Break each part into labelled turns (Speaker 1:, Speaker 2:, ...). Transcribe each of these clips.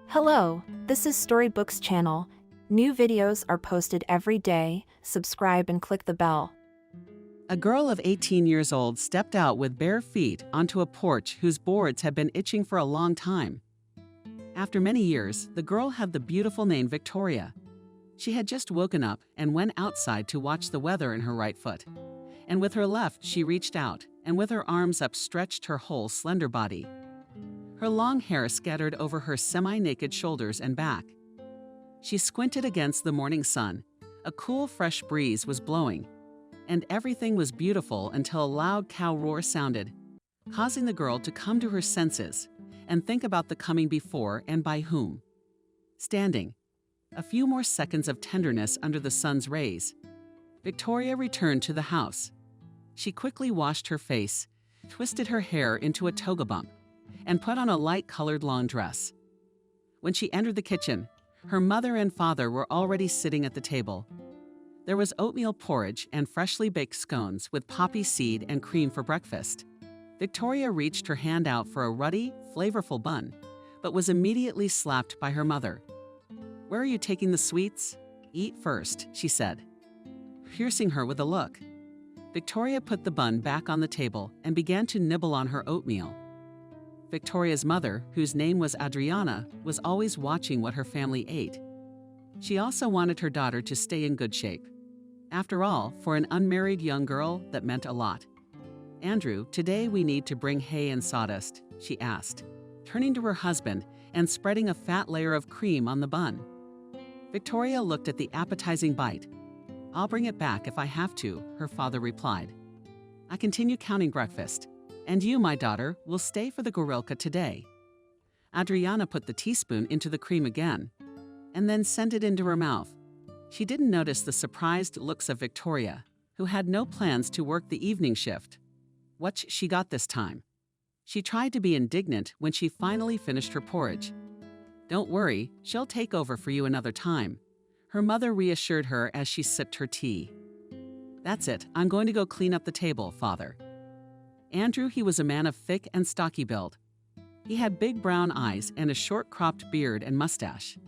Speaker 1: Hello, this is Storybooks channel. New videos are posted every day. Subscribe and click the bell.
Speaker 2: A girl of 18 years old stepped out with bare feet onto a porch whose boards had been itching for a long time. After many years, the girl had the beautiful name Victoria. She had just woken up and went outside to watch the weather in her right foot. And with her left, she reached out, and with her arms up stretched her whole slender body. Her long hair scattered over her semi-naked shoulders and back. She squinted against the morning sun. A cool, fresh breeze was blowing, and everything was beautiful until a loud cow roar sounded, causing the girl to come to her senses and think about the coming before and by whom. Standing, a few more seconds of tenderness under the sun's rays, Victoria returned to the house. She quickly washed her face, twisted her hair into a toga bump, and put on a light-colored long dress. When she entered the kitchen, her mother and father were already sitting at the table. There was oatmeal porridge and freshly baked scones with poppy seed and cream for breakfast. Victoria reached her hand out for a ruddy, flavorful bun, but was immediately slapped by her mother. "Where are you taking the sweets? Eat first," she said, piercing her with a look. Victoria put the bun back on the table and began to nibble on her oatmeal. Victoria's mother, whose name was Adriana, was always watching what her family ate. She also wanted her daughter to stay in good shape. After all, for an unmarried young girl, that meant a lot. "Andrew, today we need to bring hay and sawdust," she asked, turning to her husband and spreading a fat layer of cream on the bun. Victoria looked at the appetizing bite. "I'll bring it back if I have to," her father replied. "I continue counting breakfast. And you, my daughter, will stay for the gorilka today." Adriana put the teaspoon into the cream again, and then sent it into her mouth. She didn't notice the surprised looks of Victoria, who had no plans to work the evening shift. What's she got this time? She tried to be indignant when she finally finished her porridge. "Don't worry, she'll take over for you another time," her mother reassured her as she sipped her tea. "That's it, I'm going to go clean up the table, father." Andrew, he was a man of thick and stocky build. He had big brown eyes and a short-cropped beard and mustache.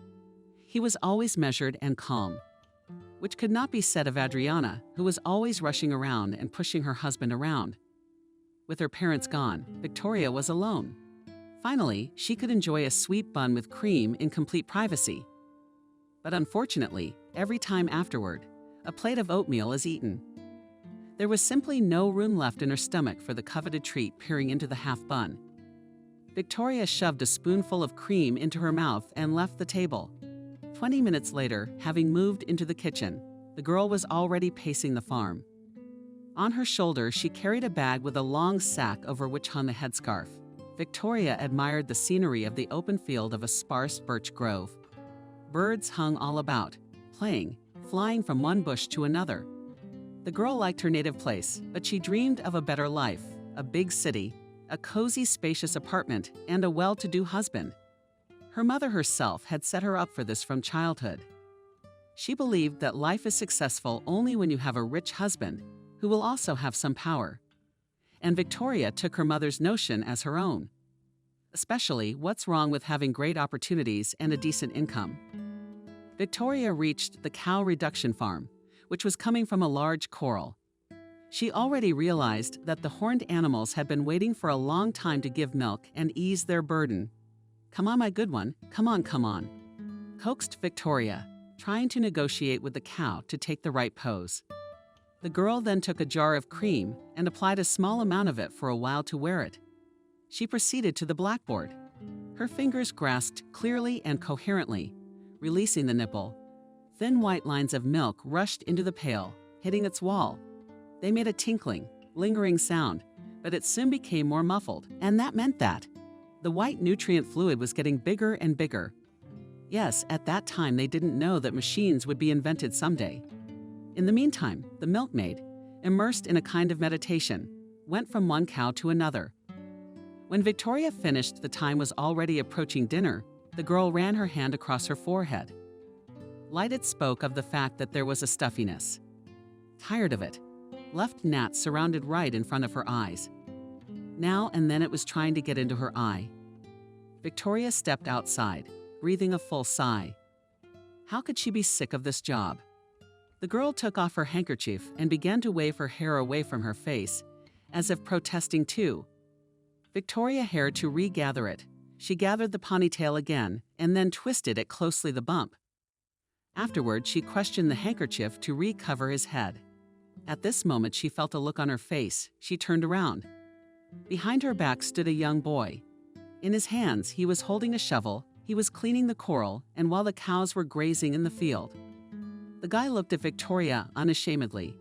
Speaker 2: He was always measured and calm, which could not be said of Adriana, who was always rushing around and pushing her husband around. With her parents gone, Victoria was alone. Finally, she could enjoy a sweet bun with cream in complete privacy. But unfortunately, every time afterward, a plate of oatmeal is eaten. There was simply no room left in her stomach for the coveted treat peering into the half bun. Victoria shoved a spoonful of cream into her mouth and left the table. 20 minutes later, having moved into the kitchen, the girl was already pacing the farm. On her shoulder, she carried a bag with a long sack over which hung a headscarf. Victoria admired the scenery of the open field of a sparse birch grove. Birds hung all about, playing, flying from one bush to another. The girl liked her native place, but she dreamed of a better life, a big city, a cozy, spacious apartment, and a well-to-do husband. Her mother herself had set her up for this from childhood. She believed that life is successful only when you have a rich husband who will also have some power. And Victoria took her mother's notion as her own. Especially, what's wrong with having great opportunities and a decent income? Victoria reached the cow reduction farm, which was coming from a large corral. She already realized that the horned animals had been waiting for a long time to give milk and ease their burden. "Come on, my good one, come on," coaxed Victoria, trying to negotiate with the cow to take the right pose. The girl then took a jar of cream and applied a small amount of it for a while to wear it. She proceeded to the blackboard. Her fingers grasped clearly and coherently, releasing the nipple. Thin white lines of milk rushed into the pail, hitting its wall. They made a tinkling, lingering sound, but it soon became more muffled, and that meant that the white nutrient fluid was getting bigger and bigger. Yes, at that time they didn't know that machines would be invented someday. In the meantime, the milkmaid, immersed in a kind of meditation, went from one cow to another. When Victoria finished, the time was already approaching dinner. The girl ran her hand across her forehead. Lighted spoke of the fact that there was a stuffiness. Tired of it. Left gnats surrounded right in front of her eyes. Now and then it was trying to get into her eye. Victoria stepped outside, breathing a full sigh. How could she be sick of this job? The girl took off her handkerchief and began to wave her hair away from her face, as if protesting too. Victoria hared to regather it. She gathered the ponytail again and then twisted it closely the bump. Afterward, she questioned the handkerchief to recover his head. At this moment, she felt a look on her face. She turned around. Behind her back stood a young boy. In his hands, he was holding a shovel. He was cleaning the coral, and while the cows were grazing in the field. The guy looked at Victoria unashamedly.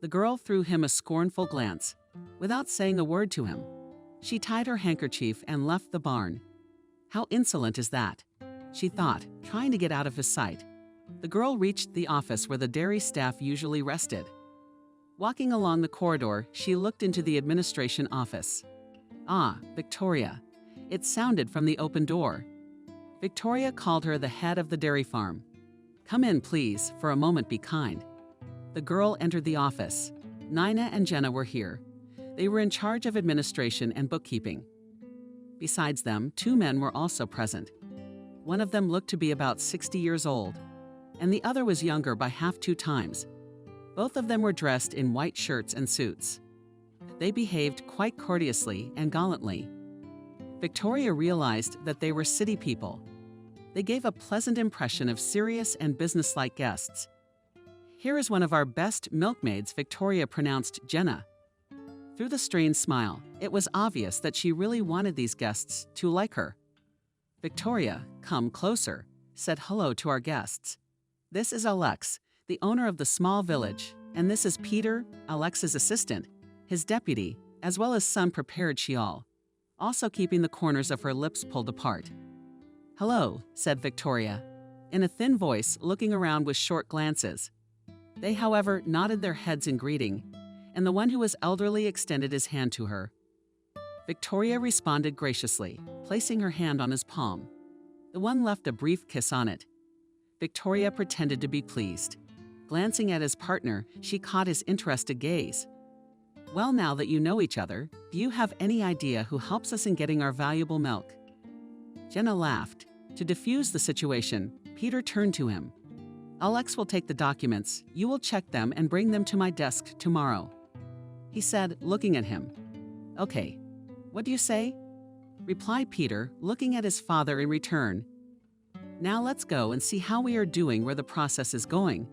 Speaker 2: The girl threw him a scornful glance. Without saying a word to him, she tied her handkerchief and left the barn. How insolent is that? She thought, trying to get out of his sight. The girl reached the office where the dairy staff usually rested. Walking along the corridor, she looked into the administration office. Ah, Victoria. It sounded from the open door. Victoria called her the head of the dairy farm. Come in, please, for a moment be kind. The girl entered the office. Nina and Jenna were here. They were in charge of administration and bookkeeping. Besides them, 2 men were also present. One of them looked to be about 60 years old, and the other was younger by half 2 times. Both of them were dressed in white shirts and suits. They behaved quite courteously and gallantly. Victoria realized that they were city people. They gave a pleasant impression of serious and businesslike guests. Here is one of our best milkmaids, Victoria pronounced Jenna. Through the strained smile, it was obvious that she really wanted these guests to like her. Victoria, come closer, said hello to our guests. This is Alex, the owner of the small village, and this is Peter, Alex's assistant, his deputy, as well as some prepared she all, also keeping the corners of her lips pulled apart. Hello, said Victoria, in a thin voice, looking around with short glances. They, however, nodded their heads in greeting, and the one who was elderly extended his hand to her. Victoria responded graciously, placing her hand on his palm. The one left a brief kiss on it. Victoria pretended to be pleased. Glancing at his partner, she caught his interested gaze. Well, now that you know each other, do you have any idea who helps us in getting our valuable milk? Jenna laughed. To diffuse the situation, Peter turned to him. Alex will take the documents. You will check them and bring them to my desk tomorrow. He said, looking at him. Okay. What do you say? Replied Peter, looking at his father in return. Now let's go and see how we are doing where the process is going.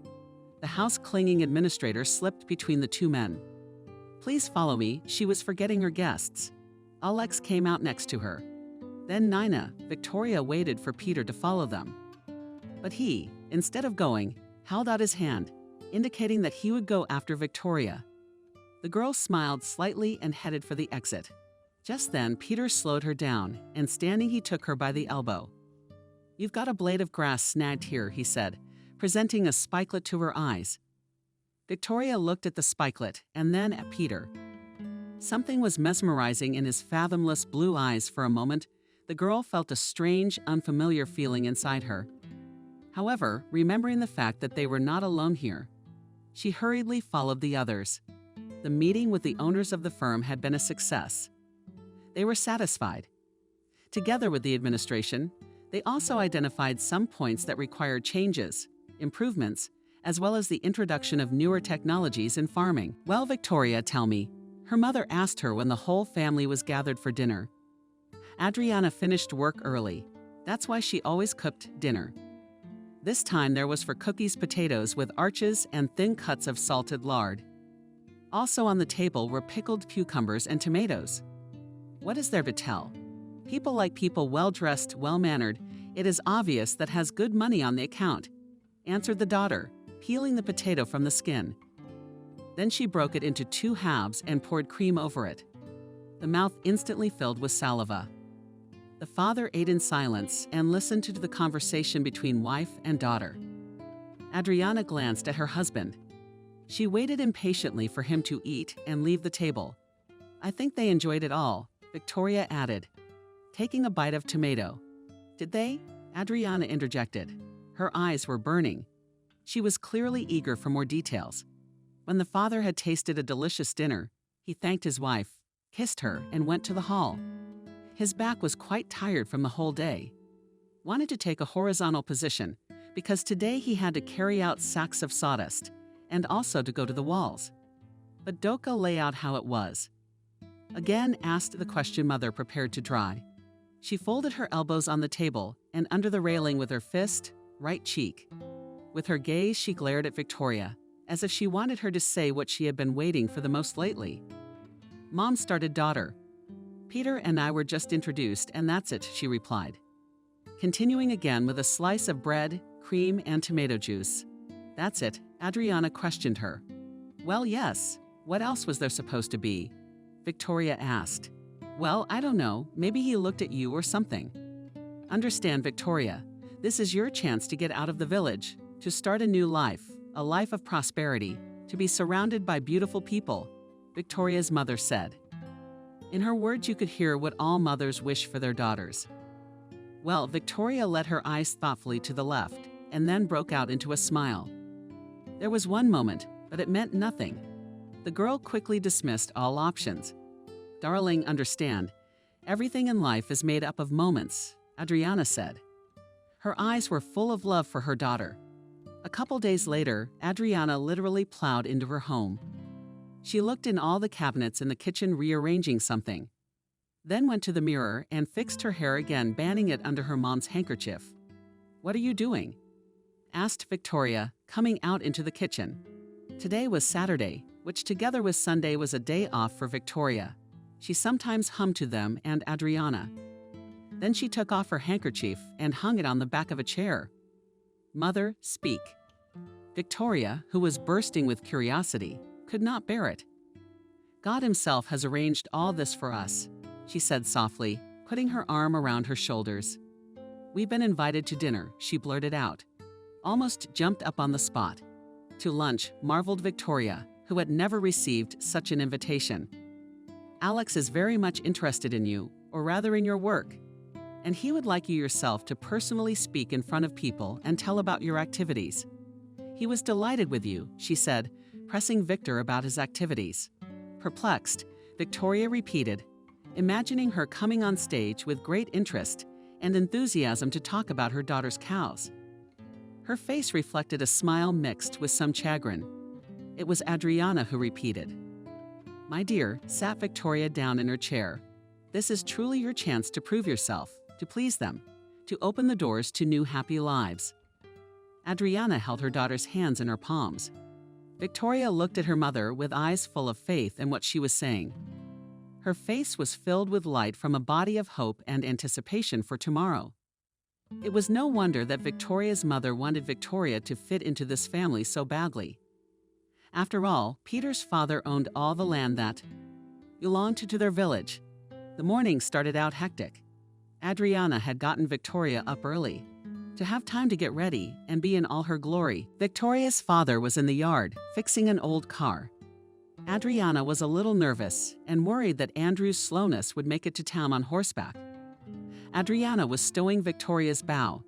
Speaker 2: The house-clinging administrator slipped between the 2 men. Please follow me, she was forgetting her guests. Alex came out next to her. Then Nina, Victoria waited for Peter to follow them. But he, instead of going, held out his hand, indicating that he would go after Victoria. The girl smiled slightly and headed for the exit. Just then, Peter slowed her down, and standing he took her by the elbow. You've got a blade of grass snagged here, he said, presenting a spikelet to her eyes. Victoria looked at the spikelet and then at Peter. Something was mesmerizing in his fathomless blue eyes for a moment. The girl felt a strange, unfamiliar feeling inside her. However, remembering the fact that they were not alone here, she hurriedly followed the others. The meeting with the owners of the firm had been a success. They were satisfied. Together with the administration, they also identified some points that required changes, improvements, as well as the introduction of newer technologies in farming. Well, Victoria, tell me, her mother asked her when the whole family was gathered for dinner. Adriana finished work early. That's why she always cooked dinner. This time there was for cookies potatoes with arches and thin cuts of salted lard. Also on the table were pickled cucumbers and tomatoes. What is there to tell? People like people well-dressed, well-mannered. It is obvious that has good money on the account, answered the daughter, peeling the potato from the skin. Then she broke it into 2 halves and poured cream over it. The mouth instantly filled with saliva. The father ate in silence and listened to the conversation between wife and daughter. Adriana glanced at her husband. She waited impatiently for him to eat and leave the table. I think they enjoyed it all, Victoria added, taking a bite of tomato. Did they? Adriana interjected. Her eyes were burning. She was clearly eager for more details. When the father had tasted a delicious dinner, he thanked his wife, kissed her, and went to the hall. His back was quite tired from the whole day. wanted to take a horizontal position because today he had to carry out sacks of sawdust and also to go to the walls. But Doka lay out how it was. Again asked the question mother prepared to dry. She folded her elbows on the table and under the railing with her fist, right cheek. With her gaze, she glared at Victoria, as if she wanted her to say what she had been waiting for the most lately. Mom started daughter. Peter and I were just introduced, and that's it, she replied. Continuing again with a slice of bread, cream, and tomato juice. That's it, Adriana questioned her. Well, yes. What else was there supposed to be? Victoria asked. Well, I don't know. Maybe he looked at you or something. Understand, Victoria. This is your chance to get out of the village, to start a new life, a life of prosperity, to be surrounded by beautiful people, Victoria's mother said. In her words, you could hear what all mothers wish for their daughters. Well, Victoria let her eyes thoughtfully to the left and then broke out into a smile. There was one moment, but it meant nothing. The girl quickly dismissed all options. Darling, understand, everything in life is made up of moments, Adriana said. Her eyes were full of love for her daughter. A couple days later, Adriana literally plowed into her home. She looked in all the cabinets in the kitchen rearranging something, then went to the mirror and fixed her hair again, banding it under her mom's handkerchief. What are you doing? Asked Victoria, coming out into the kitchen. Today was Saturday, which together with Sunday was a day off for Victoria. She sometimes hummed to them and Adriana. Then she took off her handkerchief and hung it on the back of a chair. Mother, speak. Victoria, who was bursting with curiosity, could not bear it. God himself has arranged all this for us, she said softly, putting her arm around her shoulders. We've been invited to dinner, she blurted out. Almost jumped up on the spot. To lunch, marveled Victoria, who had never received such an invitation. Alex is very much interested in you, or rather in your work, and he would like you yourself to personally speak in front of people and tell about your activities. He was delighted with you, she said, pressing Victor about his activities. Perplexed, Victoria repeated, imagining her coming on stage with great interest and enthusiasm to talk about her daughter's cows. Her face reflected a smile mixed with some chagrin. It was Adriana who repeated. My dear, sat Victoria down in her chair. This is truly your chance to prove yourself, to please them, to open the doors to new happy lives. Adriana held her daughter's hands in her palms. Victoria looked at her mother with eyes full of faith in what she was saying. Her face was filled with light from a body of hope and anticipation for tomorrow. It was no wonder that Victoria's mother wanted Victoria to fit into this family so badly. After all, Peter's father owned all the land that belonged to their village. The morning started out hectic. Adriana had gotten Victoria up early. To have time to get ready and be in all her glory, Victoria's father was in the yard, fixing an old car. Adriana was a little nervous and worried that Andrew's slowness would make it to town on horseback. Adriana was stowing Victoria's bow.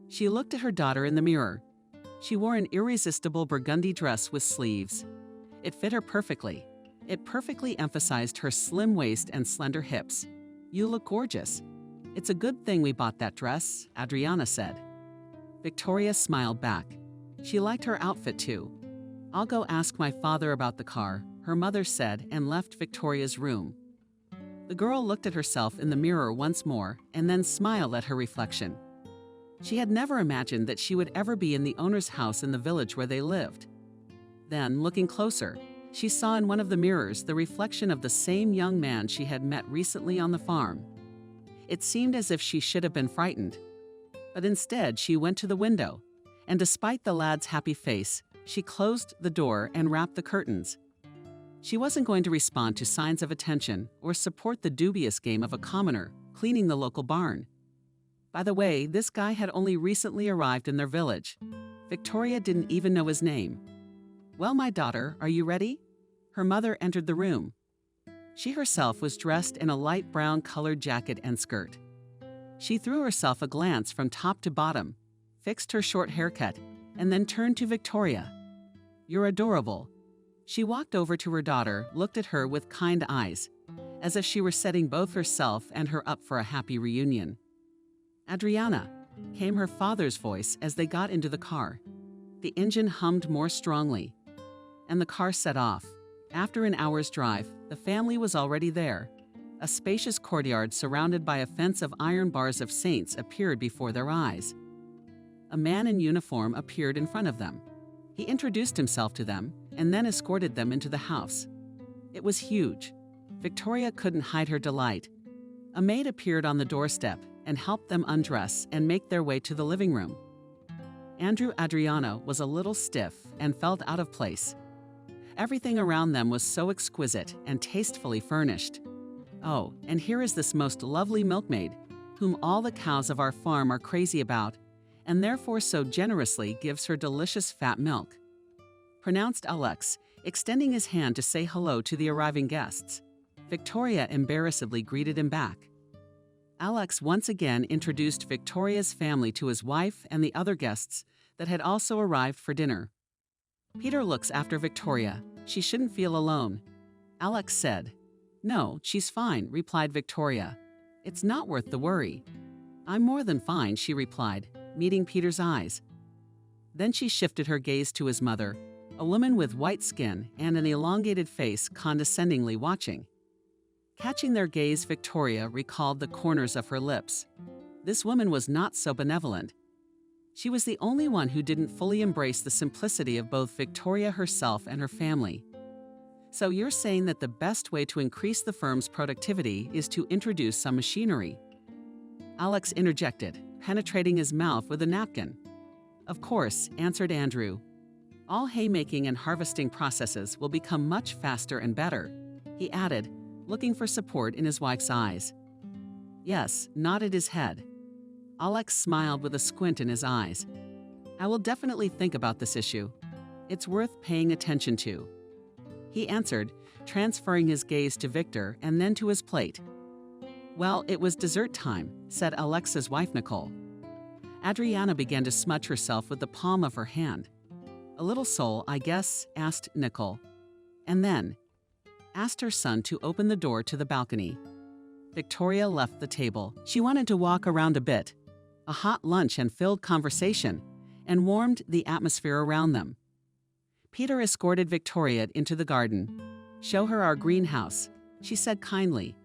Speaker 2: She looked at her daughter in the mirror. She wore an irresistible burgundy dress with sleeves. It fit her perfectly. It perfectly emphasized her slim waist and slender hips. You look gorgeous. It's a good thing we bought that dress, Adriana said. Victoria smiled back. She liked her outfit too. I'll go ask my father about the car, her mother said, and left Victoria's room. The girl looked at herself in the mirror once more and then smiled at her reflection. She had never imagined that she would ever be in the owner's house in the village where they lived. Then, looking closer, she saw in one of the mirrors the reflection of the same young man she had met recently on the farm. It seemed as if she should have been frightened. But instead, she went to the window, and despite the lad's happy face, she closed the door and wrapped the curtains. She wasn't going to respond to signs of attention or support the dubious game of a commoner cleaning the local barn. By the way, this guy had only recently arrived in their village. Victoria didn't even know his name. Well, my daughter, are you ready? Her mother entered the room. She herself was dressed in a light brown colored jacket and skirt. She threw herself a glance from top to bottom, fixed her short haircut, and then turned to Victoria. You're adorable. She walked over to her daughter, looked at her with kind eyes, as if she were setting both herself and her up for a happy reunion. Adriana, came her father's voice as they got into the car. The engine hummed more strongly, and the car set off. After an hour's drive, the family was already there. A spacious courtyard surrounded by a fence of iron bars of saints appeared before their eyes. A man in uniform appeared in front of them. He introduced himself to them and then escorted them into the house. It was huge. Victoria couldn't hide her delight. A maid appeared on the doorstep and helped them undress and make their way to the living room. Adriana was a little stiff and felt out of place. Everything around them was so exquisite and tastefully furnished. Oh, and here is this most lovely milkmaid, whom all the cows of our farm are crazy about, and therefore so generously gives her delicious fat milk," pronounced Alex, extending his hand to say hello to the arriving guests. Victoria embarrassedly greeted him back. Alex once again introduced Victoria's family to his wife and the other guests that had also arrived for dinner. "Peter looks after Victoria. She shouldn't feel alone," Alex said. "No, she's fine," replied Victoria. "It's not worth the worry." "I'm more than fine," she replied, meeting Peter's eyes. Then she shifted her gaze to his mother, a woman with white skin and an elongated face condescendingly watching. Catching their gaze, Victoria recalled the corners of her lips. This woman was not so benevolent. She was the only one who didn't fully embrace the simplicity of both Victoria herself and her family. "So you're saying that the best way to increase the firm's productivity is to introduce some machinery?" Alex interjected, penetrating his mouth with a napkin. "Of course," answered Andrew. "All haymaking and harvesting processes will become much faster and better," he added, looking for support in his wife's eyes. "Yes," nodded his head. Alex smiled with a squint in his eyes. "I will definitely think about this issue. It's worth paying attention to," he answered, transferring his gaze to Victor and then to his plate. "Well, it was dessert time," said Alexa's wife Nicole. Adriana began to smudge herself with the palm of her hand. "A little soul, I guess," asked Nicole. And then asked her son to open the door to the balcony. Victoria left the table. She wanted to walk around a bit. A hot lunch and filled conversation, and warmed the atmosphere around them. Peter escorted Victoria into the garden. "Show her our greenhouse," she said kindly.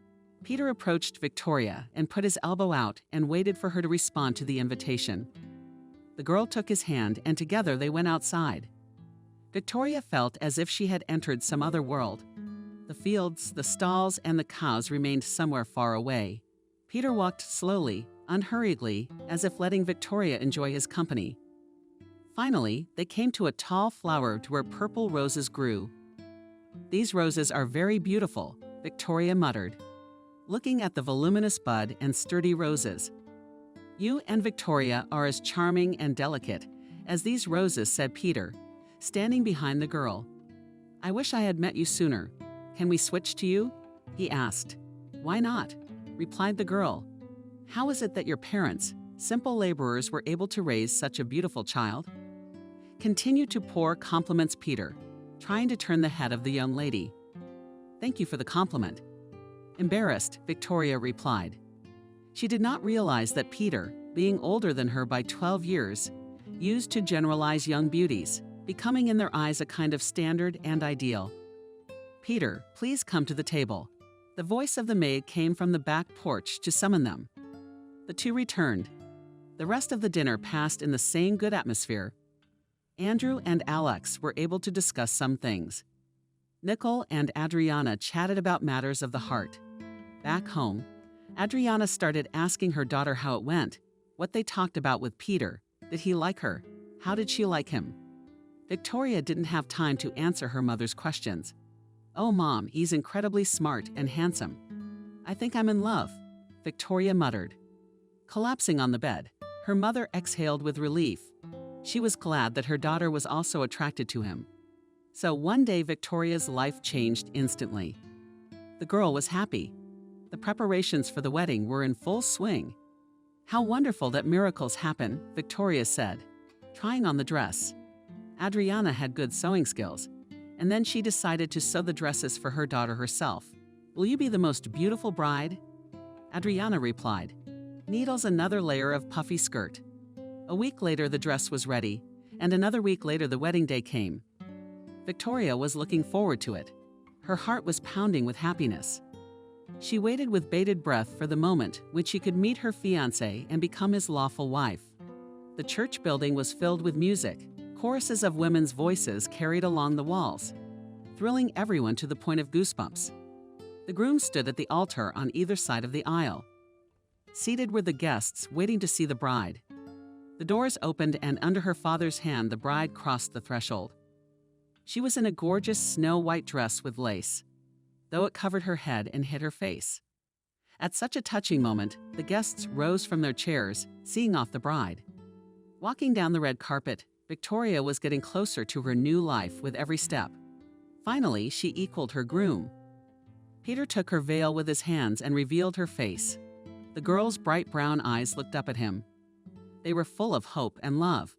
Speaker 2: Peter approached Victoria and put his elbow out and waited for her to respond to the invitation. The girl took his hand and together they went outside. Victoria felt as if she had entered some other world. The fields, the stalls, and the cows remained somewhere far away. Peter walked slowly, unhurriedly, as if letting Victoria enjoy his company. Finally, they came to a tall flower where purple roses grew. "These roses are very beautiful," Victoria muttered, looking at the voluminous bud and sturdy roses. "You and Victoria are as charming and delicate as these roses," said Peter, standing behind the girl. "I wish I had met you sooner. Can we switch to you?" he asked. "Why not?" replied the girl. "How is it that your parents, simple laborers, were able to raise such a beautiful child?" Continued to pour compliments Peter, trying to turn the head of the young lady. "Thank you for the compliment." Embarrassed, Victoria replied. She did not realize that Peter, being older than her by 12 years, used to generalize young beauties, becoming in their eyes a kind of standard and ideal. "Peter, please come to the table." The voice of the maid came from the back porch to summon them. The two returned. The rest of the dinner passed in the same good atmosphere. Andrew and Alex were able to discuss some things. Nicole and Adriana chatted about matters of the heart. Back home, Adriana started asking her daughter how it went, what they talked about with Peter, did he like her, how did she like him. Victoria didn't have time to answer her mother's questions. "Oh, Mom, he's incredibly smart and handsome. I think I'm in love," Victoria muttered. Collapsing on the bed, her mother exhaled with relief. She was glad that her daughter was also attracted to him. So one day Victoria's life changed instantly. The girl was happy. The preparations for the wedding were in full swing. "How wonderful that miracles happen," Victoria said, trying on the dress. Adriana had good sewing skills, and then she decided to sew the dresses for her daughter herself. "Will you be the most beautiful bride?" Adriana replied. "Needles another layer of puffy skirt." A week later, the dress was ready, and another week later, the wedding day came. Victoria was looking forward to it. Her heart was pounding with happiness. She waited with bated breath for the moment when she could meet her fiancé and become his lawful wife. The church building was filled with music. Choruses of women's voices carried along the walls, thrilling everyone to the point of goosebumps. The groom stood at the altar on either side of the aisle. Seated were the guests waiting to see the bride. The doors opened, and under her father's hand, the bride crossed the threshold. She was in a gorgeous snow-white dress with lace, though it covered her head and hid her face. At such a touching moment, the guests rose from their chairs, seeing off the bride. Walking down the red carpet, Victoria was getting closer to her new life with every step. Finally, she equaled her groom. Peter took her veil with his hands and revealed her face. The girl's bright brown eyes looked up at him. They were full of hope and love.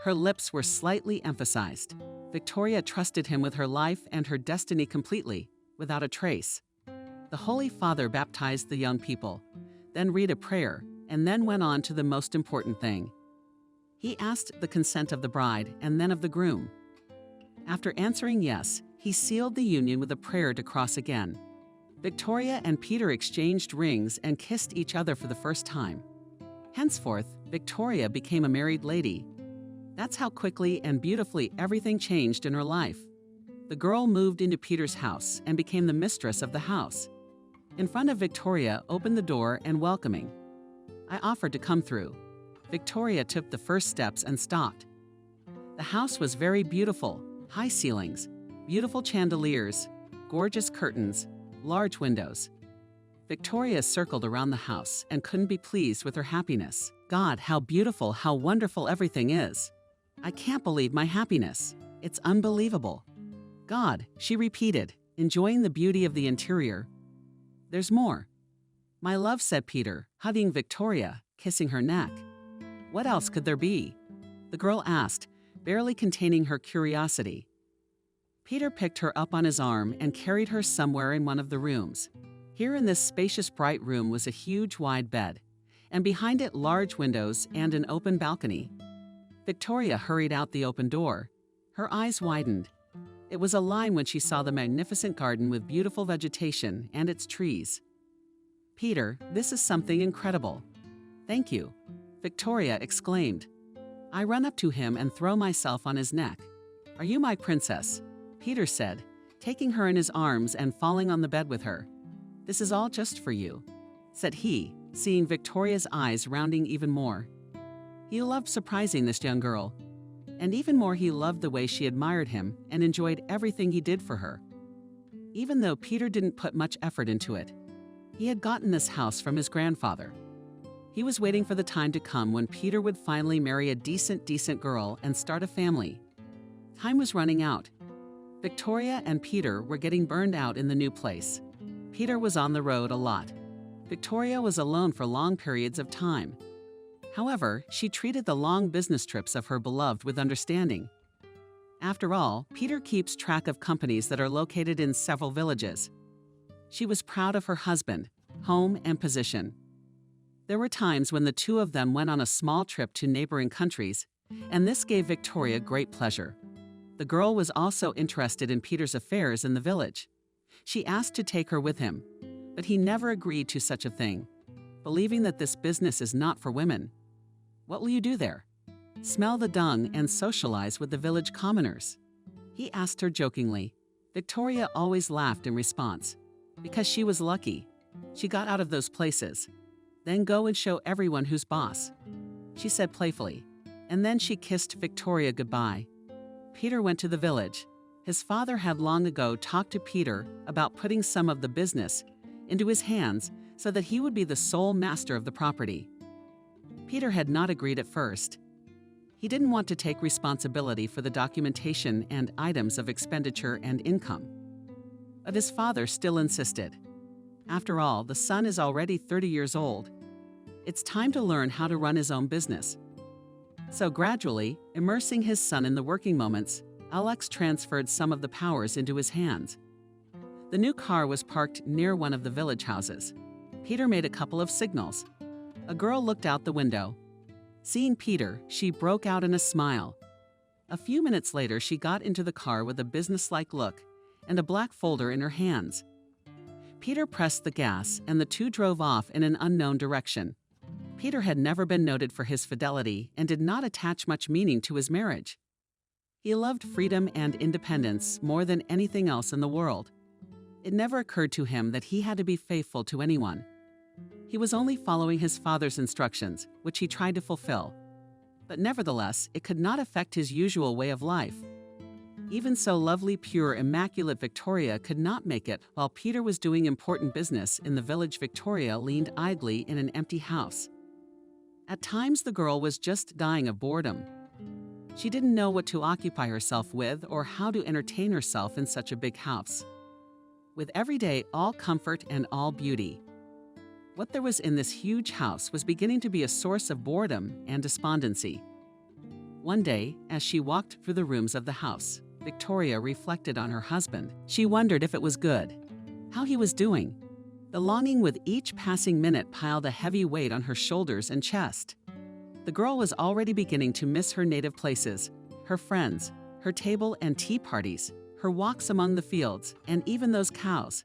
Speaker 2: Her lips were slightly emphasized. Victoria trusted him with her life and her destiny completely, without a trace. The Holy Father baptized the young people, then read a prayer, and then went on to the most important thing. He asked the consent of the bride and then of the groom. After answering yes, he sealed the union with a prayer to cross again. Victoria and Peter exchanged rings and kissed each other for the first time. Henceforth, Victoria became a married lady. That's how quickly and beautifully everything changed in her life. The girl moved into Peter's house and became the mistress of the house. In front of Victoria opened the door and welcoming. I offered to come through. Victoria took the first steps and stopped. The house was very beautiful, high ceilings, beautiful chandeliers, gorgeous curtains, large windows. Victoria circled around the house and couldn't be pleased with her happiness. God, how beautiful, how wonderful everything is. I can't believe my happiness. It's unbelievable. God, she repeated, enjoying the beauty of the interior. There's more. My love, said Peter, hugging Victoria, kissing her neck. What else could there be? The girl asked, barely containing her curiosity. Peter picked her up on his arm and carried her somewhere in one of the rooms. Here in this spacious, bright room was a huge, wide bed, and behind it large windows and an open balcony. Victoria hurried out the open door. Her eyes widened. It was a line when she saw the magnificent garden with beautiful vegetation and its trees. Peter, this is something incredible. Thank you, Victoria exclaimed. I run up to him and throw myself on his neck. Are you my princess? Peter said, taking her in his arms and falling on the bed with her. This is all just for you, said he, seeing Victoria's eyes rounding even more. He loved surprising this young girl, and even more he loved the way she admired him and enjoyed everything he did for her. Even though Peter didn't put much effort into it, he had gotten this house from his grandfather. He was waiting for the time to come when Peter would finally marry a decent girl and start a family. Time was running out. Victoria and Peter were getting burned out in the new place. Peter was on the road a lot. Victoria was alone for long periods of time. However, she treated the long business trips of her beloved with understanding. After all, Peter keeps track of companies that are located in several villages. She was proud of her husband, home, and position. There were times when the two of them went on a small trip to neighboring countries, and this gave Victoria great pleasure. The girl was also interested in Peter's affairs in the village. She asked to take her with him, but he never agreed to such a thing, believing that this business is not for women. What will you do there? Smell the dung and socialize with the village commoners? He asked her jokingly. Victoria always laughed in response, because she was lucky. She got out of those places. Then go and show everyone who's boss, she said playfully, and then she kissed Victoria goodbye. Peter went to the village. His father had long ago talked to Peter about putting some of the business into his hands so that he would be the sole master of the property. Peter had not agreed at first. He didn't want to take responsibility for the documentation and items of expenditure and income. But his father still insisted. After all, the son is already 30 years old. It's time to learn how to run his own business. So gradually, immersing his son in the working moments, Alex transferred some of the powers into his hands. The new car was parked near one of the village houses. Peter made a couple of signals. A girl looked out the window. Seeing Peter, she broke out in a smile. A few minutes later, she got into the car with a businesslike look and a black folder in her hands. Peter pressed the gas, and the two drove off in an unknown direction. Peter had never been noted for his fidelity and did not attach much meaning to his marriage. He loved freedom and independence more than anything else in the world. It never occurred to him that he had to be faithful to anyone. He was only following his father's instructions, which he tried to fulfill. But nevertheless, it could not affect his usual way of life. Even so, lovely, pure, immaculate Victoria could not make it while Peter was doing important business in the village. Victoria leaned idly in an empty house. At times, the girl was just dying of boredom. She didn't know what to occupy herself with or how to entertain herself in such a big house. With every day all comfort and all beauty, what there was in this huge house was beginning to be a source of boredom and despondency. One day, as she walked through the rooms of the house, Victoria reflected on her husband. She wondered if it was good, how he was doing. The longing with each passing minute piled a heavy weight on her shoulders and chest. The girl was already beginning to miss her native places, her friends, her table and tea parties, her walks among the fields, and even those cows.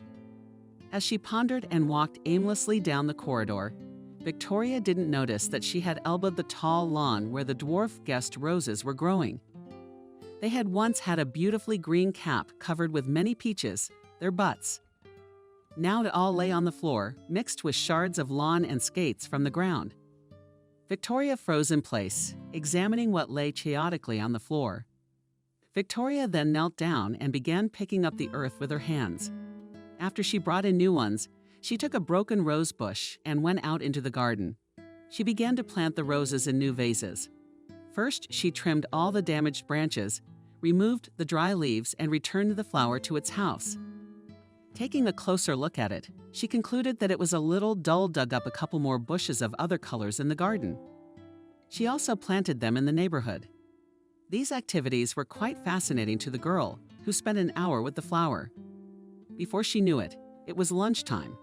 Speaker 2: As she pondered and walked aimlessly down the corridor, Victoria didn't notice that she had elbowed the tall lawn where the dwarf guest roses were growing. They had once had a beautifully green cap covered with many peaches, their butts. Now it all lay on the floor, mixed with shards of lawn and skates from the ground. Victoria froze in place, examining what lay chaotically on the floor. Victoria then knelt down and began picking up the earth with her hands. After she brought in new ones, she took a broken rose bush and went out into the garden. She began to plant the roses in new vases. First, she trimmed all the damaged branches, removed the dry leaves, and returned the flower to its house. Taking a closer look at it, she concluded that it was a little dull. Dug up a couple more bushes of other colors in the garden. She also planted them in the neighborhood. These activities were quite fascinating to the girl, who spent an hour with the flower. Before she knew it, it was lunchtime.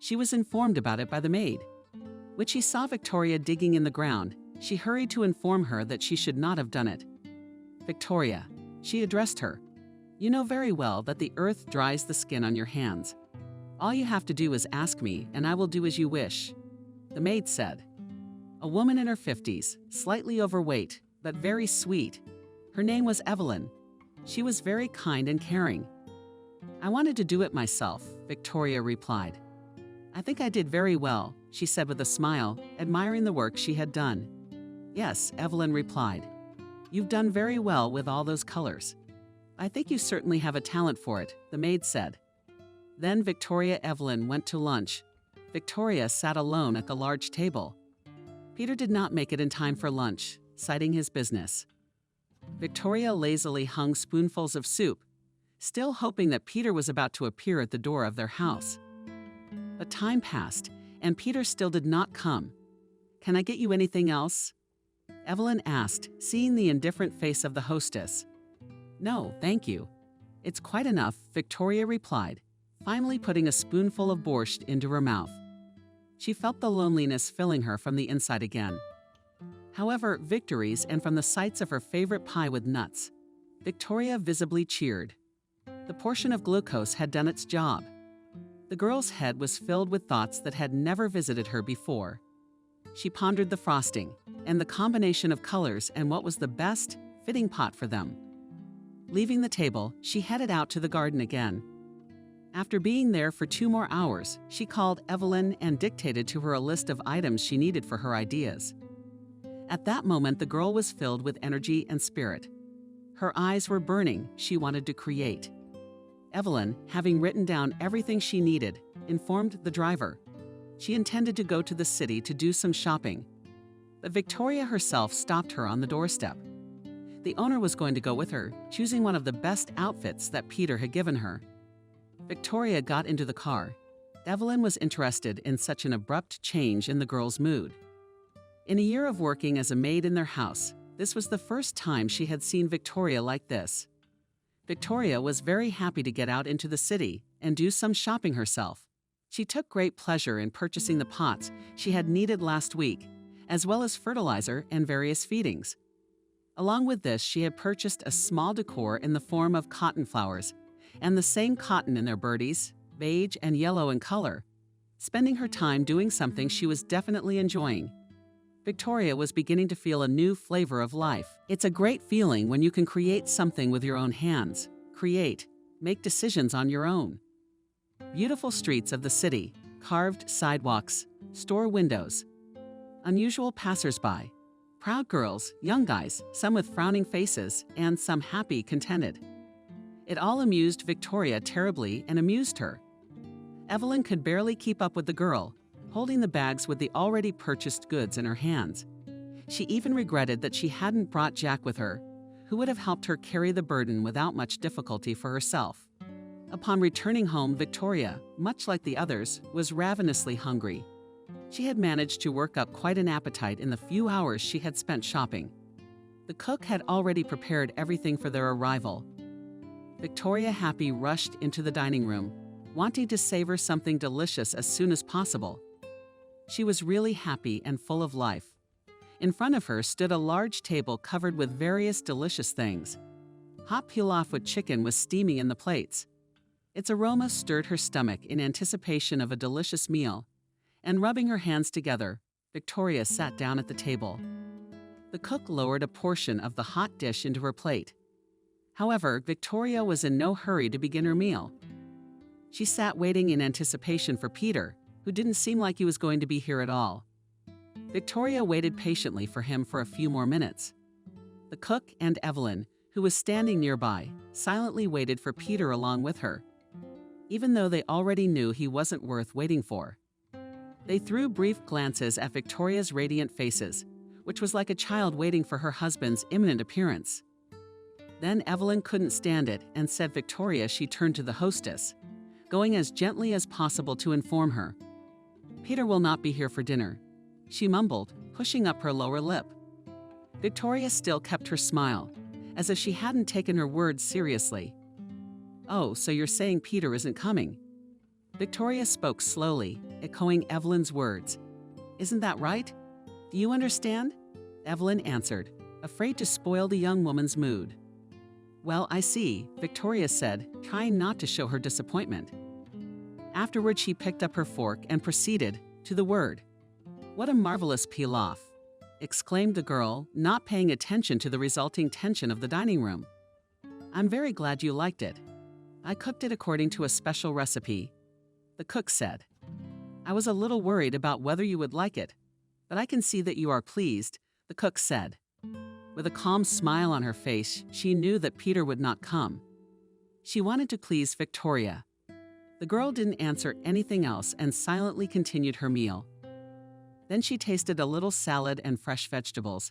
Speaker 2: She was informed about it by the maid. When she saw Victoria digging in the ground, she hurried to inform her that she should not have done it. "Victoria," she addressed her, "you know very well that the earth dries the skin on your hands. All you have to do is ask me, and I will do as you wish." The maid said. A woman in her 50s, slightly overweight, but very sweet. Her name was Evelyn. She was very kind and caring. "I wanted to do it myself," Victoria replied. "I think I did very well," she said with a smile, admiring the work she had done. "Yes," Evelyn replied. "You've done very well with all those colors. I think you certainly have a talent for it," the maid said. Then Victoria and Evelyn went to lunch. Victoria sat alone at the large table. Peter did not make it in time for lunch, citing his business. Victoria lazily hung spoonfuls of soup, still hoping that Peter was about to appear at the door of their house. But time passed, and Peter still did not come. "Can I get you anything else?" Evelyn asked, seeing the indifferent face of the hostess. "No, thank you. It's quite enough," Victoria replied, finally putting a spoonful of borscht into her mouth. She felt the loneliness filling her from the inside again. However, victories and from the sights of her favorite pie with nuts, Victoria visibly cheered. The portion of glucose had done its job. The girl's head was filled with thoughts that had never visited her before. She pondered the frosting and the combination of colors and what was the best fitting pot for them. Leaving the table, she headed out to the garden again. After being there for 2 more hours, she called Evelyn and dictated to her a list of items she needed for her ideas. At that moment, the girl was filled with energy and spirit. Her eyes were burning. She wanted to create. Evelyn, having written down everything she needed, informed the driver. She intended to go to the city to do some shopping. But Victoria herself stopped her on the doorstep. The owner was going to go with her, choosing one of the best outfits that Peter had given her. Victoria got into the car. Evelyn was interested in such an abrupt change in the girl's mood. In a year of working as a maid in their house, this was the first time she had seen Victoria like this. Victoria was very happy to get out into the city and do some shopping herself. She took great pleasure in purchasing the pots she had needed last week, as well as fertilizer and various feedings. Along with this, she had purchased a small decor in the form of cotton flowers, and the same cotton in their birdies, beige and yellow in color, spending her time doing something she was definitely enjoying. Victoria was beginning to feel a new flavor of life. It's a great feeling when you can create something with your own hands. Make decisions on your own. Beautiful streets of the city, carved sidewalks, store windows, unusual passersby, proud girls, young guys, some with frowning faces, and some happy, contented. It all amused Victoria terribly and amused her. Evelyn could barely keep up with the girl, holding the bags with the already purchased goods in her hands. She even regretted that she hadn't brought Jack with her, who would have helped her carry the burden without much difficulty for herself. Upon returning home, Victoria, much like the others, was ravenously hungry. She had managed to work up quite an appetite in the few hours she had spent shopping. The cook had already prepared everything for their arrival. Victoria, happy, rushed into the dining room, wanting to savor something delicious as soon as possible. She was really happy and full of life. In front of her stood a large table covered with various delicious things. Hot pilaf with chicken was steaming in the plates. Its aroma stirred her stomach in anticipation of a delicious meal, and rubbing her hands together, Victoria sat down at the table. The cook lowered a portion of the hot dish into her plate. However, Victoria was in no hurry to begin her meal. She sat waiting in anticipation for Peter, who didn't seem like he was going to be here at all. Victoria waited patiently for him for a few more minutes. The cook and Evelyn, who was standing nearby, silently waited for Peter along with her, even though they already knew he wasn't worth waiting for. They threw brief glances at Victoria's radiant faces, which was like a child waiting for her husband's imminent appearance. Then Evelyn couldn't stand it and said Victoria she turned to the hostess, going as gently as possible to inform her. "Peter will not be here for dinner," she mumbled, pushing up her lower lip. Victoria still kept her smile, as if she hadn't taken her words seriously. "Oh, so you're saying Peter isn't coming?" Victoria spoke slowly, echoing Evelyn's words. "Isn't that right? Do you understand?" Evelyn answered, afraid to spoil the young woman's mood. "Well, I see," Victoria said, trying not to show her disappointment. Afterward, she picked up her fork and proceeded to the word. "What a marvelous pilaf!" exclaimed the girl, not paying attention to the resulting tension of the dining room. "I'm very glad you liked it. I cooked it according to a special recipe," the cook said. "I was a little worried about whether you would like it, but I can see that you are pleased," the cook said. With a calm smile on her face, she knew that Peter would not come. She wanted to please Victoria. The girl didn't answer anything else and silently continued her meal. Then she tasted a little salad and fresh vegetables,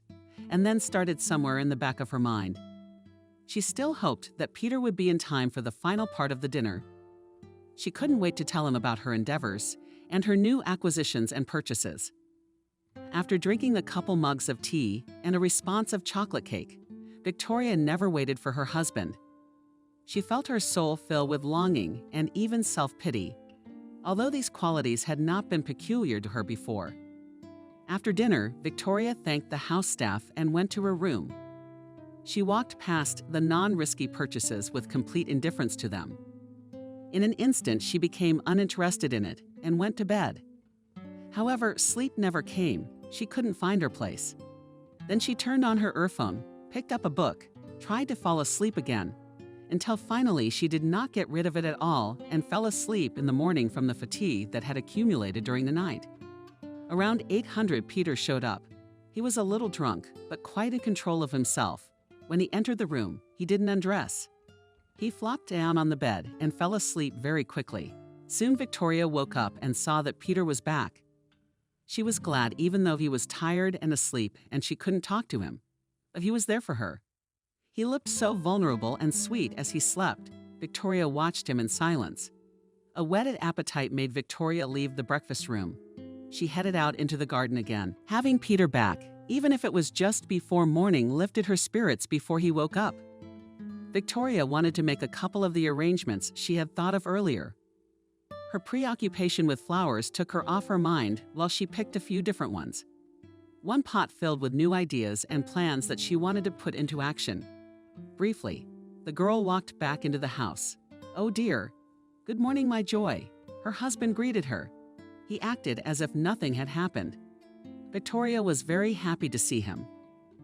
Speaker 2: and then started somewhere in the back of her mind. She still hoped that Peter would be in time for the final part of the dinner. She couldn't wait to tell him about her endeavors and her new acquisitions and purchases. After drinking a couple mugs of tea and a responsive chocolate cake, Victoria never waited for her husband. She felt her soul fill with longing and even self-pity, although these qualities had not been peculiar to her before. After dinner, Victoria thanked the house staff and went to her room. She walked past the non-risky purchases with complete indifference to them. In an instant, she became uninterested in it and went to bed. However, sleep never came. She couldn't find her place. Then she turned on her earphone, picked up a book, tried to fall asleep again, until finally she did not get rid of it at all and fell asleep in the morning from the fatigue that had accumulated during the night. Around 800, Peter showed up. He was a little drunk, but quite in control of himself. When he entered the room, he didn't undress. He flopped down on the bed and fell asleep very quickly. Soon Victoria woke up and saw that Peter was back. She was glad, even though he was tired and asleep and she couldn't talk to him, but he was there for her. He looked so vulnerable and sweet as he slept. Victoria watched him in silence. A whetted appetite made Victoria leave the breakfast room. She headed out into the garden again. Having Peter back, even if it was just before morning, lifted her spirits before he woke up. Victoria wanted to make a couple of the arrangements she had thought of earlier. Her preoccupation with flowers took her off her mind while she picked a few different ones. one pot filled with new ideas and plans that she wanted to put into action. Briefly, the girl walked back into the house. "Oh dear. Good morning, my joy." Her husband greeted her. He acted as if nothing had happened. Victoria was very happy to see him.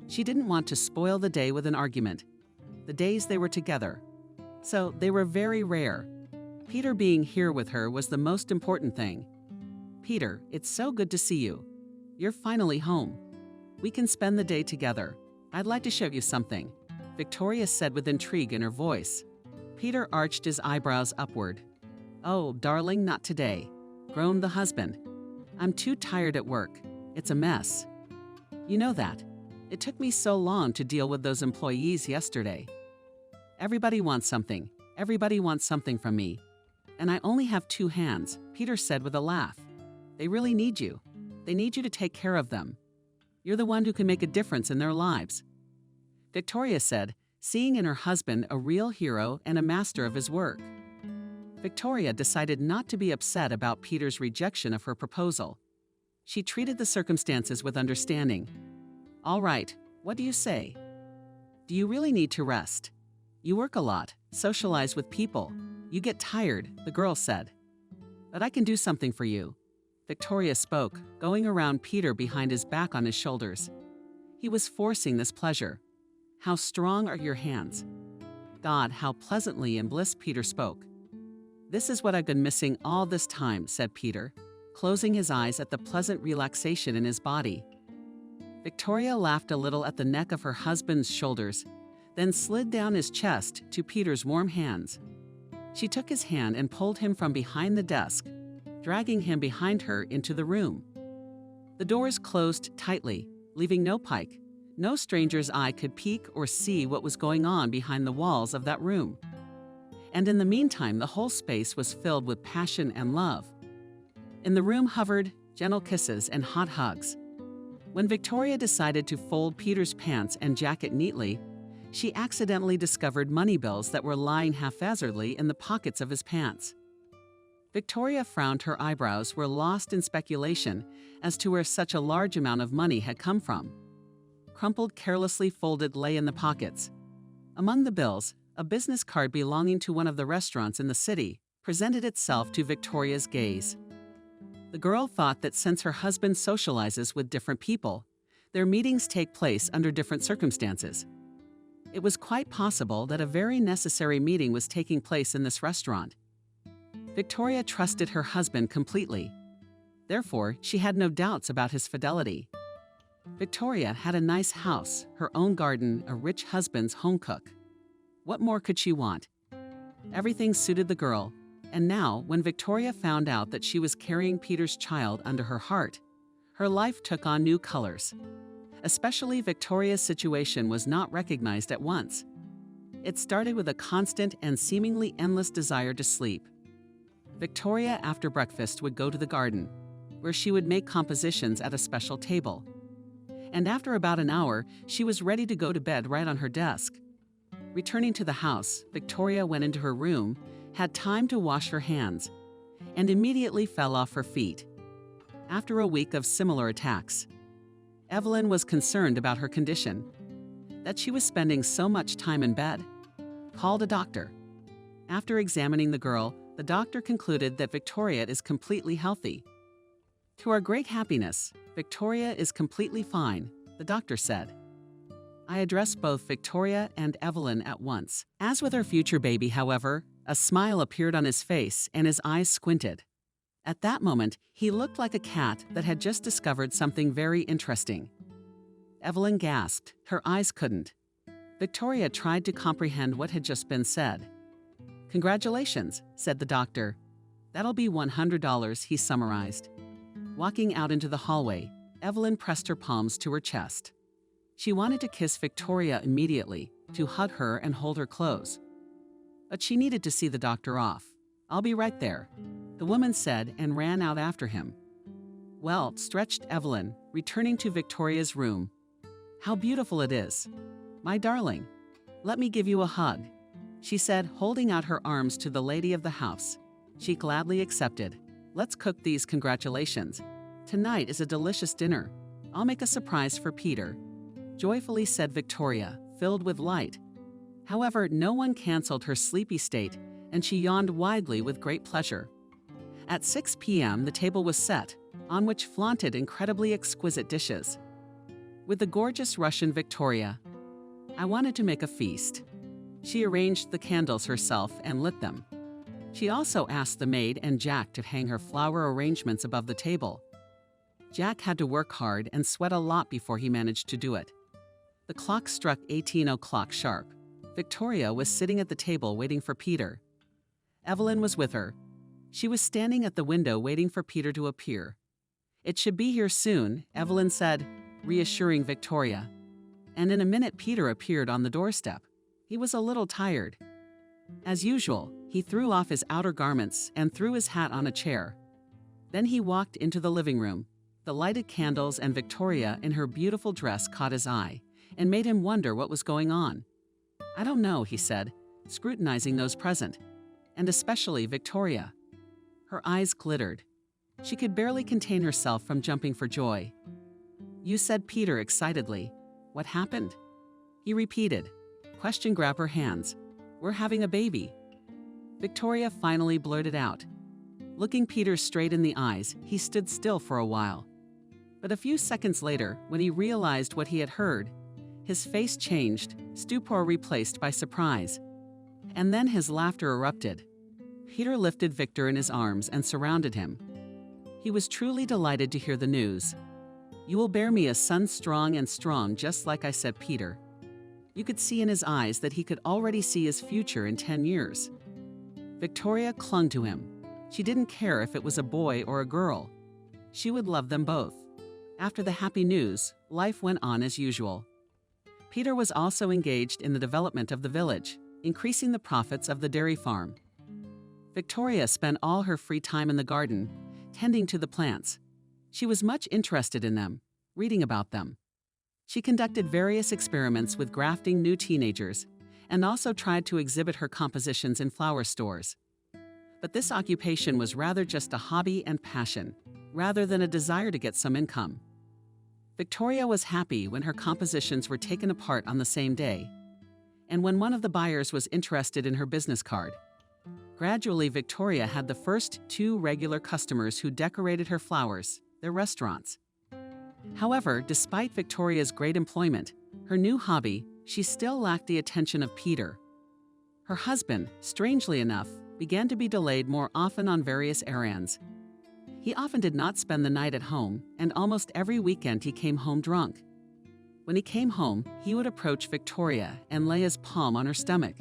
Speaker 2: She didn't want to spoil the day with an argument. The days they were together. So they were very rare. Peter being here with her was the most important thing. "Peter, it's so good to see you. You're finally home. We can spend the day together. I'd like to show you something," Victoria said with intrigue in her voice. Peter arched his eyebrows upward. "Oh, darling, not today," groaned the husband. "I'm too tired at work. It's a mess. You know that. It took me so long to deal with those employees yesterday. Everybody wants something. Everybody wants something from me. And I only have 2 hands," Peter said with a laugh. "They really need you. They need you to take care of them. You're the one who can make a difference in their lives," Victoria said, seeing in her husband a real hero and a master of his work. Victoria decided not to be upset about Peter's rejection of her proposal. She treated the circumstances with understanding. "All right, what do you say? Do you really need to rest? You work a lot, socialize with people. You get tired," the girl said. "But I can do something for you," Victoria spoke, going around Peter behind his back on his shoulders. He was forcing this pleasure. "How strong are your hands?" God, how pleasantly in bliss Peter spoke. "This is what I've been missing all this time," said Peter, closing his eyes at the pleasant relaxation in his body. Victoria laughed a little at the neck of her husband's shoulders, then slid down his chest to Peter's warm hands. She took his hand and pulled him from behind the desk, dragging him behind her into the room. The doors closed tightly, leaving no pike. No stranger's eye could peek or see what was going on behind the walls of that room. And in the meantime, the whole space was filled with passion and love. In the room hovered gentle kisses and hot hugs. When Victoria decided to fold Peter's pants and jacket neatly, she accidentally discovered money bills that were lying haphazardly in the pockets of his pants. Victoria frowned. Her eyebrows were lost in speculation as to where such a large amount of money had come from. Crumpled, carelessly folded lay in the pockets. Among the bills, a business card belonging to one of the restaurants in the city presented itself to Victoria's gaze. The girl thought that since her husband socializes with different people, their meetings take place under different circumstances. It was quite possible that a very necessary meeting was taking place in this restaurant. Victoria trusted her husband completely. Therefore, she had no doubts about his fidelity. Victoria had a nice house, her own garden, a rich husband's home cook. What more could she want? Everything suited the girl, and now, when Victoria found out that she was carrying Peter's child under her heart, her life took on new colors. Especially Victoria's situation was not recognized at once. It started with a constant and seemingly endless desire to sleep. Victoria, after breakfast, would go to the garden, where she would make compositions at a special table. And after about an hour, she was ready to go to bed right on her desk. Returning to the house, Victoria went into her room, had time to wash her hands, and immediately fell off her feet. After a week of similar attacks, Evelyn was concerned about her condition, that she was spending so much time in bed. Called a doctor. After examining the girl, the doctor concluded that Victoria is completely healthy. To our great happiness, Victoria is completely fine, the doctor said. I addressed both Victoria and Evelyn at once. As with her future baby, however, a smile appeared on his face and his eyes squinted. At that moment, he looked like a cat that had just discovered something very interesting. Evelyn gasped. Her eyes couldn't. Victoria tried to comprehend what had just been said. Congratulations, said the doctor. That'll be $100, he summarized. Walking out into the hallway, Evelyn pressed her palms to her chest. She wanted to kiss Victoria immediately, to hug her and hold her close. But she needed to see the doctor off. I'll be right there, the woman said and ran out after him. Well, stretched Evelyn, returning to Victoria's room. How beautiful it is. My darling, let me give you a hug, she said, holding out her arms to the lady of the house. She gladly accepted. Let's cook these congratulations. Tonight is a delicious dinner. "I'll make a surprise for Peter," joyfully said Victoria, filled with light. However, no one canceled her sleepy state, and she yawned widely with great pleasure. At 6 p.m., the table was set, on which flaunted incredibly exquisite dishes. With the gorgeous Russian Victoria, I wanted to make a feast. She arranged the candles herself and lit them. She also asked the maid and Jack to hang her flower arrangements above the table. Jack had to work hard and sweat a lot before he managed to do it. The clock struck 18 o'clock sharp. Victoria was sitting at the table waiting for Peter. Evelyn was with her. She was standing at the window waiting for Peter to appear. "It should be here soon," Evelyn said, reassuring Victoria. And in a minute Peter appeared on the doorstep. He was a little tired. As usual, he threw off his outer garments and threw his hat on a chair. Then he walked into the living room. The lighted candles and Victoria in her beautiful dress caught his eye and made him wonder what was going on. "I don't know," he said, scrutinizing those present, and especially Victoria. Her eyes glittered. She could barely contain herself from jumping for joy. "You," said Peter excitedly. "What happened?" He repeated. Question grabbed her hands. "We're having a baby." Victoria finally blurted out. Looking Peter straight in the eyes, he stood still for a while. But a few seconds later, when he realized what he had heard, his face changed, stupor replaced by surprise. And then his laughter erupted. Peter lifted Victor in his arms and surrounded him. He was truly delighted to hear the news. "You will bear me a son strong and strong, just like I said, Peter." You could see in his eyes that he could already see his future in 10 years. Victoria clung to him. She didn't care if it was a boy or a girl. She would love them both. After the happy news, life went on as usual. Peter was also engaged in the development of the village, increasing the profits of the dairy farm. Victoria spent all her free time in the garden, tending to the plants. She was much interested in them, reading about them. She conducted various experiments with grafting new teenagers, and also tried to exhibit her compositions in flower stores. But this occupation was rather just a hobby and passion, rather than a desire to get some income. Victoria was happy when her compositions were taken apart on the same day, and when one of the buyers was interested in her business card. Gradually, Victoria had the first 2 regular customers who decorated her flowers, their restaurants. However, despite Victoria's great employment, her new hobby, she still lacked the attention of Peter. Her husband, strangely enough, began to be delayed more often on various errands. He often did not spend the night at home, and almost every weekend he came home drunk. When he came home, he would approach Victoria and lay his palm on her stomach.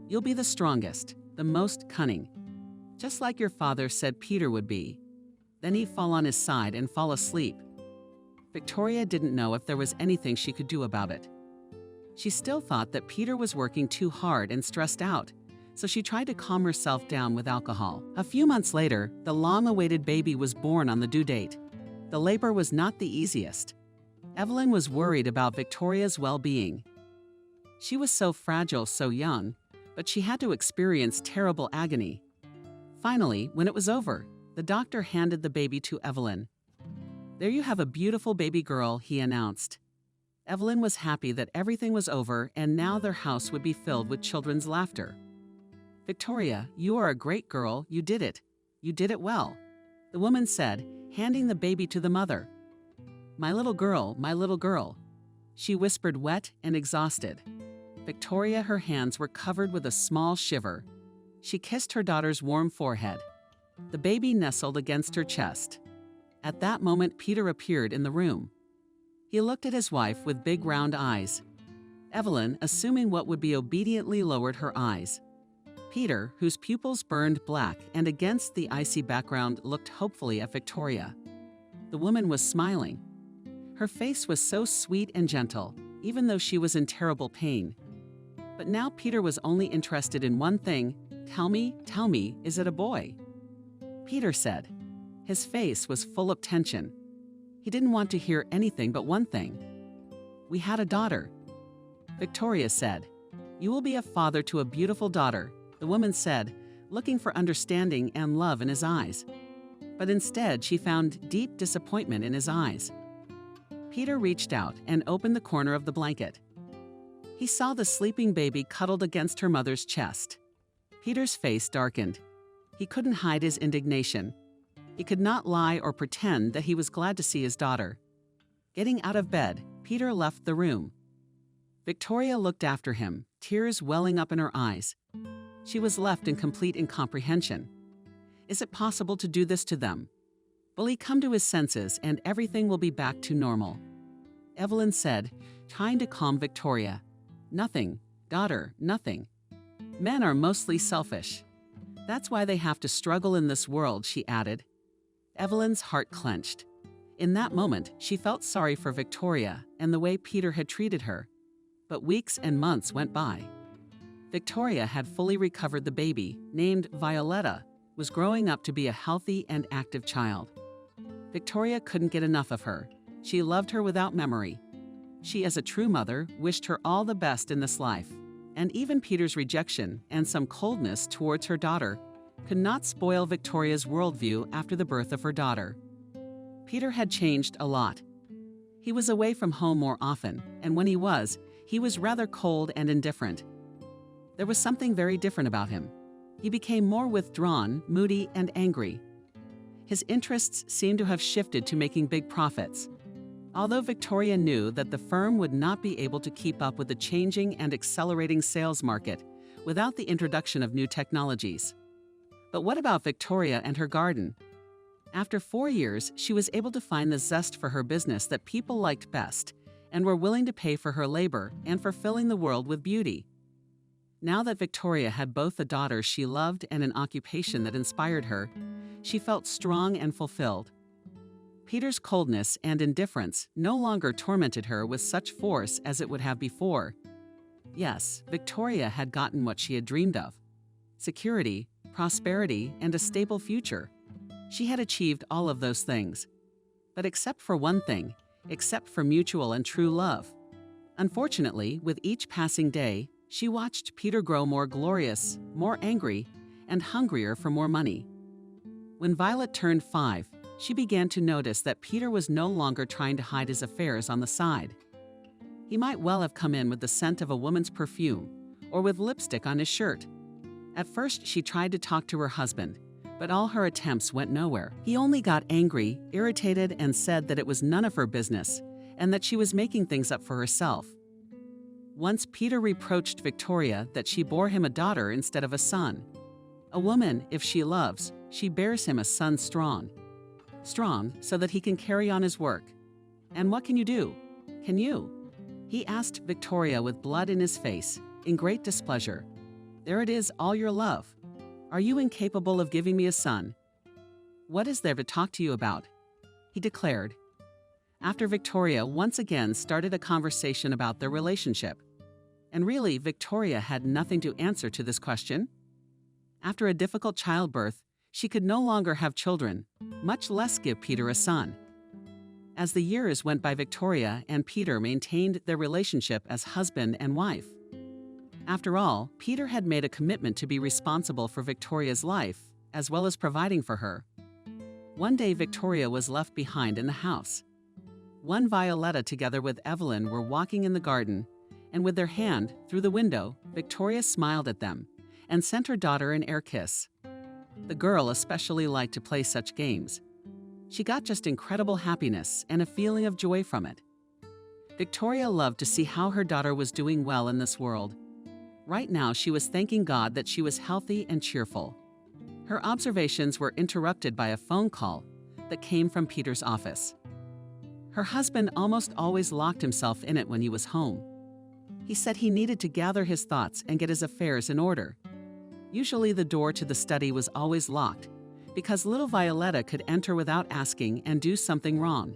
Speaker 2: "You'll be the strongest, the most cunning, just like your father said Peter would be." Then he'd fall on his side and fall asleep. Victoria didn't know if there was anything she could do about it. She still thought that Peter was working too hard and stressed out, so she tried to calm herself down with alcohol. A few months later, the long-awaited baby was born on the due date. The labor was not the easiest. Evelyn was worried about Victoria's well-being. She was so fragile so young, but she had to experience terrible agony. Finally, when it was over, the doctor handed the baby to Evelyn. "There you have a beautiful baby girl," he announced. Evelyn was happy that everything was over and now their house would be filled with children's laughter. "Victoria, you are a great girl, you did it. You did it well," the woman said, handing the baby to the mother. My little girl," she whispered, wet and exhausted. Victoria, her hands were covered with a small shiver. She kissed her daughter's warm forehead. The baby nestled against her chest. At that moment, Peter appeared in the room. He looked at his wife with big round eyes. Evelyn, assuming what would be, obediently lowered her eyes. Peter, whose pupils burned black and against the icy background, looked hopefully at Victoria. The woman was smiling. Her face was so sweet and gentle, even though she was in terrible pain. But now Peter was only interested in one thing. Tell me, is it a boy?" Peter said. His face was full of tension. He didn't want to hear anything but one thing. "We had a daughter." Victoria said. "You will be a father to a beautiful daughter," the woman said, looking for understanding and love in his eyes. But instead, she found deep disappointment in his eyes. Peter reached out and opened the corner of the blanket. He saw the sleeping baby cuddled against her mother's chest. Peter's face darkened. He couldn't hide his indignation. He could not lie or pretend that he was glad to see his daughter. Getting out of bed, Peter left the room. Victoria looked after him, tears welling up in her eyes. She was left in complete incomprehension. Is it possible to do this to them? Will he come to his senses and everything will be back to normal? Evelyn said, trying to calm Victoria. Nothing, daughter, nothing. Men are mostly selfish. That's why they have to struggle in this world, she added. Evelyn's heart clenched. In that moment, she felt sorry for Victoria and the way Peter had treated her. But weeks and months went by. Victoria had fully recovered the baby, named Violetta, was growing up to be a healthy and active child. Victoria couldn't get enough of her. She loved her without memory. She, as a true mother, wished her all the best in this life. And even Peter's rejection and some coldness towards her daughter could not spoil Victoria's worldview after the birth of her daughter. Peter had changed a lot. He was away from home more often, and when he was rather cold and indifferent. There was something very different about him. He became more withdrawn, moody, and angry. His interests seemed to have shifted to making big profits. Although Victoria knew that the firm would not be able to keep up with the changing and accelerating sales market without the introduction of new technologies. But what about Victoria and her garden? After 4 years, she was able to find the zest for her business that people liked best and were willing to pay for her labor and for filling the world with beauty. Now that Victoria had both a daughter she loved and an occupation that inspired her, she felt strong and fulfilled. Peter's coldness and indifference no longer tormented her with such force as it would have before. Yes, Victoria had gotten what she had dreamed of: security, prosperity, and a stable future. She had achieved all of those things. But except for one thing, except for mutual and true love. Unfortunately, with each passing day, she watched Peter grow more glorious, more angry, and hungrier for more money. When Violet turned 5, she began to notice that Peter was no longer trying to hide his affairs on the side. He might well have come in with the scent of a woman's perfume, or with lipstick on his shirt. At first, she tried to talk to her husband, but all her attempts went nowhere. He only got angry, irritated, and said that it was none of her business, and that she was making things up for herself. Once Peter reproached Victoria that she bore him a daughter instead of a son. A woman, if she loves, she bears him a son strong. Strong so that he can carry on his work. And what can you do? Can you? He asked Victoria with blood in his face, in great displeasure. There it is, all your love. Are you incapable of giving me a son? What is there to talk to you about? He declared. After Victoria once again started a conversation about their relationship. And really, Victoria had nothing to answer to this question. After a difficult childbirth, she could no longer have children, much less give Peter a son. As the years went by, Victoria and Peter maintained their relationship as husband and wife. After all, Peter had made a commitment to be responsible for Victoria's life, as well as providing for her. One day, Victoria was left behind in the house. One Violetta together with Evelyn were walking in the garden, and with their hand through the window, Victoria smiled at them and sent her daughter an air kiss. The girl especially liked to play such games. She got just incredible happiness and a feeling of joy from it. Victoria loved to see how her daughter was doing well in this world. Right now, she was thanking God that she was healthy and cheerful. Her observations were interrupted by a phone call that came from Peter's office. Her husband almost always locked himself in it when he was home. He said he needed to gather his thoughts and get his affairs in order. Usually the door to the study was always locked, because little Violetta could enter without asking and do something wrong.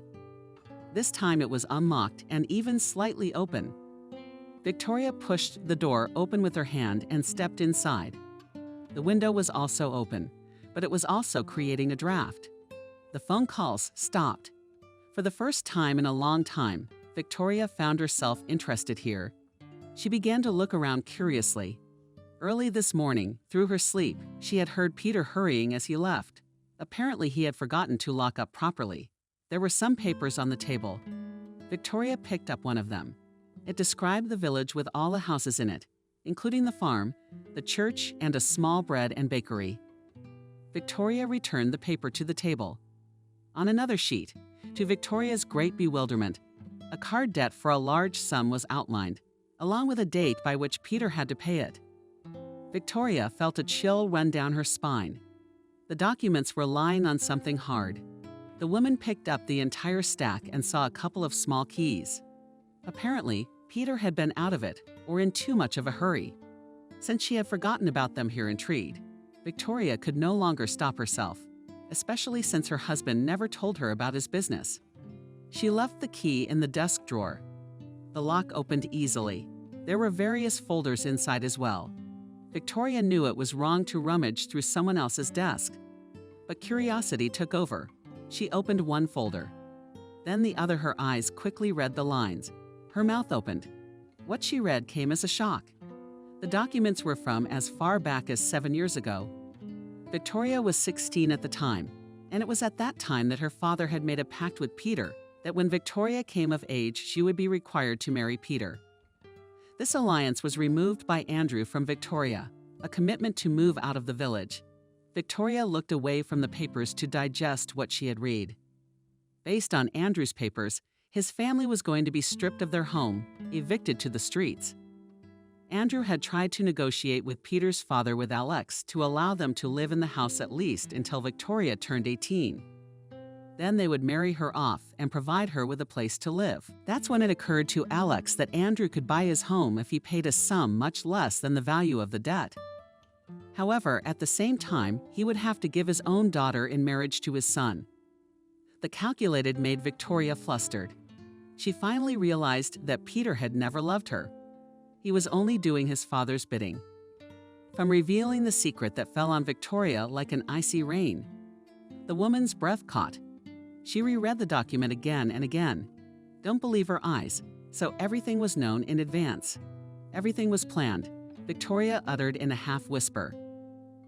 Speaker 2: This time it was unlocked and even slightly open. Victoria pushed the door open with her hand and stepped inside. The window was also open, but it was also creating a draft. The phone calls stopped. For the first time in a long time, Victoria found herself interested here. She began to look around curiously. Early this morning, through her sleep, she had heard Peter hurrying as he left. Apparently, he had forgotten to lock up properly. There were some papers on the table. Victoria picked up one of them. It described the village with all the houses in it, including the farm, the church, and a small bread and bakery. Victoria returned the paper to the table. On another sheet, to Victoria's great bewilderment, a card debt for a large sum was outlined, along with a date by which Peter had to pay it. Victoria felt a chill run down her spine. The documents were lying on something hard. The woman picked up the entire stack and saw a couple of small keys. Apparently, Peter had been out of it, or in too much of a hurry. Since she had forgotten about them here intrigued, Victoria could no longer stop herself, especially since her husband never told her about his business. She left the key in the desk drawer. The lock opened easily. There were various folders inside as well. Victoria knew it was wrong to rummage through someone else's desk. But curiosity took over. She opened one folder. Then the other. Her eyes quickly read the lines. Her mouth opened. What she read came as a shock. The documents were from as far back as 7 years ago. Victoria was 16 at the time, and it was at that time that her father had made a pact with Peter that when Victoria came of age, she would be required to marry Peter. This alliance was removed by Andrew from Victoria, a commitment to move out of the village. Victoria looked away from the papers to digest what she had read. Based on Andrew's papers, his family was going to be stripped of their home, evicted to the streets. Andrew had tried to negotiate with Peter's father with Alex to allow them to live in the house at least until Victoria turned 18. Then they would marry her off and provide her with a place to live. That's when it occurred to Alex that Andrew could buy his home if he paid a sum much less than the value of the debt. However, at the same time, he would have to give his own daughter in marriage to his son. The calculated made Victoria flustered. She finally realized that Peter had never loved her. He was only doing his father's bidding. From revealing the secret that fell on Victoria like an icy rain, the woman's breath caught. She reread the document again and again. Don't believe her eyes, so everything was known in advance. Everything was planned, Victoria uttered in a half-whisper.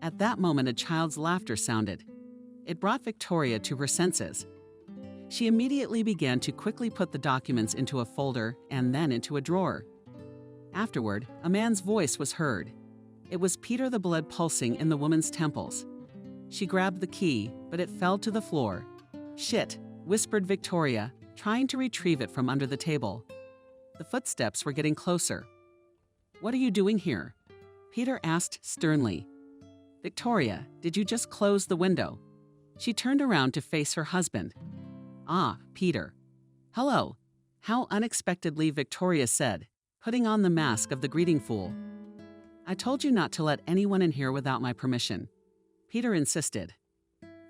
Speaker 2: At that moment, a child's laughter sounded. It brought Victoria to her senses. She immediately began to quickly put the documents into a folder and then into a drawer. Afterward, a man's voice was heard. It was Peter, the blood pulsing in the woman's temples. She grabbed the key, but it fell to the floor. Shit, whispered Victoria, trying to retrieve it from under the table. The footsteps were getting closer. What are you doing here? Peter asked sternly. Victoria, did you just close the window? She turned around to face her husband. Ah, Peter. Hello. How unexpectedly, Victoria said, putting on the mask of the greeting fool. I told you not to let anyone in here without my permission. Peter insisted.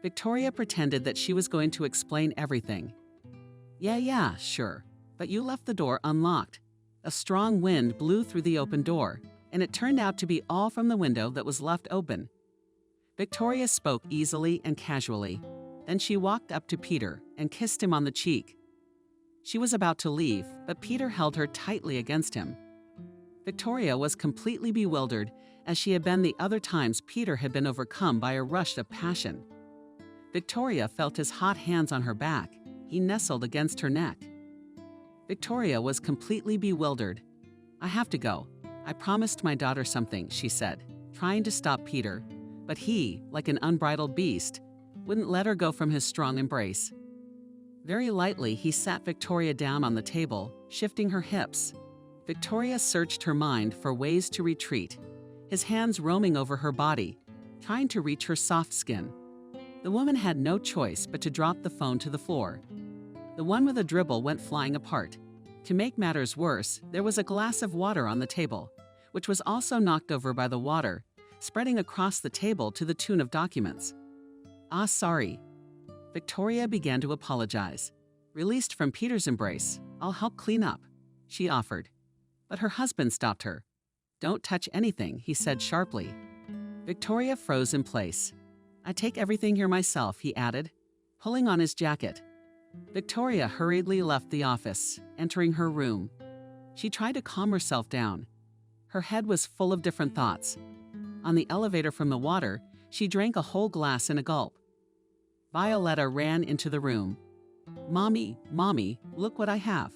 Speaker 2: Victoria pretended that she was going to explain everything. Yeah, sure. But you left the door unlocked. A strong wind blew through the open door, and it turned out to be all from the window that was left open. Victoria spoke easily and casually. Then she walked up to Peter and kissed him on the cheek. She was about to leave, but Peter held her tightly against him. Victoria was completely bewildered, as she had been the other times Peter had been overcome by a rush of passion. Victoria felt his hot hands on her back. He nestled against her neck. Victoria was completely bewildered. I have to go. I promised my daughter something, she said, trying to stop Peter, but he, like an unbridled beast, wouldn't let her go from his strong embrace. Very lightly, he sat Victoria down on the table, shifting her hips. Victoria searched her mind for ways to retreat, his hands roaming over her body, trying to reach her soft skin. The woman had no choice but to drop the phone to the floor. The one with a dribble went flying apart. To make matters worse, there was a glass of water on the table, which was also knocked over by the water, spreading across the table to the tune of documents. Ah, sorry. Victoria began to apologize. Released from Peter's embrace, I'll help clean up, she offered. But her husband stopped her. Don't touch anything, he said sharply. Victoria froze in place. I take everything here myself, he added, pulling on his jacket. Victoria hurriedly left the office, entering her room. She tried to calm herself down. Her head was full of different thoughts. On the elevator from the water, she drank a whole glass in a gulp. Violetta ran into the room. Mommy, look what I have.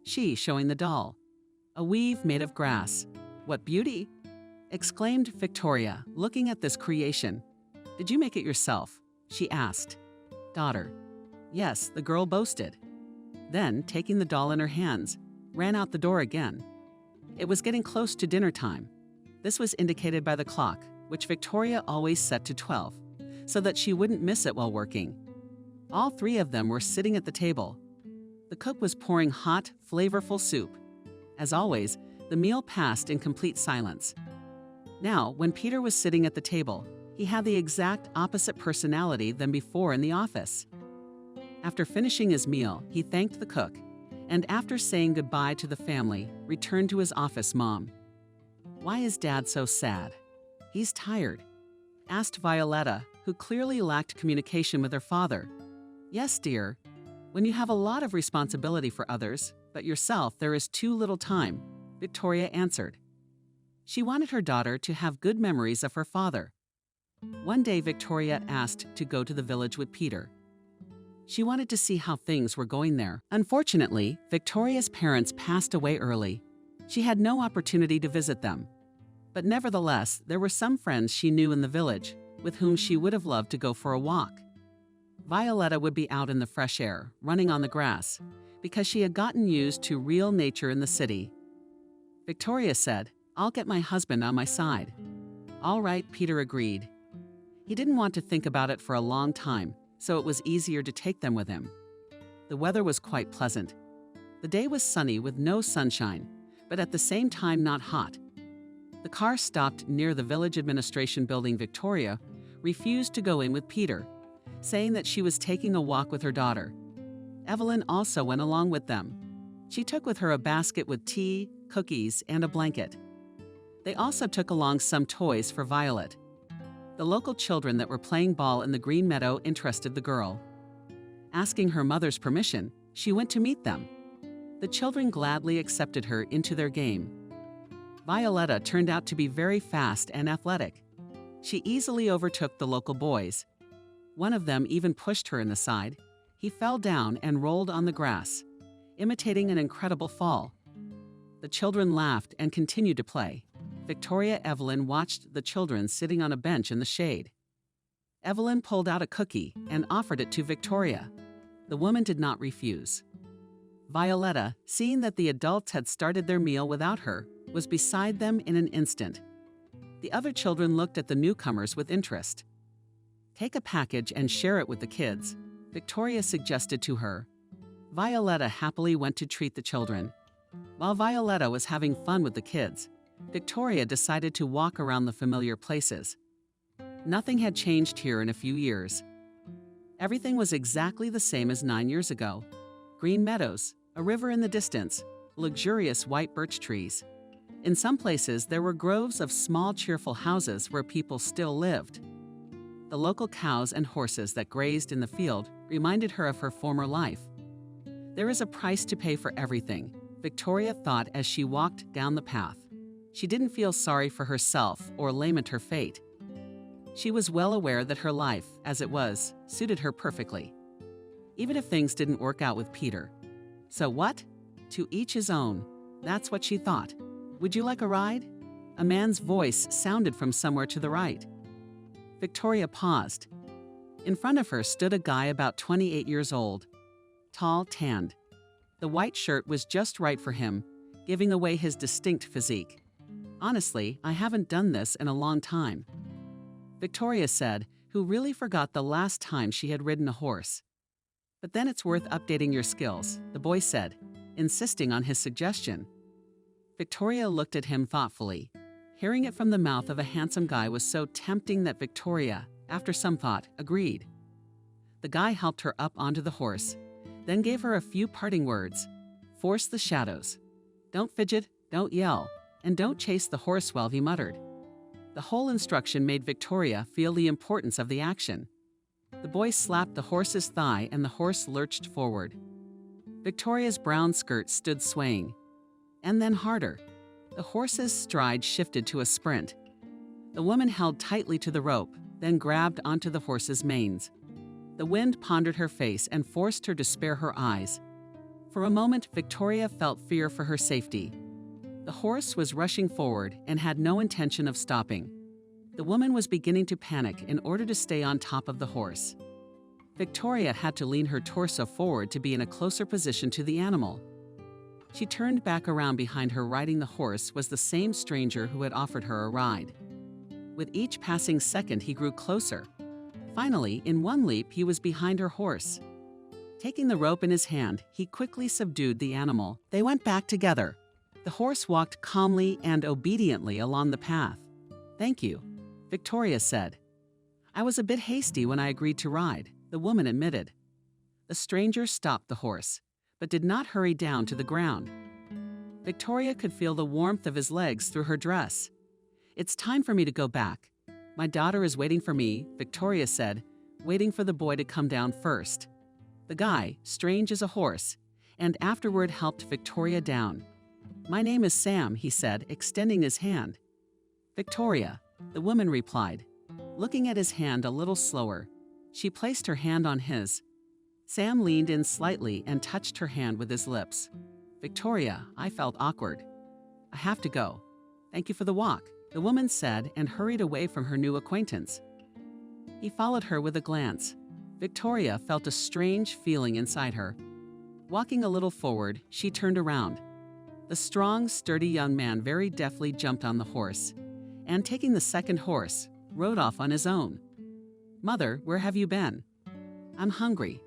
Speaker 2: she showing the doll. A weave made of grass. What beauty! Exclaimed Victoria, looking at this creation. Did you make it yourself? She asked. Daughter. Yes, the girl boasted. Then, taking the doll in her hands, ran out the door again. It was getting close to dinner time. This was indicated by the clock, which Victoria always set to 12, so that she wouldn't miss it while working. All three of them were sitting at the table. The cook was pouring hot, flavorful soup. As always, the meal passed in complete silence. Now, when Peter was sitting at the table, he had the exact opposite personality than before in the office. After finishing his meal, he thanked the cook, and after saying goodbye to the family, returned to his office mom. Why is Dad so sad? He's tired, asked Violetta, who clearly lacked communication with her father. Yes, dear. When you have a lot of responsibility for others, but yourself there is too little time, Victoria answered. She wanted her daughter to have good memories of her father. One day, Victoria asked to go to the village with Peter. She wanted to see how things were going there. Unfortunately, Victoria's parents passed away early. She had no opportunity to visit them. But nevertheless, there were some friends she knew in the village with whom she would have loved to go for a walk. Violetta would be out in the fresh air, running on the grass, because she had gotten used to real nature in the city. Victoria said, I'll get my husband on my side. All right, Peter agreed. He didn't want to think about it for a long time, so it was easier to take them with him. The weather was quite pleasant. The day was sunny with no sunshine, but at the same time not hot. The car stopped near the village administration building. Victoria refused to go in with Peter, saying that she was taking a walk with her daughter. Evelyn also went along with them. She took with her a basket with tea, cookies, and a blanket. They also took along some toys for Violet. The local children that were playing ball in the green meadow interested the girl. Asking her mother's permission, she went to meet them. The children gladly accepted her into their game. Violetta turned out to be very fast and athletic. She easily overtook the local boys. One of them even pushed her in the side. He fell down and rolled on the grass, imitating an incredible fall. The children laughed and continued to play. Victoria Evelyn watched the children sitting on a bench in the shade. Evelyn pulled out a cookie and offered it to Victoria. The woman did not refuse. Violetta, seeing that the adults had started their meal without her, was beside them in an instant. The other children looked at the newcomers with interest. Take a package and share it with the kids, Victoria suggested to her. Violetta happily went to treat the children. While Violetta was having fun with the kids, Victoria decided to walk around the familiar places. Nothing had changed here in a few years. Everything was exactly the same as 9 years ago. Green meadows, a river in the distance, luxurious white birch trees. In some places, there were groves of small, cheerful houses where people still lived. The local cows and horses that grazed in the field reminded her of her former life. There is a price to pay for everything, Victoria thought as she walked down the path. She didn't feel sorry for herself or lament her fate. She was well aware that her life, as it was, suited her perfectly. Even if things didn't work out with Peter. So what? To each his own. That's what she thought. Would you like a ride? A man's voice sounded from somewhere to the right. Victoria paused. In front of her stood a guy about 28 years old. Tall, tanned. The white shirt was just right for him, giving away his distinct physique. Honestly, I haven't done this in a long time, Victoria said, who really forgot the last time she had ridden a horse. But then it's worth updating your skills, the boy said, insisting on his suggestion. Victoria looked at him thoughtfully. Hearing it from the mouth of a handsome guy was so tempting that Victoria, after some thought, agreed. The guy helped her up onto the horse, then gave her a few parting words. Force the shadows. Don't fidget, don't yell, and don't chase the horse well, he muttered. The whole instruction made Victoria feel the importance of the action. The boy slapped the horse's thigh and the horse lurched forward. Victoria's brown skirt stood swaying. And then harder. The horse's stride shifted to a sprint. The woman held tightly to the rope, then grabbed onto the horse's manes. The wind pondered her face and forced her to spare her eyes. For a moment, Victoria felt fear for her safety. The horse was rushing forward and had no intention of stopping. The woman was beginning to panic in order to stay on top of the horse. Victoria had to lean her torso forward to be in a closer position to the animal. She turned back around. Behind her riding the horse was the same stranger who had offered her a ride. With each passing second, he grew closer. Finally, in one leap, he was behind her horse. Taking the rope in his hand, he quickly subdued the animal. They went back together. The horse walked calmly and obediently along the path. "Thank you," Victoria said. "I was a bit hasty when I agreed to ride," the woman admitted. The stranger stopped the horse, but did not hurry down to the ground. Victoria could feel the warmth of his legs through her dress. "It's time for me to go back. My daughter is waiting for me," Victoria said, waiting for the boy to come down first. The guy, strange as a horse, and afterward helped Victoria down. "My name is Sam," he said, extending his hand. "Victoria," the woman replied, looking at his hand a little slower. She placed her hand on his. Sam leaned in slightly and touched her hand with his lips. "Victoria, I felt awkward. I have to go. Thank you for the walk," the woman said and hurried away from her new acquaintance. He followed her with a glance. Victoria felt a strange feeling inside her. Walking a little forward, she turned around. The strong, sturdy young man very deftly jumped on the horse, and taking the second horse, rode off on his own. "Mother, where have you been?" "I'm hungry."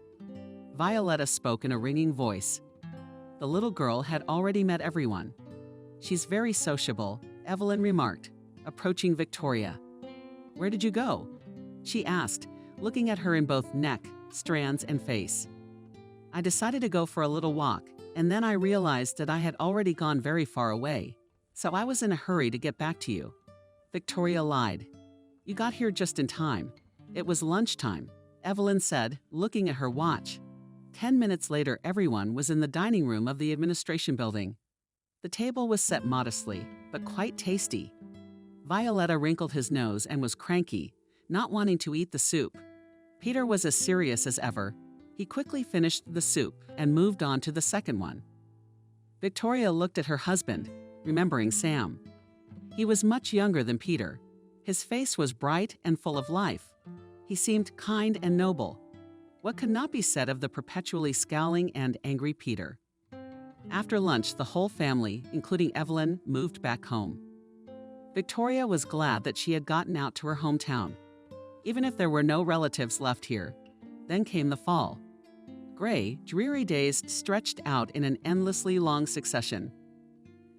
Speaker 2: Violetta spoke in a ringing voice. The little girl had already met everyone. "She's very sociable," Evelyn remarked, approaching Victoria. "Where did you go?" she asked, looking at her in both neck, strands, and face. "I decided to go for a little walk, and then I realized that I had already gone very far away, so I was in a hurry to get back to you." Victoria lied. "You got here just in time. It was lunchtime," Evelyn said, looking at her watch. 10 minutes later, everyone was in the dining room of the administration building. The table was set modestly, but quite tasty. Violetta wrinkled his nose and was cranky, not wanting to eat the soup. Peter was as serious as ever. He quickly finished the soup and moved on to the second one. Victoria looked at her husband, remembering Sam. He was much younger than Peter. His face was bright and full of life. He seemed kind and noble. What could not be said of the perpetually scowling and angry Peter? After lunch, the whole family, including Evelyn, moved back home. Victoria was glad that she had gotten out to her hometown, even if there were no relatives left here. Then came the fall. Gray, dreary days stretched out in an endlessly long succession.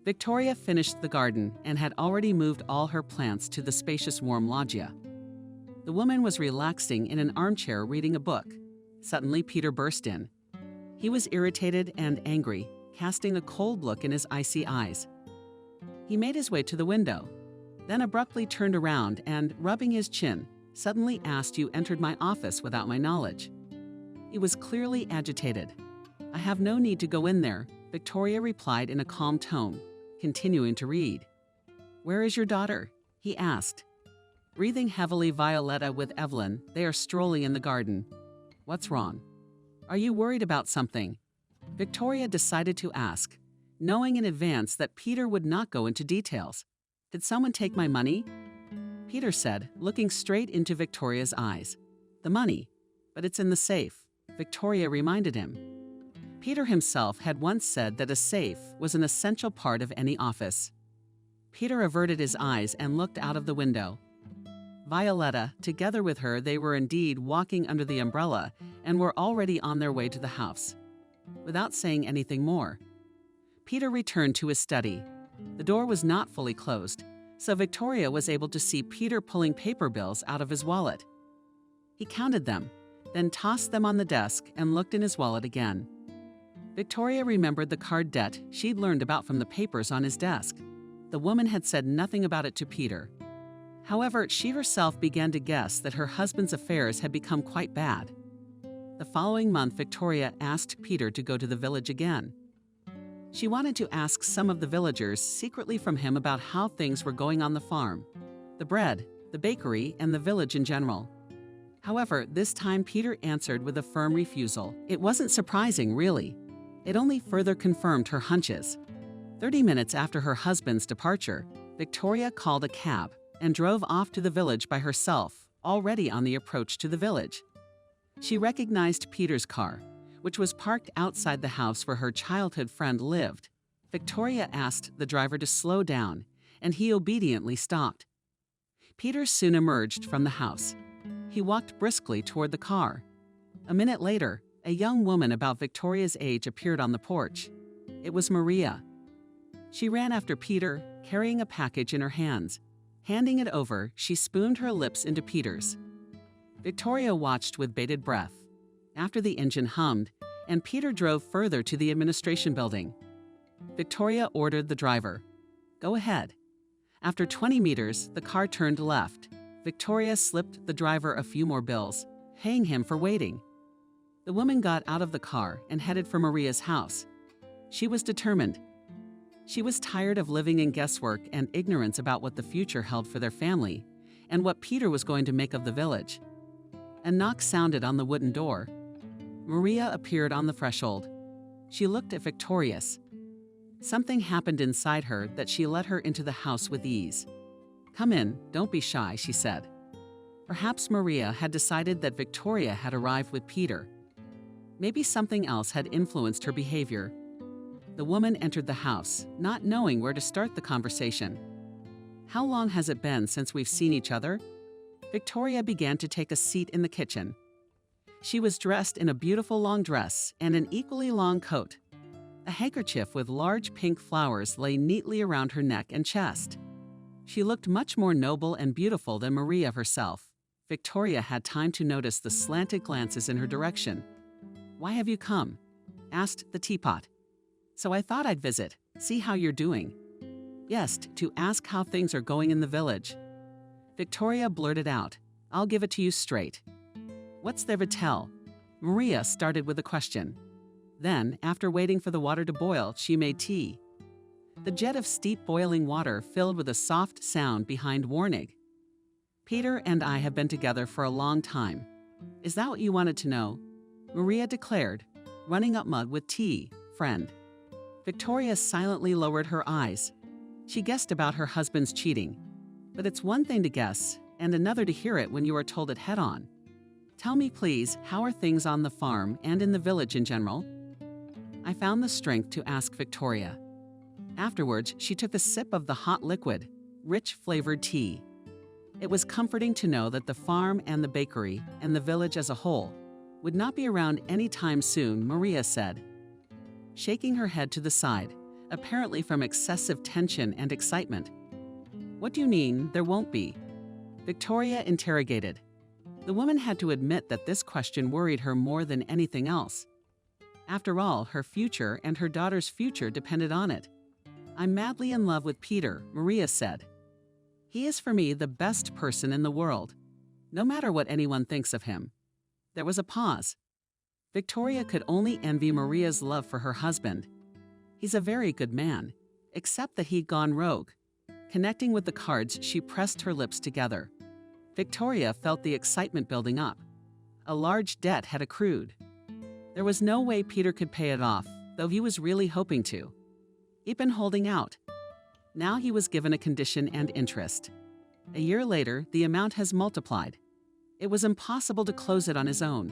Speaker 2: Victoria finished the garden and had already moved all her plants to the spacious warm loggia. The woman was relaxing in an armchair reading a book. Suddenly, Peter burst in. He was irritated and angry, casting a cold look in his icy eyes. He made his way to the window, then abruptly turned around and, rubbing his chin, suddenly asked, "You entered my office without my knowledge." He was clearly agitated. "I have no need to go in there," Victoria replied in a calm tone, continuing to read. "Where is your daughter?" he asked. Breathing heavily, Violetta with Evelyn, they are strolling in the garden. "What's wrong? Are you worried about something?" Victoria decided to ask, knowing in advance that Peter would not go into details. "Did someone take my money?" Peter said, looking straight into Victoria's eyes. "The money, but it's in the safe," Victoria reminded him. Peter himself had once said that a safe was an essential part of any office. Peter averted his eyes and looked out of the window. Violetta, together with her, they were indeed walking under the umbrella and were already on their way to the house. Without saying anything more, Peter returned to his study. The door was not fully closed, so Victoria was able to see Peter pulling paper bills out of his wallet. He counted them, then tossed them on the desk and looked in his wallet again. Victoria remembered the card debt she'd learned about from the papers on his desk. The woman had said nothing about it to Peter. However, she herself began to guess that her husband's affairs had become quite bad. The following month, Victoria asked Peter to go to the village again. She wanted to ask some of the villagers secretly from him about how things were going on the farm, the bread, the bakery, and the village in general. However, this time Peter answered with a firm refusal. It wasn't surprising, really. It only further confirmed her hunches. 30 minutes after her husband's departure, Victoria called a cab and drove off to the village by herself, already on the approach to the village. She recognized Peter's car, which was parked outside the house where her childhood friend lived. Victoria asked the driver to slow down, and he obediently stopped. Peter soon emerged from the house. He walked briskly toward the car. A minute later, a young woman about Victoria's age appeared on the porch. It was Maria. She ran after Peter, carrying a package in her hands. Handing it over, she spooned her lips into Peter's. Victoria watched with bated breath. After the engine hummed, and Peter drove further to the administration building. Victoria ordered the driver, "Go ahead." After 20 meters, the car turned left. Victoria slipped the driver a few more bills, paying him for waiting. The woman got out of the car and headed for Maria's house. She was determined. She was tired of living in guesswork and ignorance about what the future held for their family and what Peter was going to make of the village. A knock sounded on the wooden door. Maria appeared on the threshold. She looked at Victoria's. Something happened inside her that she let her into the house with ease. "Come in, don't be shy," she said. Perhaps Maria had decided that Victoria had arrived with Peter. Maybe something else had influenced her behavior. The woman entered the house, not knowing where to start the conversation. "How long has it been since we've seen each other?" Victoria began to take a seat in the kitchen. She was dressed in a beautiful long dress and an equally long coat. A handkerchief with large pink flowers lay neatly around her neck and chest. She looked much more noble and beautiful than Maria herself. Victoria had time to notice the slanted glances in her direction. "Why have you come?" asked the teapot. "So I thought I'd visit, see how you're doing." "Yes, to ask how things are going in the village." Victoria blurted out, "I'll give it to you straight." "What's there to tell?" Maria started with a question. Then, after waiting for the water to boil, she made tea. The jet of steep boiling water filled with a soft sound behind Warnig. "Peter and I have been together for a long time. Is that what you wanted to know?" Maria declared, running up mud with tea, friend. Victoria silently lowered her eyes. She guessed about her husband's cheating. But it's one thing to guess, and another to hear it when you are told it head-on. "Tell me, please, how are things on the farm and in the village in general?" I found the strength to ask Victoria. Afterwards, she took a sip of the hot liquid, rich flavored tea. It was comforting to know that the farm and the bakery and the village as a whole would not be around any time soon, Maria said, shaking her head to the side, apparently from excessive tension and excitement. "What do you mean, there won't be?" Victoria interrogated. The woman had to admit that this question worried her more than anything else. After all, her future and her daughter's future depended on it. "I'm madly in love with Peter," Maria said. "He is for me the best person in the world, no matter what anyone thinks of him." There was a pause. Victoria could only envy Maria's love for her husband. He's a very good man, except that he'd gone rogue. Connecting with the cards, she pressed her lips together. Victoria felt the excitement building up. A large debt had accrued. There was no way Peter could pay it off, though he was really hoping to. He'd been holding out. Now he was given a condition and interest. A year later, the amount has multiplied. It was impossible to close it on his own.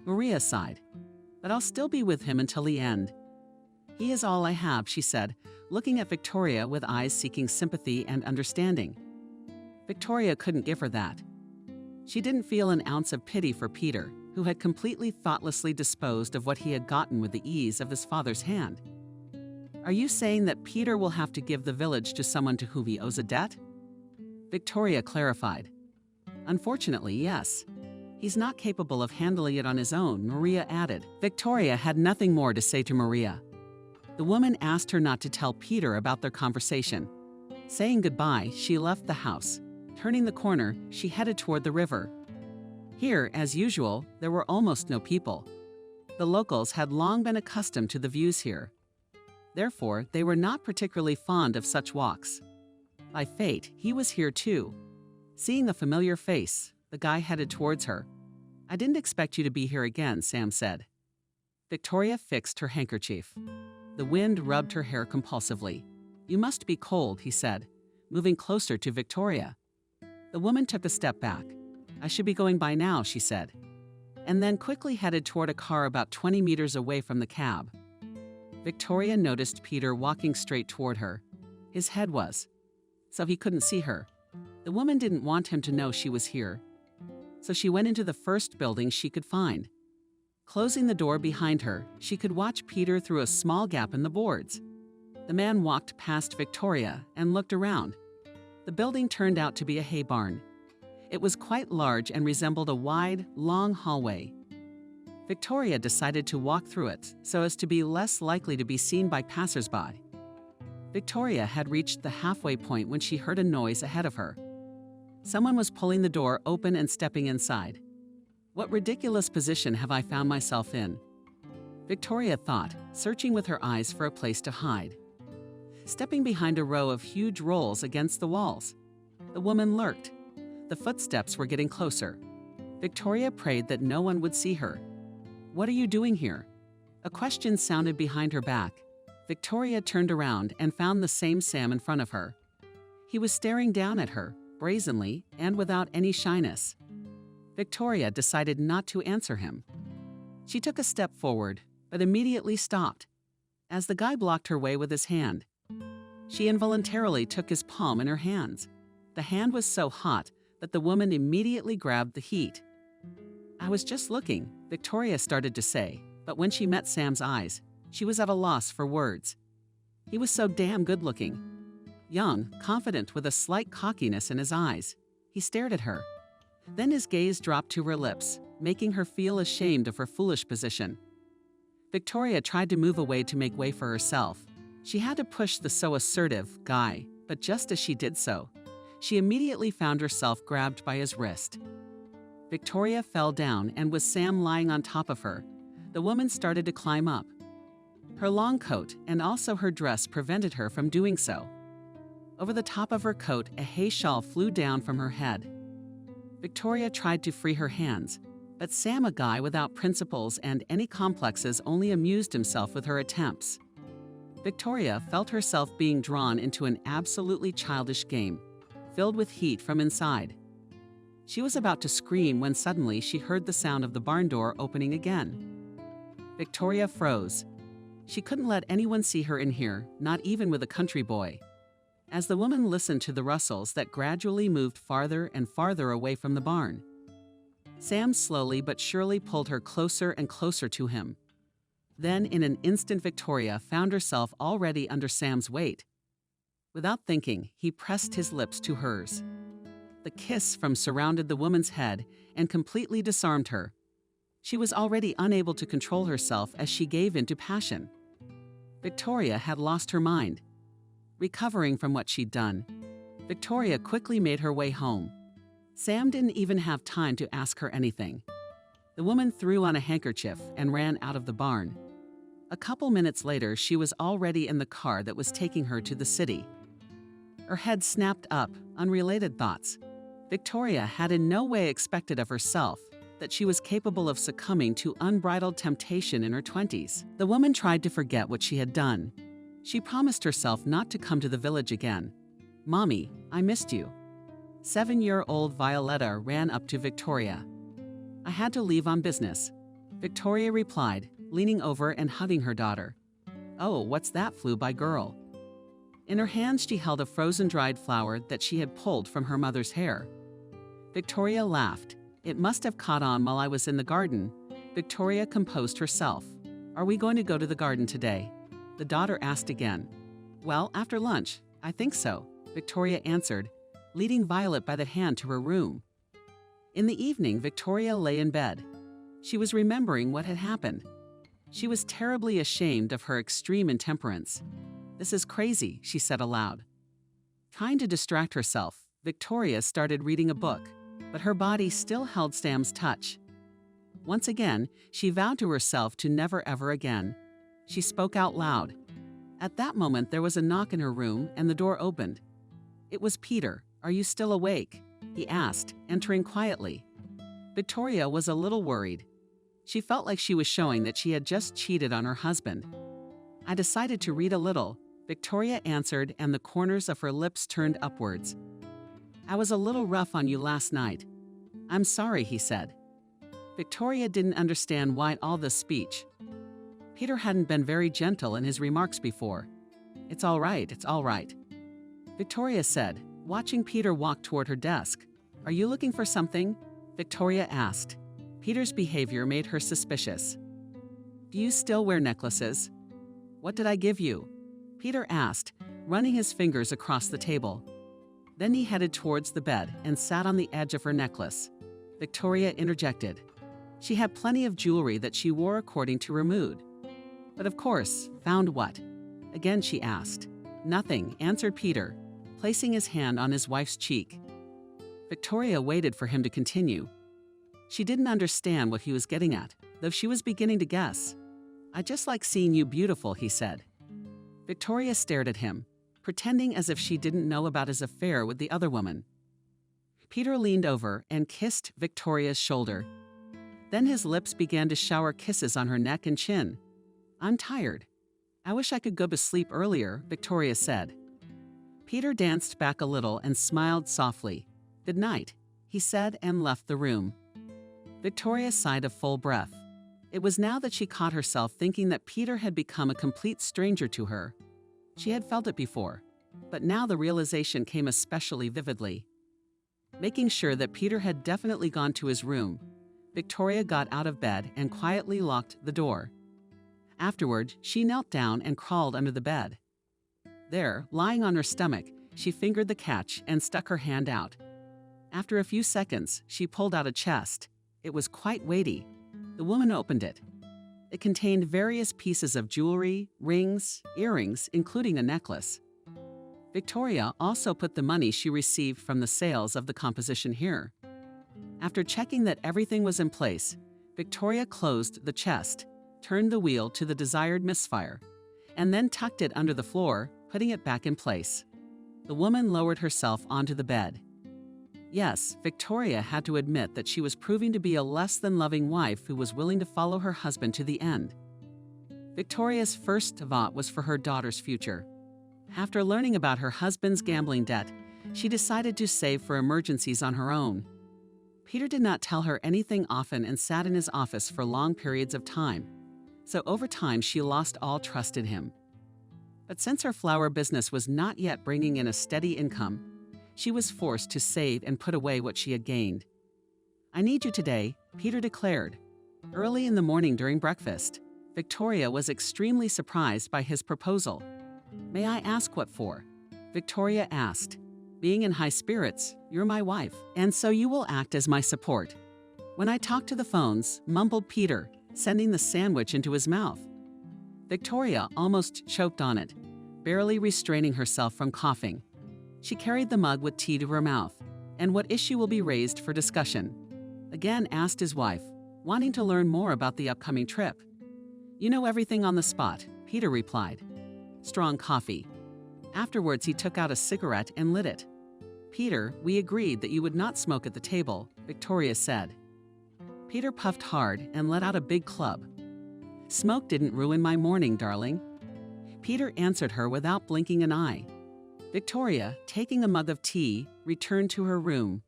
Speaker 2: Maria sighed. "But I'll still be with him until the end." "He is all I have," she said, looking at Victoria with eyes seeking sympathy and understanding. Victoria couldn't give her that. She didn't feel an ounce of pity for Peter, who had completely thoughtlessly disposed of what he had gotten with the ease of his father's hand. "Are you saying that Peter will have to give the village to someone to whom he owes a debt?" Victoria clarified. "Unfortunately, yes. He's not capable of handling it on his own," Maria added. Victoria had nothing more to say to Maria. The woman asked her not to tell Peter about their conversation. Saying goodbye, she left the house. Turning the corner, she headed toward the river. Here, as usual, there were almost no people. The locals had long been accustomed to the views here. Therefore, they were not particularly fond of such walks. By fate, he was here too. Seeing a familiar face, the guy headed towards her. "I didn't expect you to be here again," Sam said. Victoria fixed her handkerchief. The wind rubbed her hair compulsively. "You must be cold," he said, moving closer to Victoria. The woman took a step back. "I should be going by now," she said, and then quickly headed toward a car about 20 meters away from the cab. Victoria noticed Peter walking straight toward her. His head was, so he couldn't see her. The woman didn't want him to know she was here, so she went into the first building she could find. Closing the door behind her, she could watch Peter through a small gap in the boards. The man walked past Victoria and looked around. The building turned out to be a hay barn. It was quite large and resembled a wide, long hallway. Victoria decided to walk through it so as to be less likely to be seen by passersby. Victoria had reached the halfway point when she heard a noise ahead of her. Someone was pulling the door open and stepping inside. "What ridiculous position have I found myself in?" Victoria thought, searching with her eyes for a place to hide. Stepping behind a row of huge rolls against the walls, the woman lurked. The footsteps were getting closer. Victoria prayed that no one would see her. "What are you doing here?" A question sounded behind her back. Victoria turned around and found the same Sam in front of her. He was staring down at her, brazenly and without any shyness. Victoria decided not to answer him. She took a step forward, but immediately stopped, as the guy blocked her way with his hand. She involuntarily took his palm in her hands. The hand was so hot that the woman immediately grabbed the heat. "I was just looking," Victoria started to say, but when she met Sam's eyes, she was at a loss for words. He was so damn good-looking. Young, confident, with a slight cockiness in his eyes. He stared at her. Then his gaze dropped to her lips, making her feel ashamed of her foolish position. Victoria tried to move away to make way for herself. She had to push the so assertive guy, but just as she did so, she immediately found herself grabbed by his wrist. Victoria fell down, and with Sam lying on top of her, the woman started to climb up. Her long coat and also her dress prevented her from doing so. Over the top of her coat, a hay shawl flew down from her head. Victoria tried to free her hands, but Sam, a guy without principles and any complexes, only amused himself with her attempts. Victoria felt herself being drawn into an absolutely childish game, filled with heat from inside. She was about to scream when suddenly she heard the sound of the barn door opening again. Victoria froze. She couldn't let anyone see her in here, not even with a country boy. As the woman listened to the rustles that gradually moved farther and farther away from the barn, Sam slowly but surely pulled her closer and closer to him. Then, in an instant, Victoria found herself already under Sam's weight. Without thinking, he pressed his lips to hers. The kiss surrounded the woman's head and completely disarmed her. She was already unable to control herself as she gave in to passion. Victoria had lost her mind. Recovering from what she'd done, Victoria quickly made her way home. Sam didn't even have time to ask her anything. The woman threw on a handkerchief and ran out of the barn. A couple minutes later, she was already in the car that was taking her to the city. Her head snapped up, unrelated thoughts. Victoria had in no way expected of herself that she was capable of succumbing to unbridled temptation in her 20s. The woman tried to forget what she had done. She promised herself not to come to the village again. "Mommy, I missed you." 7-year-old Violetta ran up to Victoria. "I had to leave on business," Victoria replied, leaning over and hugging her daughter. "Oh, what's that?" flew by girl. In her hands she held a frozen dried flower that she had pulled from her mother's hair. Victoria laughed. "It must have caught on while I was in the garden." Victoria composed herself. "Are we going to go to the garden today?" the daughter asked again. "Well, after lunch, I think so," Victoria answered, leading Violet by the hand to her room. In the evening, Victoria lay in bed. She was remembering what had happened. She was terribly ashamed of her extreme intemperance. "This is crazy," she said aloud. Trying to distract herself, Victoria started reading a book, but her body still held Sam's touch. Once again, she vowed to herself to never ever again. She spoke out loud. At that moment, there was a knock in her room and the door opened. It was Peter. "Are you still awake?" he asked, entering quietly. Victoria was a little worried. She felt like she was showing that she had just cheated on her husband. "I decided to read a little," Victoria answered, and the corners of her lips turned upwards. "I was a little rough on you last night." "I'm sorry," he said. Victoria didn't understand why all this speech. Peter hadn't been very gentle in his remarks before. It's all right," Victoria said, watching Peter walk toward her desk. "Are you looking for something?" Victoria asked. Peter's behavior made her suspicious. "Do you still wear necklaces?" "What did I give you?" Peter asked, running his fingers across the table. Then he headed towards the bed and sat on the edge of her necklace. Victoria interjected. She had plenty of jewelry that she wore according to her mood. "But of course, found what?" Again she asked. "Nothing," answered Peter, placing his hand on his wife's cheek. Victoria waited for him to continue. She didn't understand what he was getting at, though she was beginning to guess. "I just like seeing you beautiful," he said. Victoria stared at him, pretending as if she didn't know about his affair with the other woman. Peter leaned over and kissed Victoria's shoulder. Then his lips began to shower kisses on her neck and chin. "I'm tired. I wish I could go to sleep earlier," Victoria said. Peter danced back a little and smiled softly. "Good night," he said, and left the room. Victoria sighed a full breath. It was now that she caught herself thinking that Peter had become a complete stranger to her. She had felt it before, but now the realization came especially vividly. Making sure that Peter had definitely gone to his room, Victoria got out of bed and quietly locked the door. Afterward, she knelt down and crawled under the bed. There, lying on her stomach, she fingered the catch and stuck her hand out. After a few seconds, she pulled out a chest. It was quite weighty. The woman opened it. It contained various pieces of jewelry, rings, earrings, including a necklace. Victoria also put the money she received from the sales of the composition here. After checking that everything was in place, Victoria closed the chest, turned the wheel to the desired misfire, and then tucked it under the floor, putting it back in place. The woman lowered herself onto the bed. Yes, Victoria had to admit that she was proving to be a less than loving wife who was willing to follow her husband to the end. Victoria's first thought was for her daughter's future. After learning about her husband's gambling debt, she decided to save for emergencies on her own. Peter did not tell her anything often and sat in his office for long periods of time, so over time she lost all trust in him. But since her flower business was not yet bringing in a steady income, she was forced to save and put away what she had gained. "I need you today," Peter declared. Early in the morning during breakfast, Victoria was extremely surprised by his proposal. "May I ask what for?" Victoria asked. "Being in high spirits, you're my wife, and so you will act as my support." "When I talk to the phones," mumbled Peter, sending the sandwich into his mouth. Victoria almost choked on it, barely restraining herself from coughing. She carried the mug with tea to her mouth. "And what issue will be raised for discussion?" again asked his wife, wanting to learn more about the upcoming trip. "You know everything on the spot," Peter replied. Strong coffee. Afterwards, he took out a cigarette and lit it. "Peter, we agreed that you would not smoke at the table," Victoria said. Peter puffed hard and let out a big club. "Smoke didn't ruin my morning, darling." Peter answered her without blinking an eye. Victoria, taking a mug of tea, returned to her room.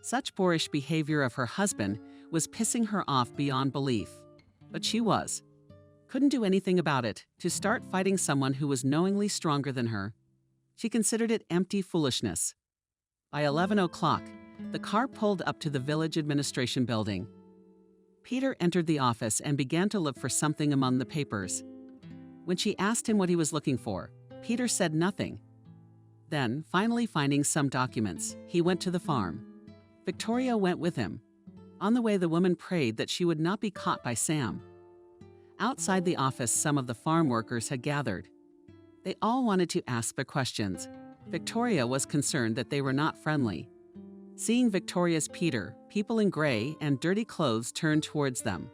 Speaker 2: Such boorish behavior of her husband was pissing her off beyond belief. But she couldn't do anything about it, to start fighting someone who was knowingly stronger than her. She considered it empty foolishness. By 11 o'clock, the car pulled up to the village administration building. Peter entered the office and began to look for something among the papers. When she asked him what he was looking for, Peter said nothing. Then, finally finding some documents, he went to the farm. Victoria went with him. On the way, the woman prayed that she would not be caught by Sam. Outside the office, some of the farm workers had gathered. They all wanted to ask their questions. Victoria was concerned that they were not friendly. Seeing Victoria's Peter, people in gray and dirty clothes turned towards them.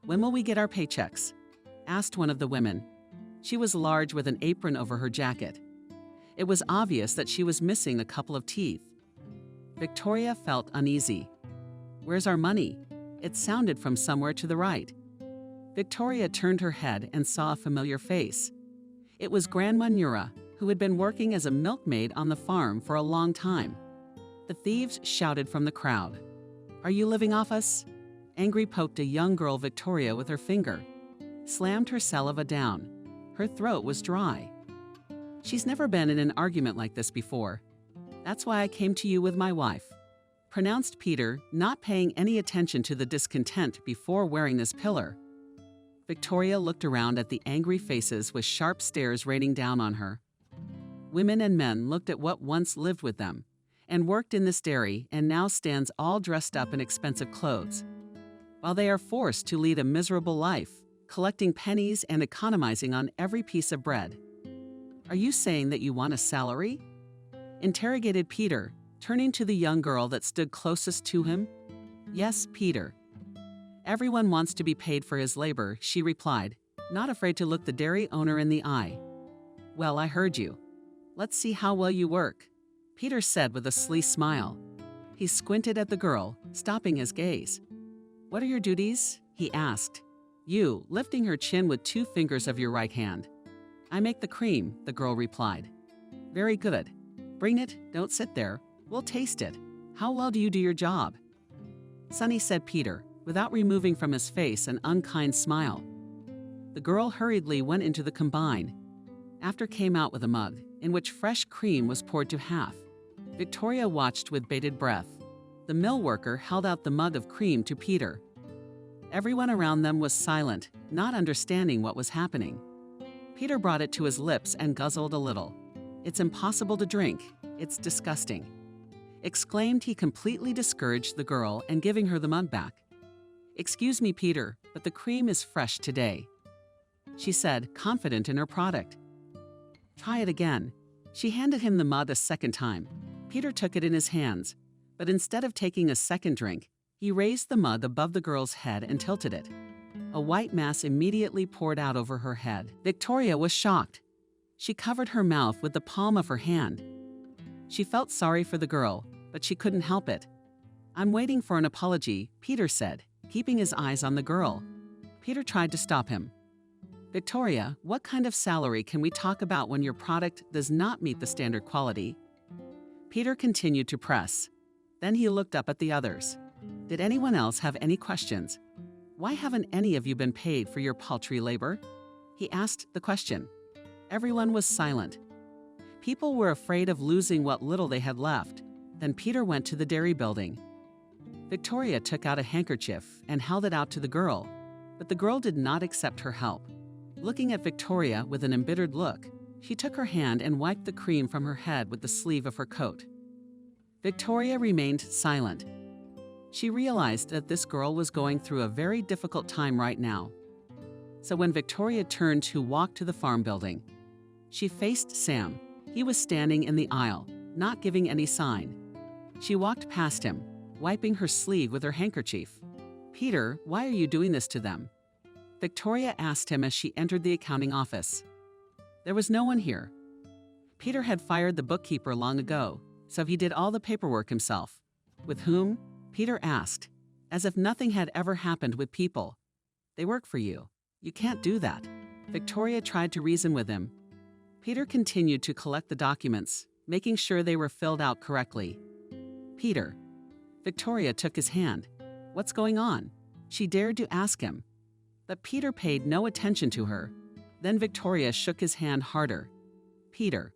Speaker 2: "When will we get our paychecks?" asked one of the women. She was large with an apron over her jacket. It was obvious that she was missing a couple of teeth. Victoria felt uneasy. "Where's our money?" It sounded from somewhere to the right. Victoria turned her head and saw a familiar face. It was Grandma Nura, who had been working as a milkmaid on the farm for a long time. The thieves shouted from the crowd, "Are you living off us?" Angry poked a young girl Victoria with her finger, slammed her saliva down. Her throat was dry. She's never been in an argument like this before. "That's why I came to you with my wife," pronounced Peter, not paying any attention to the discontent before wearing this pillar. Victoria looked around at the angry faces with sharp stares raining down on her. Women and men looked at what once lived with them and worked in this dairy and now stands all dressed up in expensive clothes, while they are forced to lead a miserable life, collecting pennies and economizing on every piece of bread. "Are you saying that you want a salary?" interrogated Peter, turning to the young girl that stood closest to him. "Yes, Peter. Everyone wants to be paid for his labor," she replied, not afraid to look the dairy owner in the eye. "Well, I heard you. Let's see how well you work," Peter said with a sly smile. He squinted at the girl, stopping his gaze. "What are your duties?" he asked, you lifting her chin with 2 fingers of your right hand. "I make the cream," the girl replied. "Very good. Bring it, don't sit there. We'll taste it. How well do you do your job?" Sonny said Peter, without removing from his face an unkind smile. The girl hurriedly went into the combine. After came out with a mug, in which fresh cream was poured to half. Victoria watched with bated breath. The mill worker held out the mug of cream to Peter. Everyone around them was silent, not understanding what was happening. Peter brought it to his lips and guzzled a little. "It's impossible to drink. It's disgusting," exclaimed he, completely discouraged the girl and giving her the mug back. "Excuse me, Peter, but the cream is fresh today," she said, confident in her product. "Try it again." She handed him the mug a second time. Peter took it in his hands, but instead of taking a second drink, he raised the mug above the girl's head and tilted it. A white mass immediately poured out over her head. Victoria was shocked. She covered her mouth with the palm of her hand. She felt sorry for the girl, but she couldn't help it. "I'm waiting for an apology," Peter said, keeping his eyes on the girl. Peter tried to stop him. "Victoria, what kind of salary can we talk about when your product does not meet the standard quality?" Peter continued to press. Then he looked up at the others. "Did anyone else have any questions? Why haven't any of you been paid for your paltry labor?" He asked the question. Everyone was silent. People were afraid of losing what little they had left. Then Peter went to the dairy building. Victoria took out a handkerchief and held it out to the girl, but the girl did not accept her help. Looking at Victoria with an embittered look, she took her hand and wiped the cream from her head with the sleeve of her coat. Victoria remained silent. She realized that this girl was going through a very difficult time right now. So when Victoria turned to walk to the farm building, she faced Sam. He was standing in the aisle, not giving any sign. She walked past him, wiping her sleeve with her handkerchief. "Peter, why are you doing this to them?" Victoria asked him as she entered the accounting office. There was no one here. Peter had fired the bookkeeper long ago, so he did all the paperwork himself. "With whom?" Peter asked, as if nothing had ever happened with people. "They work for you. You can't do that." Victoria tried to reason with him. Peter continued to collect the documents, making sure they were filled out correctly. "Peter." Victoria took his hand. "What's going on?" She dared to ask him. But Peter paid no attention to her. Then Victoria shook his hand harder. "Peter."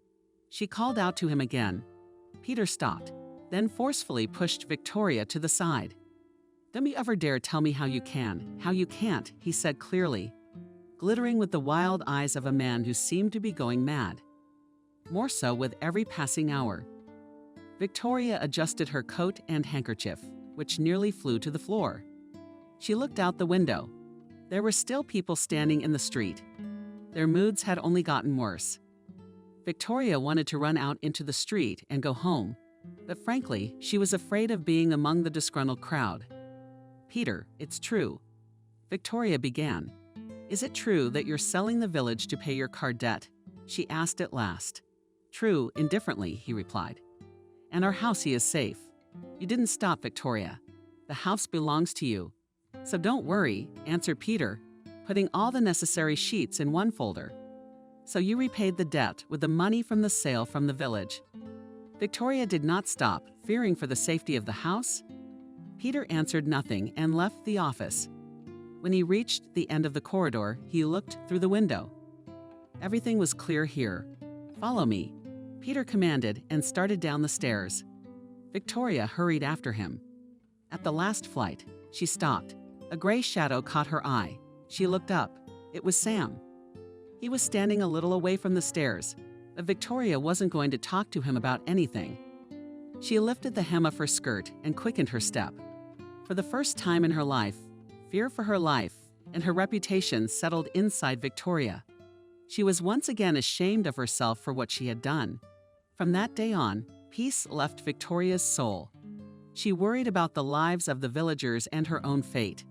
Speaker 2: She called out to him again. Peter stopped, then forcefully pushed Victoria to the side. "Don't you ever dare tell me how you can, how you can't," he said clearly, glittering with the wild eyes of a man who seemed to be going mad. More so with every passing hour. Victoria adjusted her coat and handkerchief, which nearly flew to the floor. She looked out the window. There were still people standing in the street. Their moods had only gotten worse. Victoria wanted to run out into the street and go home, but frankly, she was afraid of being among the disgruntled crowd. "Peter, it's true." Victoria began. "Is it true that you're selling the village to pay your card debt?" she asked at last. "True," indifferently, he replied. "And our house is safe." "You didn't stop, Victoria. The house belongs to you. "So don't worry," answered Peter, putting all the necessary sheets in one folder. "So you repaid the debt with the money from the sale from the village." Victoria did not stop, fearing for the safety of the house. Peter answered nothing and left the office. When he reached the end of the corridor, he looked through the window. Everything was clear here. "Follow me," Peter commanded and started down the stairs. Victoria hurried after him. At the last flight, she stopped. A gray shadow caught her eye. She looked up. It was Sam. He was standing a little away from the stairs, but Victoria wasn't going to talk to him about anything. She lifted the hem of her skirt and quickened her step. For the first time in her life, fear for her life and her reputation settled inside Victoria. She was once again ashamed of herself for what she had done. From that day on, peace left Victoria's soul. She worried about the lives of the villagers and her own fate.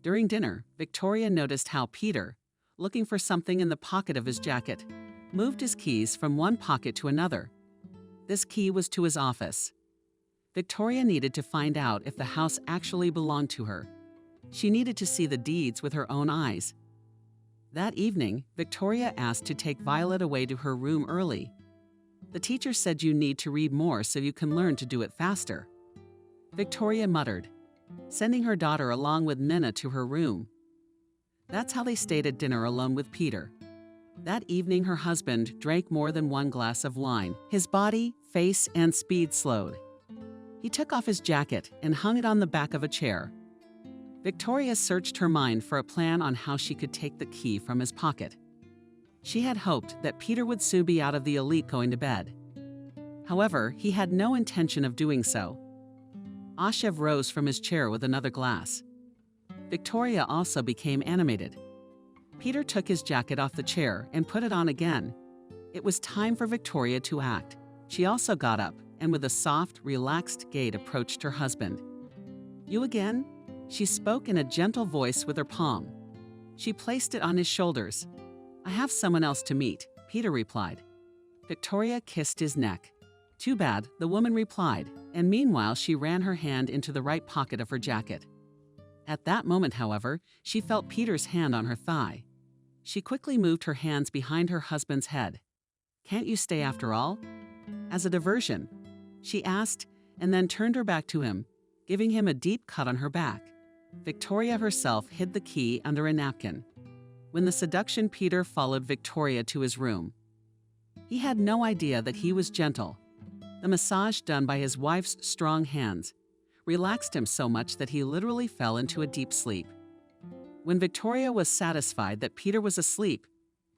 Speaker 2: During dinner, Victoria noticed how Peter, looking for something in the pocket of his jacket, moved his keys from one pocket to another. This key was to his office. Victoria needed to find out if the house actually belonged to her. She needed to see the deeds with her own eyes. That evening, Victoria asked to take Violet away to her room early. The teacher said you need to read more so you can learn to do it faster. Victoria muttered, sending her daughter along with Minna to her room. That's how they stayed at dinner alone with Peter. That evening, her husband drank more than one glass of wine. His body, face, and speed slowed. He took off his jacket and hung it on the back of a chair. Victoria searched her mind for a plan on how she could take the key from his pocket. She had hoped that Peter would soon be out of the elite going to bed. However, he had no intention of doing so. Ashev rose from his chair with another glass. Victoria also became animated. Peter took his jacket off the chair and put it on again. It was time for Victoria to act. She also got up and with a soft, relaxed gait approached her husband. "You again?" She spoke in a gentle voice with her palm. She placed it on his shoulders. "I have someone else to meet," Peter replied. Victoria kissed his neck. "Too bad," the woman replied, and meanwhile she ran her hand into the right pocket of her jacket. At that moment, however, she felt Peter's hand on her thigh. She quickly moved her hands behind her husband's head. "Can't you stay after all?" As a diversion, she asked, and then turned her back to him, giving him a deep cut on her back. Victoria herself hid the key under a napkin. When the seduction, Peter followed Victoria to his room. He had no idea that he was gentle. The massage done by his wife's strong hands relaxed him so much that he literally fell into a deep sleep. When Victoria was satisfied that Peter was asleep,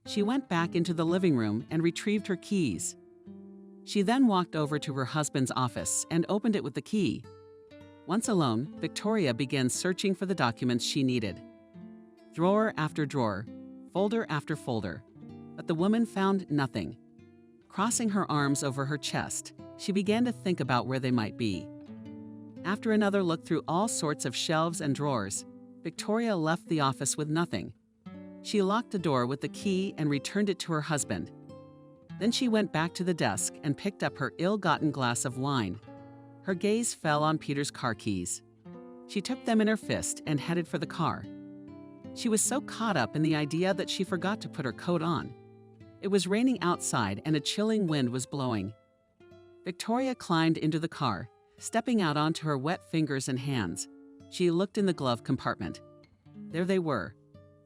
Speaker 2: she went back into the living room and retrieved her keys. She then walked over to her husband's office and opened it with the key. Once alone, Victoria began searching for the documents she needed. Drawer after drawer, folder after folder, but the woman found nothing. Crossing her arms over her chest, she began to think about where they might be. After another look through all sorts of shelves and drawers, Victoria left the office with nothing. She locked the door with the key and returned it to her husband. Then she went back to the desk and picked up her ill-gotten glass of wine. Her gaze fell on Peter's car keys. She took them in her fist and headed for the car. She was so caught up in the idea that she forgot to put her coat on. It was raining outside and a chilling wind was blowing. Victoria climbed into the car, stepping out onto her wet fingers and hands. She looked in the glove compartment. There they were.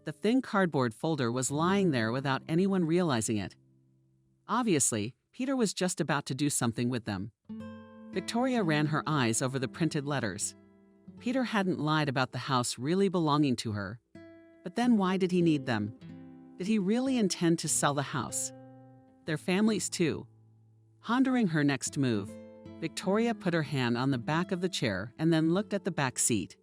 Speaker 2: The thin cardboard folder was lying there without anyone realizing it. Obviously, Peter was just about to do something with them. Victoria ran her eyes over the printed letters. Peter hadn't lied about the house really belonging to her. But then why did he need them? Did he really intend to sell the house? Their families too. Pondering her next move, Victoria put her hand on the back of the chair and then looked at the back seat.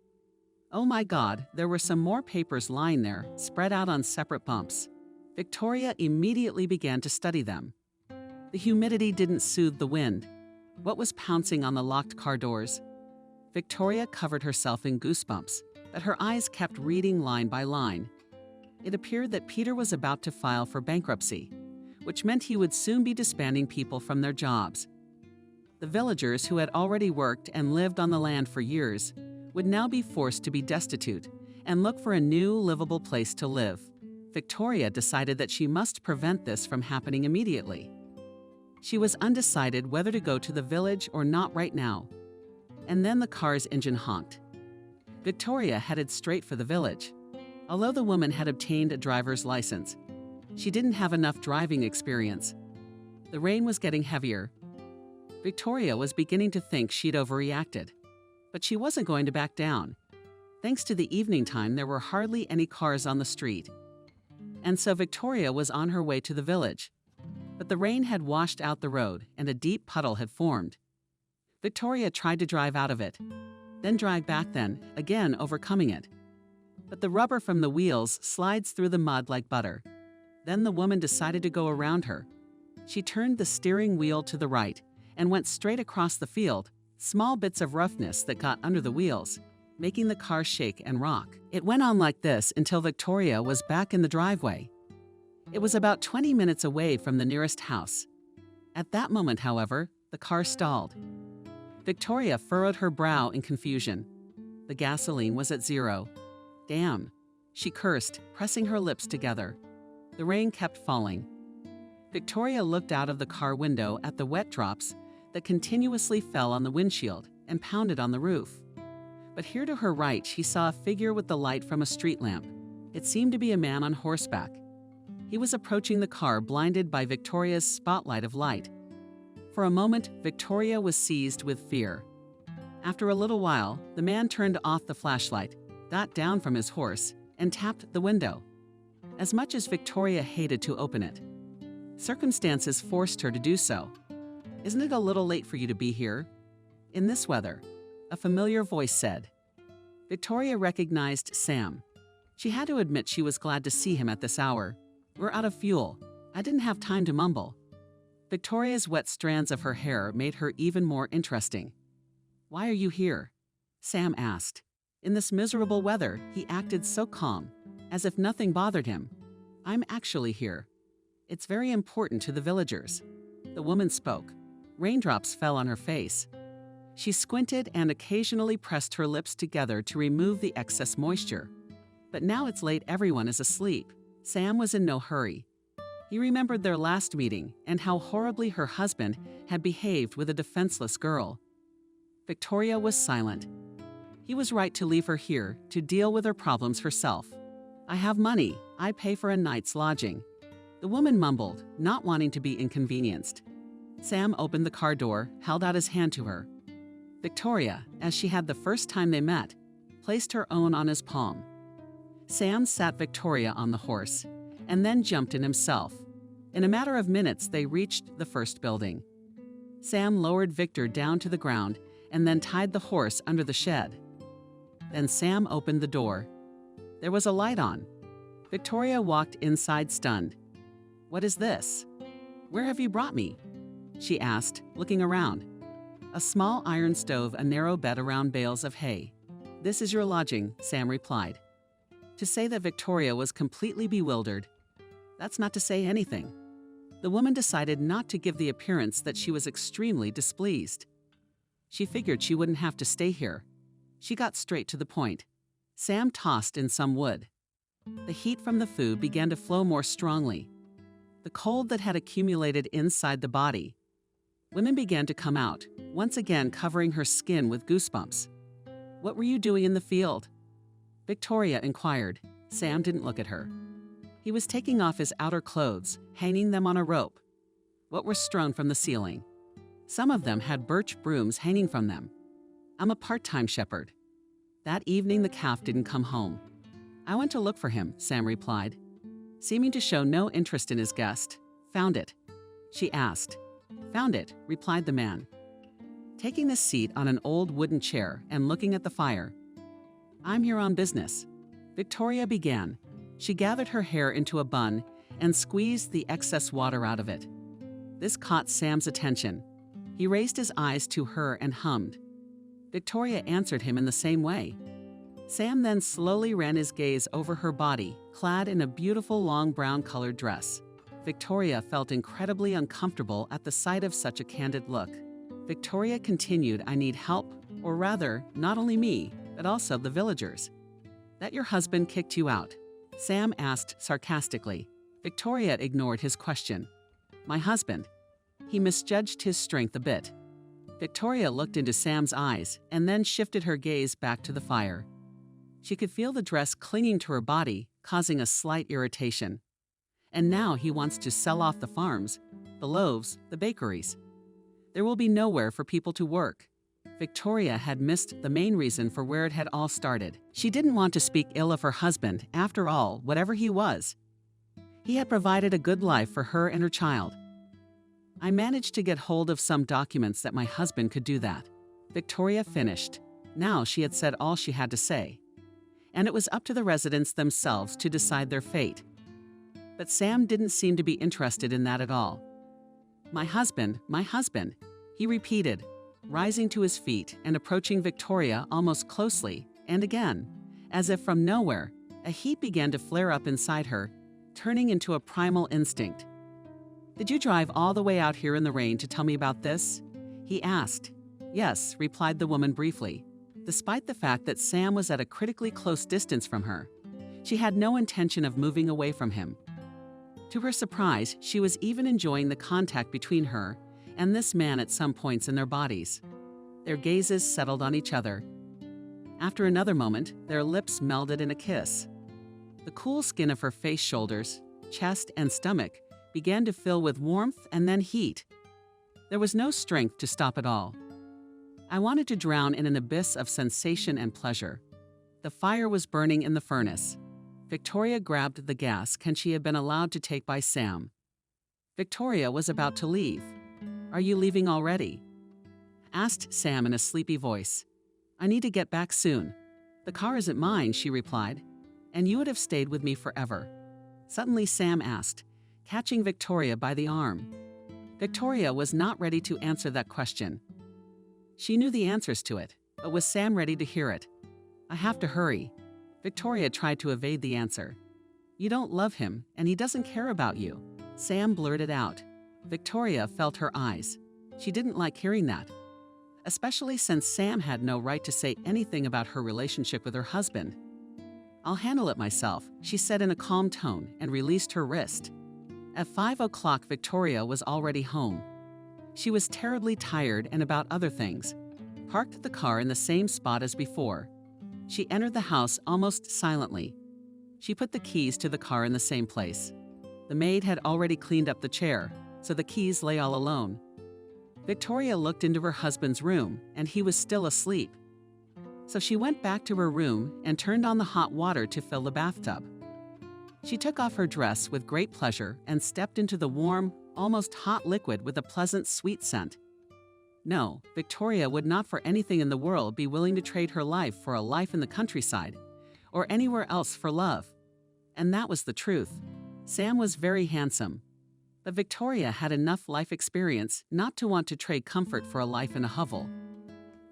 Speaker 2: Oh my God, there were some more papers lying there, spread out on separate bumps. Victoria immediately began to study them. The humidity didn't soothe the wind. What was pouncing on the locked car doors? Victoria covered herself in goosebumps, but her eyes kept reading line by line. It appeared that Peter was about to file for bankruptcy, which meant he would soon be disbanding people from their jobs. The villagers who had already worked and lived on the land for years would now be forced to be destitute and look for a new livable place to live. Victoria decided that she must prevent this from happening immediately. She was undecided whether to go to the village or not right now. And then the car's engine honked. Victoria headed straight for the village. Although the woman had obtained a driver's license, she didn't have enough driving experience. The rain was getting heavier. Victoria was beginning to think she'd overreacted, but she wasn't going to back down. Thanks to the evening time, there were hardly any cars on the street. And so Victoria was on her way to the village. But the rain had washed out the road and a deep puddle had formed. Victoria tried to drive out of it, then drive back, then again overcoming it. But the rubber from the wheels slides through the mud like butter. Then the woman decided to go around her. She turned the steering wheel to the right and went straight across the field, small bits of roughness that got under the wheels, making the car shake and rock. It went on like this until Victoria was back in the driveway. It was about 20 minutes away from the nearest house. At that moment, however, the car stalled. Victoria furrowed her brow in confusion. The gasoline was at 0. Damn, she cursed, pressing her lips together. The rain kept falling. Victoria looked out of the car window at the wet drops that continuously fell on the windshield and pounded on the roof. But here to her right, she saw a figure with the light from a street lamp. It seemed to be a man on horseback. He was approaching the car, blinded by Victoria's spotlight of light. For a moment, Victoria was seized with fear. After a little while, the man turned off the flashlight, got down from his horse, and tapped the window. As much as Victoria hated to open it, circumstances forced her to do so. "Isn't it a little late for you to be here? In this weather?" a familiar voice said. Victoria recognized Sam. She had to admit she was glad to see him at this hour. "We're out of fuel. I didn't have time to mumble." Victoria's wet strands of her hair made her even more interesting. "Why are you here?" Sam asked. In this miserable weather, he acted so calm, as if nothing bothered him. "I'm actually here. It's very important to the villagers." The woman spoke. Raindrops fell on her face. She squinted and occasionally pressed her lips together to remove the excess moisture. "But now it's late, everyone is asleep." Sam was in no hurry. He remembered their last meeting and how horribly her husband had behaved with a defenseless girl. Victoria was silent. He was right to leave her here to deal with her problems herself. "I have money. I pay for a night's lodging." The woman mumbled, not wanting to be inconvenienced. Sam opened the car door, held out his hand to her. Victoria, as she had the first time they met, placed her own on his palm. Sam sat Victoria on the horse, and then jumped in himself. In a matter of minutes, they reached the first building. Sam lowered Victor down to the ground and then tied the horse under the shed. Then Sam opened the door. There was a light on. Victoria walked inside stunned. "What is this? Where have you brought me?" she asked, looking around. A small iron stove, a narrow bed around bales of hay. "This is your lodging," Sam replied. To say that Victoria was completely bewildered, that's not to say anything. The woman decided not to give the appearance that she was extremely displeased. She figured she wouldn't have to stay here. She got straight to the point. Sam tossed in some wood. The heat from the food began to flow more strongly. The cold that had accumulated inside the body. Women began to come out, once again covering her skin with goosebumps. "What were you doing in the field?" Victoria inquired. Sam didn't look at her. He was taking off his outer clothes, hanging them on a rope. What were strewn from the ceiling? Some of them had birch brooms hanging from them. "I'm a part-time shepherd." That evening the calf didn't come home. "I went to look for him," Sam replied. Seeming to show no interest in his guest. "Found it?" she asked. "Found it," replied the man, taking a seat on an old wooden chair and looking at the fire. "I'm here on business." Victoria began. She gathered her hair into a bun and squeezed the excess water out of it. This caught Sam's attention. He raised his eyes to her and hummed. Victoria answered him in the same way. Sam then slowly ran his gaze over her body, clad in a beautiful long brown-colored dress. Victoria felt incredibly uncomfortable at the sight of such a candid look. Victoria continued, "I need help, or rather, not only me, but also the villagers. That your husband kicked you out? Sam asked sarcastically. Victoria ignored his question. My husband. He misjudged his strength a bit. Victoria looked into Sam's eyes and then shifted her gaze back to the fire. She could feel the dress clinging to her body, causing a slight irritation. And now he wants to sell off the farms, the loaves, the bakeries. There will be nowhere for people to work. Victoria had missed the main reason for where it had all started. She didn't want to speak ill of her husband, after all, whatever he was. He had provided a good life for her and her child. I managed to get hold of some documents that my husband could do that. Victoria finished. Now she had said all she had to say. And it was up to the residents themselves to decide their fate. But Sam didn't seem to be interested in that at all. My husband, he repeated, rising to his feet and approaching Victoria almost closely, and again, as if from nowhere, a heat began to flare up inside her, turning into a primal instinct. Did you drive all the way out here in the rain to tell me about this? He asked. Yes, replied the woman briefly. Despite the fact that Sam was at a critically close distance from her, she had no intention of moving away from him. To her surprise, she was even enjoying the contact between her and this man at some points in their bodies. Their gazes settled on each other. After another moment, their lips melded in a kiss. The cool skin of her face, shoulders, chest, and stomach began to fill with warmth and then heat. There was no strength to stop it all. I wanted to drown in an abyss of sensation and pleasure. The fire was burning in the furnace. Victoria grabbed the gas can she had been allowed to take by Sam. Victoria was about to leave. Are you leaving already? Asked Sam in a sleepy voice. I need to get back soon. The car isn't mine, she replied. And you would have stayed with me forever. Suddenly Sam asked, catching Victoria by the arm. Victoria was not ready to answer that question. She knew the answers to it, but was Sam ready to hear it? I have to hurry. Victoria tried to evade the answer. You don't love him, and he doesn't care about you. Sam blurted out. Victoria felt her eyes. She didn't like hearing that, especially since Sam had no right to say anything about her relationship with her husband. I'll handle it myself, she said in a calm tone and released her wrist. At 5 o'clock, Victoria was already home. She was terribly tired and about other things, parked the car in the same spot as before. She entered the house almost silently. She put the keys to the car in the same place. The maid had already cleaned up the chair, so the keys lay all alone. Victoria looked into her husband's room, and he was still asleep. So she went back to her room and turned on the hot water to fill the bathtub. She took off her dress with great pleasure and stepped into the warm, almost hot liquid with a pleasant, sweet scent. No, Victoria would not for anything in the world be willing to trade her life for a life in the countryside or anywhere else for love. And that was the truth. Sam was very handsome, but Victoria had enough life experience not to want to trade comfort for a life in a hovel.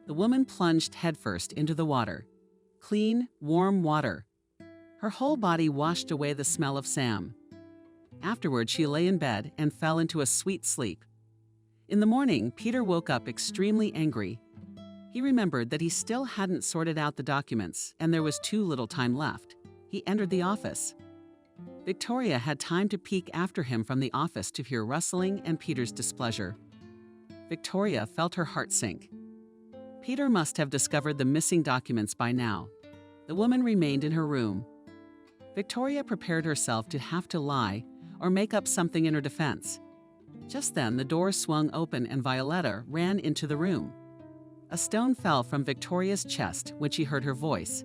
Speaker 2: The woman plunged headfirst into the water. Clean, warm water. Her whole body washed away the smell of Sam. Afterward, she lay in bed and fell into a sweet sleep. In the morning, Peter woke up extremely angry. He remembered that he still hadn't sorted out the documents, and there was too little time left. He entered the office. Victoria had time to peek after him from the office to hear rustling and Peter's displeasure. Victoria felt her heart sink. Peter must have discovered the missing documents by now. The woman remained in her room. Victoria prepared herself to have to lie or make up something in her defense. Just then, the door swung open and Violetta ran into the room. A stone fell from Victoria's chest when she heard her voice.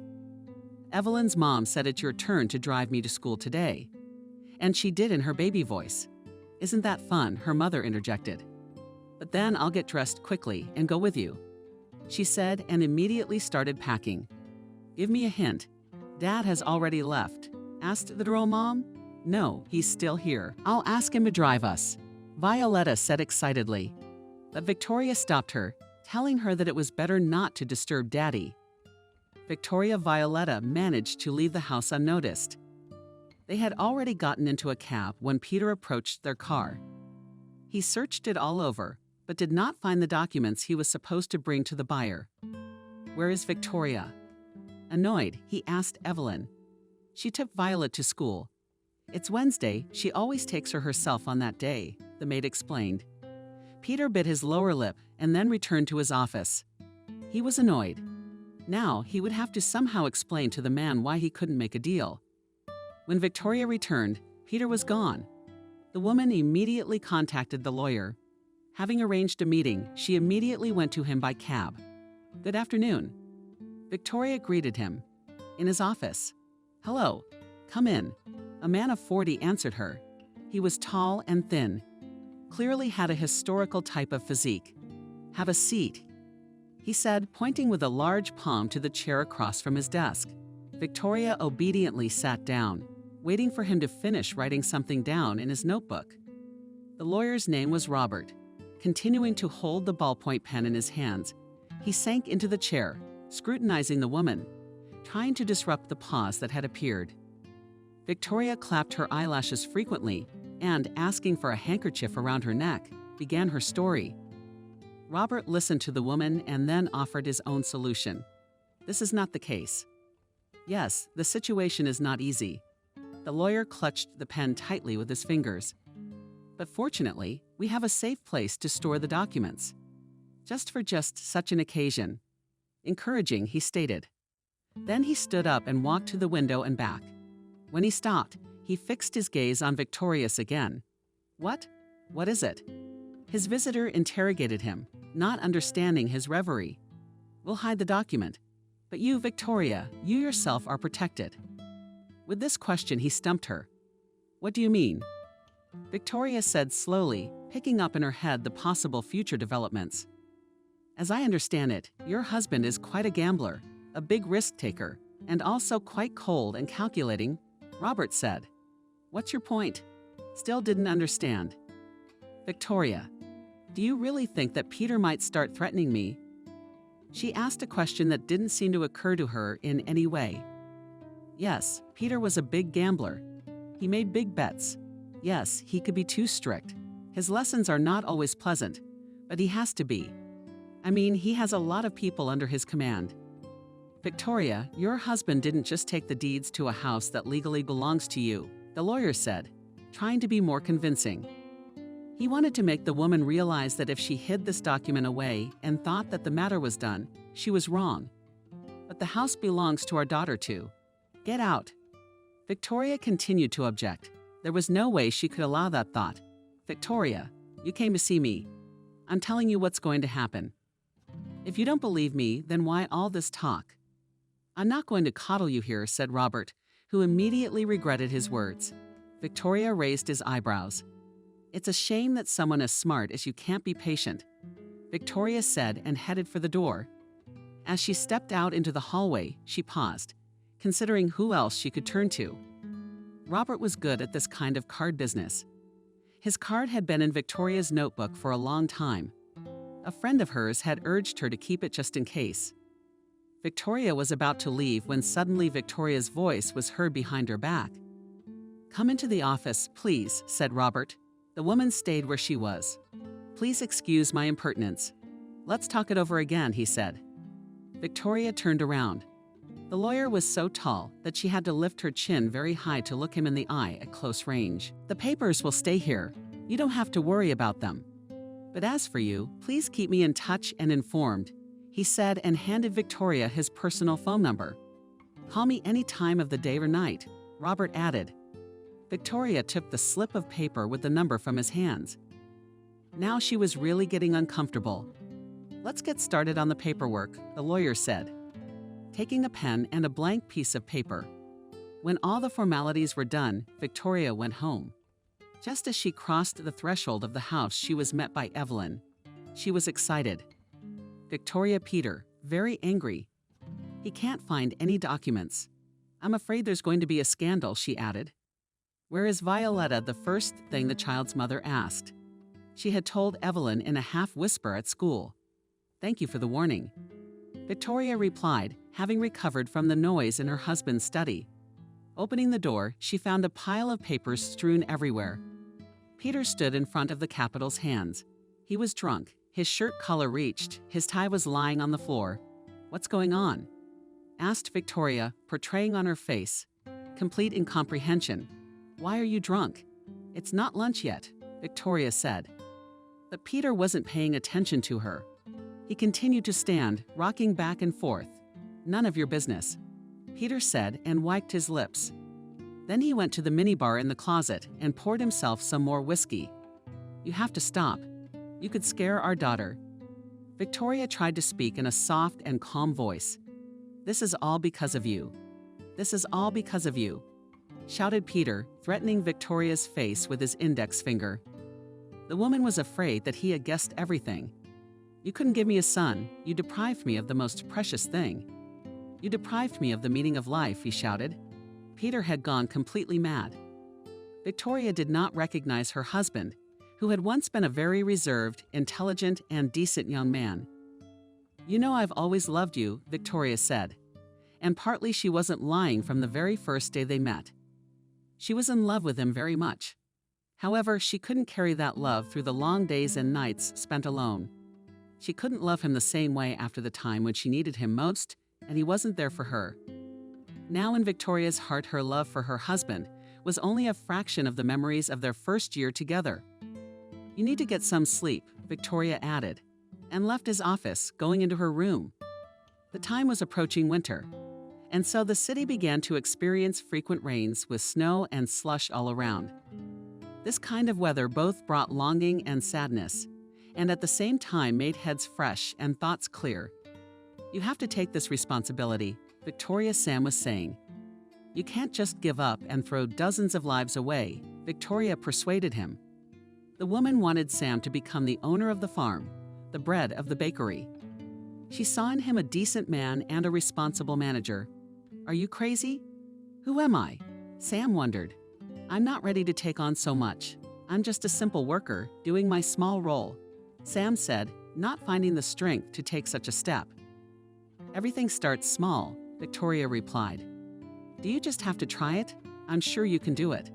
Speaker 2: Evelyn's mom said it's your turn to drive me to school today. And she did in her baby voice. Isn't that fun? Her mother interjected. But then I'll get dressed quickly and go with you, she said, and immediately started packing. Give me a hint. Dad has already left, asked the girl mom. No, he's still here. I'll ask him to drive us, Violetta said excitedly. But Victoria stopped her, telling her that it was better not to disturb Daddy. Violetta managed to leave the house unnoticed. They had already gotten into a cab when Peter approached their car. He searched it all over, but did not find the documents he was supposed to bring to the buyer. Where is Victoria? Annoyed, he asked Evelyn. She took Violet to school. It's Wednesday, she always takes her herself on that day, the maid explained. Peter bit his lower lip and then returned to his office. He was annoyed. Now he would have to somehow explain to the man why he couldn't make a deal. When Victoria returned, Peter was gone. The woman immediately contacted the lawyer. Having arranged a meeting, she immediately went to him by cab. Good afternoon. Victoria greeted him. In his office. Hello. Come in. A man of 40 answered her. He was tall and thin. Clearly had a historical type of physique. Have a seat, he said, pointing with a large palm to the chair across from his desk. Victoria obediently sat down, waiting for him to finish writing something down in his notebook. The lawyer's name was Robert. Continuing to hold the ballpoint pen in his hands, he sank into the chair, scrutinizing the woman, trying to disrupt the pause that had appeared. Victoria clapped her eyelashes frequently and, asking for a handkerchief around her neck, began her story. Robert listened to the woman and then offered his own solution. This is not the case. Yes, the situation is not easy. The lawyer clutched the pen tightly with his fingers. But fortunately, we have a safe place to store the documents. Just for such an occasion. Encouraging, he stated. Then he stood up and walked to the window and back. When he stopped, he fixed his gaze on Victorious again. What? What is it? His visitor interrogated him, not understanding his reverie. We'll hide the document. But you, Victoria, you yourself are protected. With this question, he stumped her. What do you mean? Victoria said slowly, picking up in her head the possible future developments. As I understand it, your husband is quite a gambler, a big risk taker, and also quite cold and calculating, Robert said. What's your point? Still didn't understand. Victoria, do you really think that Peter might start threatening me? She asked a question that didn't seem to occur to her in any way. Yes, Peter was a big gambler. He made big bets. Yes, he could be too strict. His lessons are not always pleasant, but he has to be. I mean, he has a lot of people under his command. Victoria, your husband didn't just take the deeds to a house that legally belongs to you, the lawyer said, trying to be more convincing. He wanted to make the woman realize that if she hid this document away and thought that the matter was done, she was wrong. But the house belongs to our daughter too. Get out. Victoria continued to object. There was no way she could allow that thought. Victoria, you came to see me. I'm telling you what's going to happen. If you don't believe me, then why all this talk? I'm not going to coddle you here, said Robert, who immediately regretted his words. Victoria raised his eyebrows. It's a shame that someone as smart as you can't be patient, Victoria said and headed for the door. As she stepped out into the hallway, she paused, considering who else she could turn to. Robert was good at this kind of card business. His card had been in Victoria's notebook for a long time. A friend of hers had urged her to keep it just in case. Victoria was about to leave when suddenly Victoria's voice was heard behind her back. Come into the office, please, said Robert. The woman stayed where she was. Please excuse my impertinence. Let's talk it over again, he said. Victoria turned around. The lawyer was so tall that she had to lift her chin very high to look him in the eye at close range. The papers will stay here. You don't have to worry about them. But as for you, please keep me in touch and informed, he said and handed Victoria his personal phone number. Call me any time of the day or night, Robert added. Victoria took the slip of paper with the number from his hands. Now she was really getting uncomfortable. Let's get started on the paperwork, the lawyer said, taking a pen and a blank piece of paper. When all the formalities were done, Victoria went home. Just as she crossed the threshold of the house, she was met by Evelyn. She was excited. Victoria Peter, very angry. He can't find any documents. I'm afraid there's going to be a scandal, she added. Where is Violetta? The first thing the child's mother asked. She had told Evelyn in a half-whisper at school. Thank you for the warning. Victoria replied, having recovered from the noise in her husband's study. Opening the door, she found a pile of papers strewn everywhere. Peter stood in front of the Capitol's hands. He was drunk, his shirt collar reached, his tie was lying on the floor. What's going on? asked Victoria, portraying on her face complete incomprehension. "Why are you drunk?" "It's not lunch yet," Victoria said. But Peter wasn't paying attention to her. He continued to stand, rocking back and forth. "None of your business," Peter said and wiped his lips. Then he went to the minibar in the closet and poured himself some more whiskey. "You have to stop. You could scare our daughter." Victoria tried to speak in a soft and calm voice. "This is all because of you. This is all because of you," shouted Peter, threatening Victoria's face with his index finger. The woman was afraid that he had guessed everything. "You couldn't give me a son. You deprived me of the most precious thing. You deprived me of the meaning of life," he shouted. Peter had gone completely mad. Victoria did not recognize her husband, who had once been a very reserved, intelligent, and decent young man. "You know I've always loved you," Victoria said. And partly she wasn't lying from the very first day they met. She was in love with him very much. However, she couldn't carry that love through the long days and nights spent alone. She couldn't love him the same way after the time when she needed him most, and he wasn't there for her. Now in Victoria's heart, her love for her husband was only a fraction of the memories of their first year together. "You need to get some sleep," Victoria added, and left his office, going into her room. The time was approaching winter, and so the city began to experience frequent rains with snow and slush all around. This kind of weather both brought longing and sadness, and at the same time made heads fresh and thoughts clear. "You have to take this responsibility," Victoria Sam was saying. "You can't just give up and throw dozens of lives away," Victoria persuaded him. The woman wanted Sam to become the owner of the farm, the bread of the bakery. She saw in him a decent man and a responsible manager. "Are you crazy?" "Who am I?" Sam wondered. "I'm not ready to take on so much. I'm just a simple worker, doing my small role," Sam said, not finding the strength to take such a step. "Everything starts small," Victoria replied. "Do you just have to try it? I'm sure you can do it.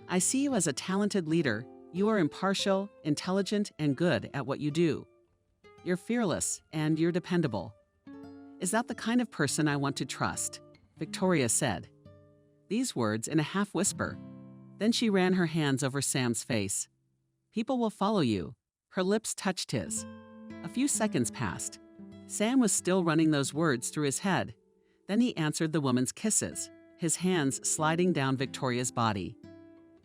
Speaker 2: I see you as a talented leader. You are impartial, intelligent, and good at what you do. You're fearless, and you're dependable. Is that the kind of person I want to trust?" Victoria said. These words in a half-whisper. Then she ran her hands over Sam's face. "People will follow you." Her lips touched his. A few seconds passed. Sam was still running those words through his head. Then he answered the woman's kisses, his hands sliding down Victoria's body.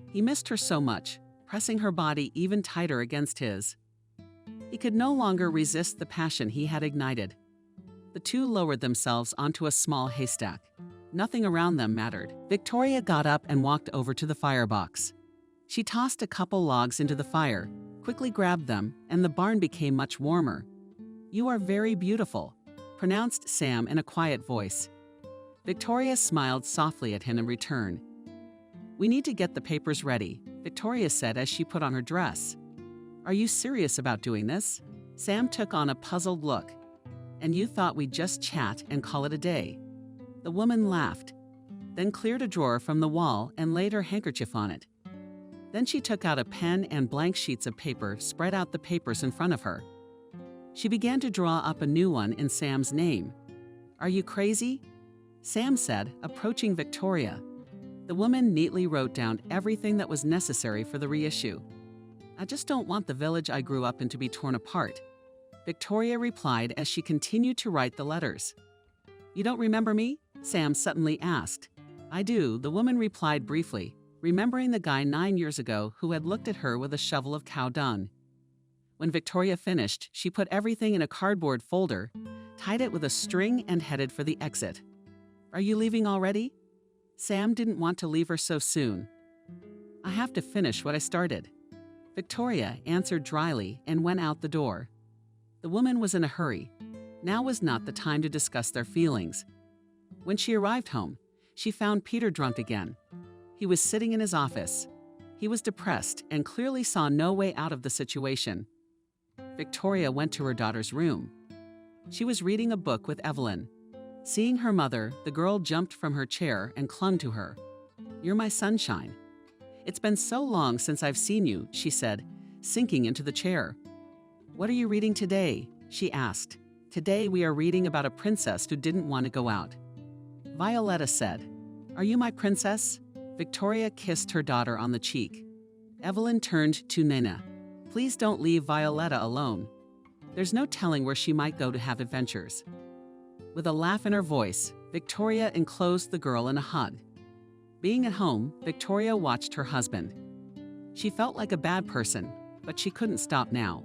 Speaker 2: He missed her so much, pressing her body even tighter against his. He could no longer resist the passion he had ignited. The two lowered themselves onto a small haystack. Nothing around them mattered. Victoria got up and walked over to the firebox. She tossed a couple logs into the fire, quickly grabbed them, and the barn became much warmer. "You are very beautiful," pronounced Sam in a quiet voice. Victoria smiled softly at him in return. "We need to get the papers ready," Victoria said as she put on her dress. "Are you serious about doing this?" Sam took on a puzzled look. "And you thought we'd just chat and call it a day?" The woman laughed, then cleared a drawer from the wall and laid her handkerchief on it. Then she took out a pen and blank sheets of paper, spread out the papers in front of her. She began to draw up a new one in Sam's name. "Are you crazy?" Sam said, approaching Victoria. The woman neatly wrote down everything that was necessary for the reissue. "I just don't want the village I grew up in to be torn apart," Victoria replied as she continued to write the letters. "You don't remember me?" Sam suddenly asked. "I do," the woman replied briefly, remembering the guy 9 years ago who had looked at her with a shovel of cow dung. When Victoria finished, she put everything in a cardboard folder, tied it with a string, and headed for the exit. "Are you leaving already?" Sam didn't want to leave her so soon. "I have to finish what I started," Victoria answered dryly and went out the door. The woman was in a hurry. Now was not the time to discuss their feelings. When she arrived home, she found Peter drunk again. He was sitting in his office. He was depressed and clearly saw no way out of the situation. Victoria went to her daughter's room. She was reading a book with Evelyn. Seeing her mother, the girl jumped from her chair and clung to her. "You're my sunshine. It's been so long since I've seen you," she said, sinking into the chair. "What are you reading today?" she asked, Today we are reading about a princess who didn't want to go out. Violetta said, "Are you my princess?" Victoria kissed her daughter on the cheek. Evelyn turned to Nina. "Please don't leave Violetta alone. There's no telling where she might go to have adventures." With a laugh in her voice, Victoria enclosed the girl in a hug. Being at home, Victoria watched her husband. She felt like a bad person, but she couldn't stop now.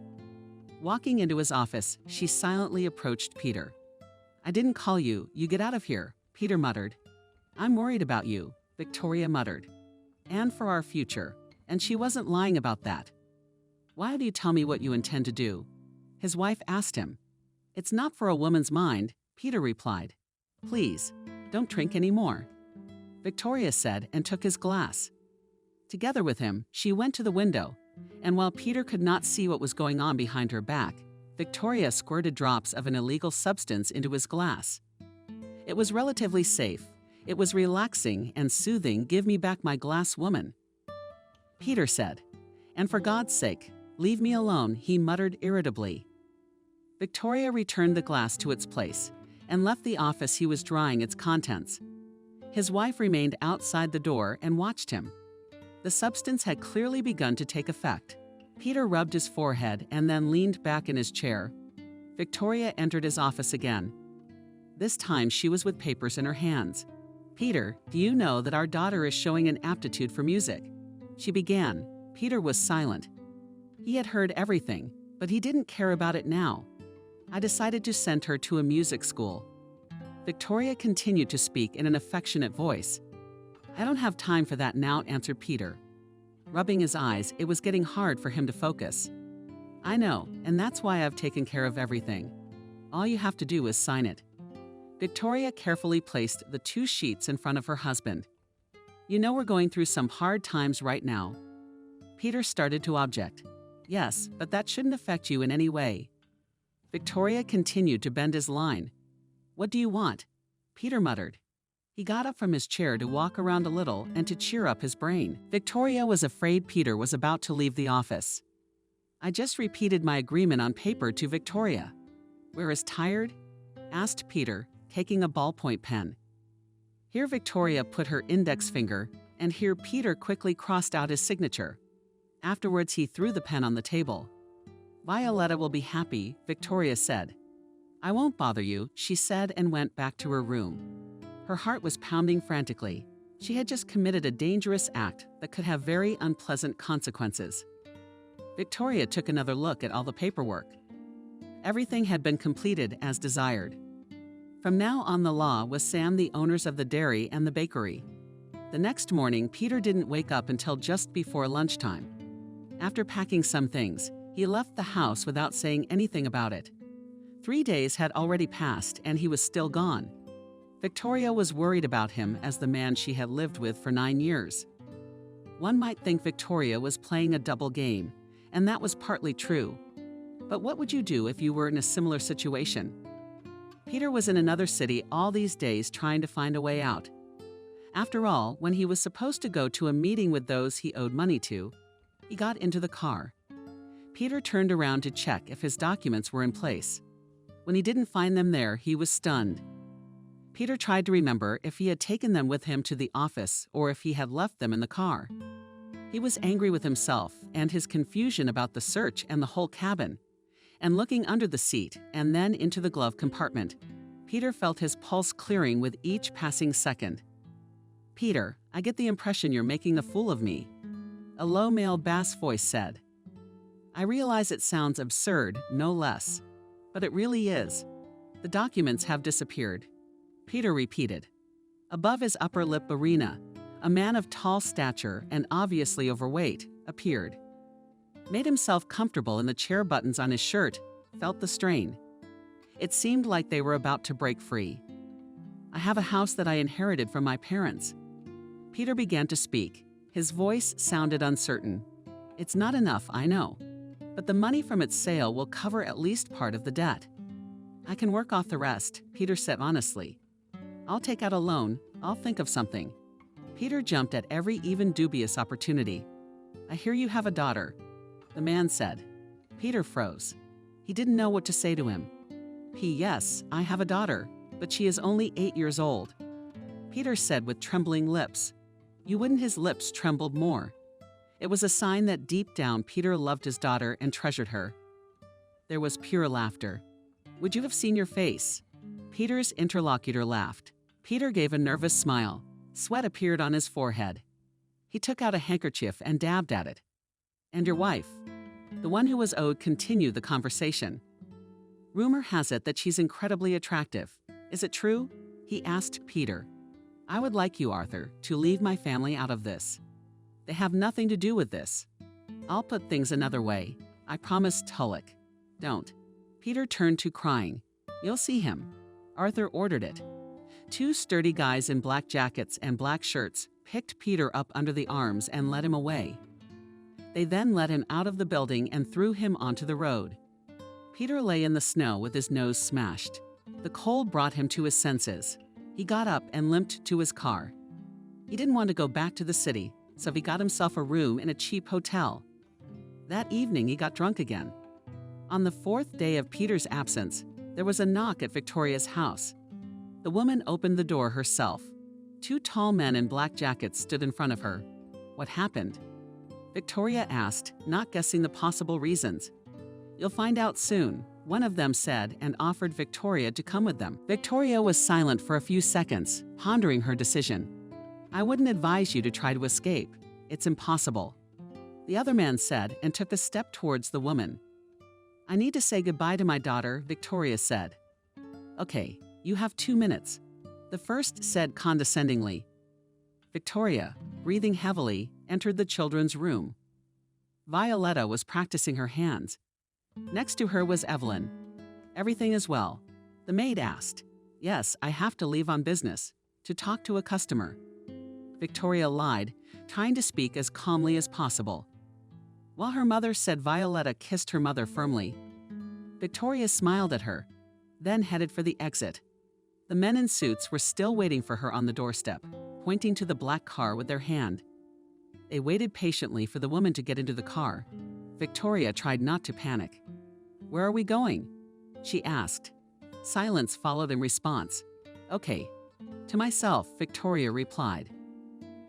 Speaker 2: Walking into his office, she silently approached Peter. "I didn't call you. You get out of here," Peter muttered. "I'm worried about you," Victoria muttered. "And for our future." And she wasn't lying about that. "Why do you tell me what you intend to do?" his wife asked him. "It's not for a woman's mind," Peter replied. "Please, don't drink any more," Victoria said and took his glass. Together with him, she went to the window, and while Peter could not see what was going on behind her back, Victoria squirted drops of an illegal substance into his glass. It was relatively safe. It was relaxing and soothing. "Give me back my glass, woman," Peter said. "And for God's sake, leave me alone," he muttered irritably. Victoria returned the glass to its place and left the office he was drying its contents. His wife remained outside the door and watched him. The substance had clearly begun to take effect. Peter rubbed his forehead and then leaned back in his chair. Victoria entered his office again. This time she was with papers in her hands. "Peter, do you know that our daughter is showing an aptitude for music?" she began. Peter was silent. He had heard everything, but he didn't care about it now. "I decided to send her to a music school." Victoria continued to speak in an affectionate voice. "I don't have time for that now," answered Peter. Rubbing his eyes, it was getting hard for him to focus. "I know, and that's why I've taken care of everything. All you have to do is sign it." Victoria carefully placed the 2 sheets in front of her husband. "You know we're going through some hard times right now." Peter started to object. "Yes, but that shouldn't affect you in any way." Victoria continued to bend his line. "What do you want?" Peter muttered. He got up from his chair to walk around a little and to cheer up his brain. Victoria was afraid Peter was about to leave the office. "I just repeated my agreement on paper to Victoria." "We're as tired?" asked Peter, taking a ballpoint pen. Here Victoria put her index finger, and here Peter quickly crossed out his signature. Afterwards, he threw the pen on the table. "Violetta will be happy," Victoria said. "I won't bother you," she said and went back to her room. Her heart was pounding frantically. She had just committed a dangerous act that could have very unpleasant consequences. Victoria took another look at all the paperwork. Everything had been completed as desired. From now on, the law was Sam, the owners of the dairy and the bakery. The next morning, Peter didn't wake up until just before lunchtime. After packing some things, he left the house without saying anything about it. 3 days had already passed and he was still gone. Victoria was worried about him as the man she had lived with for 9 years. One might think Victoria was playing a double game, and that was partly true. But what would you do if you were in a similar situation? Peter was in another city all these days trying to find a way out. After all, when he was supposed to go to a meeting with those he owed money to, he got into the car. Peter turned around to check if his documents were in place. When he didn't find them there, he was stunned. Peter tried to remember if he had taken them with him to the office or if he had left them in the car. He was angry with himself and his confusion about the search and the whole cabin. And looking under the seat and then into the glove compartment, Peter felt his pulse clearing with each passing second. "Peter, I get the impression you're making a fool of me," a low male bass voice said. "I realize it sounds absurd, no less. But it really is. The documents have disappeared," Peter repeated. Above his upper lip, Barina, a man of tall stature and obviously overweight, appeared. Made himself comfortable in the chair buttons on his shirt, felt the strain. It seemed like they were about to break free. "I have a house that I inherited from my parents." Peter began to speak. His voice sounded uncertain. "It's not enough, I know. But the money from its sale will cover at least part of the debt. I can work off the rest," Peter said honestly. "I'll take out a loan. I'll think of something." Peter jumped at every even dubious opportunity. "I hear you have a daughter," the man said. Peter froze. He didn't know what to say to him. P.S. I have a daughter, but she is only 8 years old. Peter said with trembling lips. You wouldn't his lips trembled more. It was a sign that deep down Peter loved his daughter and treasured her. There was pure laughter. Would you have seen your face? Peter's interlocutor laughed. Peter gave a nervous smile. Sweat appeared on his forehead. He took out a handkerchief and dabbed at it. And your wife? The one who was owed continued the conversation. Rumor has it that she's incredibly attractive. Is it true? He asked Peter. I would like you, Arthur, to leave my family out of this. They have nothing to do with this. I'll put things another way. I promised Tulloch. Don't. Peter turned to crying. You'll see him. Arthur ordered it. 2 sturdy guys in black jackets and black shirts picked Peter up under the arms and led him away. They then led him out of the building and threw him onto the road. Peter lay in the snow with his nose smashed. The cold brought him to his senses. He got up and limped to his car. He didn't want to go back to the city, so he got himself a room in a cheap hotel. That evening, he got drunk again. On the 4th day of Peter's absence, there was a knock at Victoria's house. The woman opened the door herself. 2 tall men in black jackets stood in front of her. What happened? Victoria asked, not guessing the possible reasons. You'll find out soon, one of them said, and offered Victoria to come with them. Victoria was silent for a few seconds, pondering her decision. I wouldn't advise you to try to escape. It's impossible. The other man said and took a step towards the woman. I need to say goodbye to my daughter, Victoria said. Okay, you have 2 minutes. The first said condescendingly. Victoria, breathing heavily, entered the children's room. Violetta was practicing her hands. Next to her was Evelyn. Everything is well? The maid asked. Yes, I have to leave on business, to talk to a customer. Victoria lied, trying to speak as calmly as possible. While her mother said Violetta kissed her mother firmly, Victoria smiled at her, then headed for the exit. The men in suits were still waiting for her on the doorstep, pointing to the black car with their hand. They waited patiently for the woman to get into the car. Victoria tried not to panic. Where are we going? She asked. Silence followed in response. Okay. To myself, Victoria replied.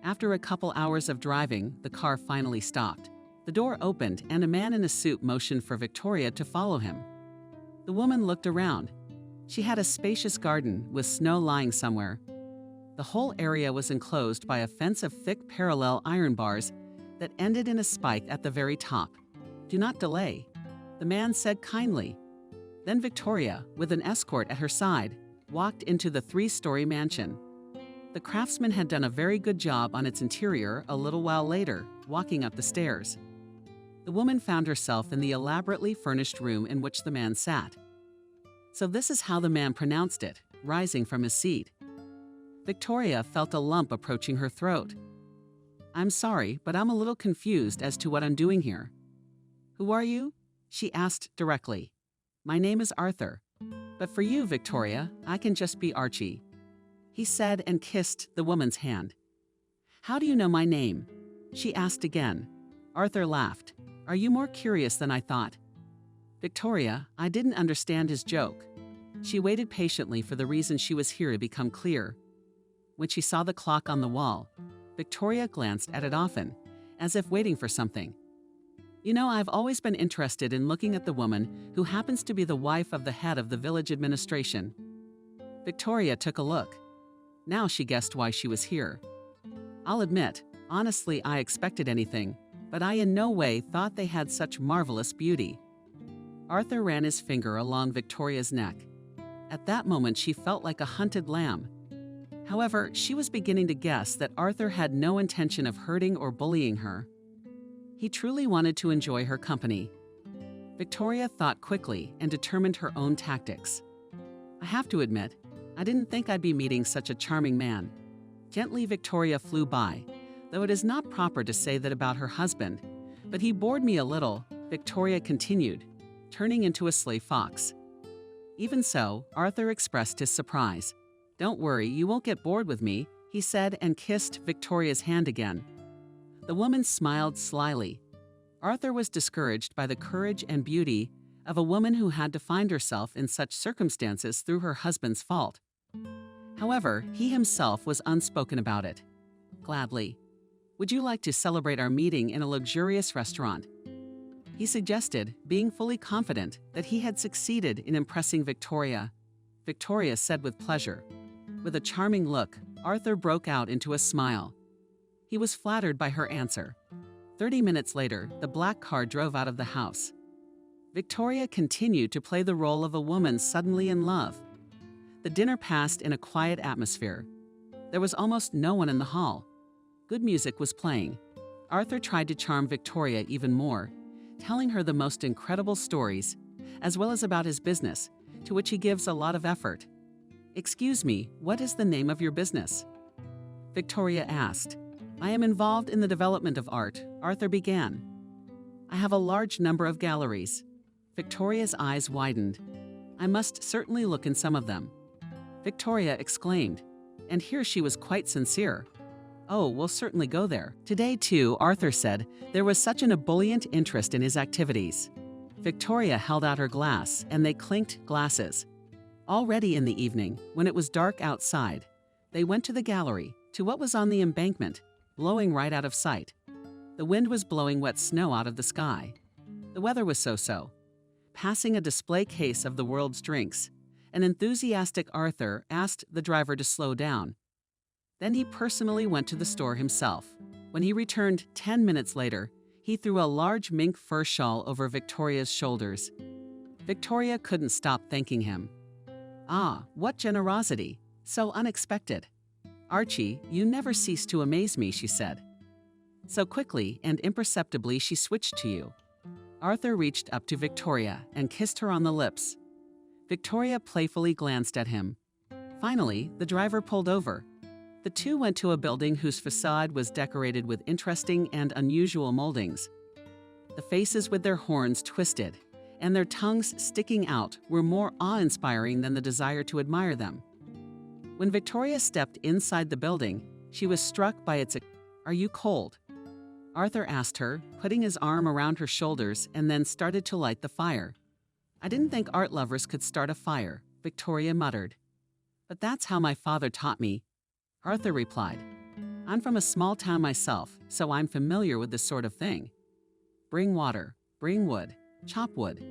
Speaker 2: After a couple hours of driving, the car finally stopped. The door opened and a man in a suit motioned for Victoria to follow him. The woman looked around. She had a spacious garden with snow lying somewhere. The whole area was enclosed by a fence of thick parallel iron bars that ended in a spike at the very top. Do not delay, the man said kindly. Then Victoria, with an escort at her side, walked into the 3-story mansion. The craftsman had done a very good job on its interior a little while later, walking up the stairs. The woman found herself in the elaborately furnished room in which the man sat. So this is how the man pronounced it, rising from his seat. Victoria felt a lump approaching her throat. I'm sorry, but I'm a little confused as to what I'm doing here. Who are you? She asked directly. My name is Arthur. But for you, Victoria, I can just be Archie. He said and kissed the woman's hand. How do you know my name? She asked again. Arthur laughed. Are you more curious than I thought? Victoria, I didn't understand his joke. She waited patiently for the reason she was here to become clear. When she saw the clock on the wall, Victoria glanced at it often, as if waiting for something. You know, I've always been interested in looking at the woman who happens to be the wife of the head of the village administration. Victoria took a look. Now she guessed why she was here. I'll admit, honestly, I expected anything, but I in no way thought they had such marvelous beauty. Arthur ran his finger along Victoria's neck. At that moment, she felt like a hunted lamb. However, she was beginning to guess that Arthur had no intention of hurting or bullying her. He truly wanted to enjoy her company. Victoria thought quickly and determined her own tactics. I have to admit, I didn't think I'd be meeting such a charming man. Gently, Victoria flew by, though it is not proper to say that about her husband. But he bored me a little, Victoria continued, turning into a slave fox. Even so, Arthur expressed his surprise. Don't worry, you won't get bored with me, he said and kissed Victoria's hand again. The woman smiled slyly. Arthur was discouraged by the courage and beauty of a woman who had to find herself in such circumstances through her husband's fault. However, he himself was unspoken about it. Gladly. Would you like to celebrate our meeting in a luxurious restaurant? He suggested, being fully confident that he had succeeded in impressing Victoria. Victoria said with pleasure. With a charming look, Arthur broke out into a smile. He was flattered by her answer. 30 minutes later, the black car drove out of the house. Victoria continued to play the role of a woman suddenly in love. The dinner passed in a quiet atmosphere. There was almost no one in the hall. Good music was playing. Arthur tried to charm Victoria even more, telling her the most incredible stories, as well as about his business, to which he gives a lot of effort. "Excuse me, what is the name of your business?" Victoria asked. "I am involved in the development of art," Arthur began. "I have a large number of galleries." Victoria's eyes widened. "I must certainly look in some of them." Victoria exclaimed, and here she was quite sincere. "Oh, we'll certainly go there." Today, too, Arthur said, there was such an ebullient interest in his activities. Victoria held out her glass, and they clinked glasses. Already in the evening, when it was dark outside, they went to the gallery, to what was on the embankment, blowing right out of sight. The wind was blowing wet snow out of the sky. The weather was so-so. Passing a display case of the world's drinks, an enthusiastic Arthur asked the driver to slow down. Then he personally went to the store himself. When he returned 10 minutes later, he threw a large mink fur shawl over Victoria's shoulders. Victoria couldn't stop thanking him. "Ah, what generosity! So unexpected. Archie, you never cease to amaze me," she said. So quickly and imperceptibly she switched to you. Arthur reached up to Victoria and kissed her on the lips. Victoria playfully glanced at him. Finally, the driver pulled over. The two went to a building whose facade was decorated with interesting and unusual moldings. The faces with their horns twisted and their tongues sticking out were more awe-inspiring than the desire to admire them. When Victoria stepped inside the building, she was struck by its "Are you cold?" Arthur asked her, putting his arm around her shoulders, and then started to light the fire. "I didn't think art lovers could start a fire," Victoria muttered. "But that's how my father taught me," Arthur replied. "I'm from a small town myself, so I'm familiar with this sort of thing. Bring water, bring wood, chop wood."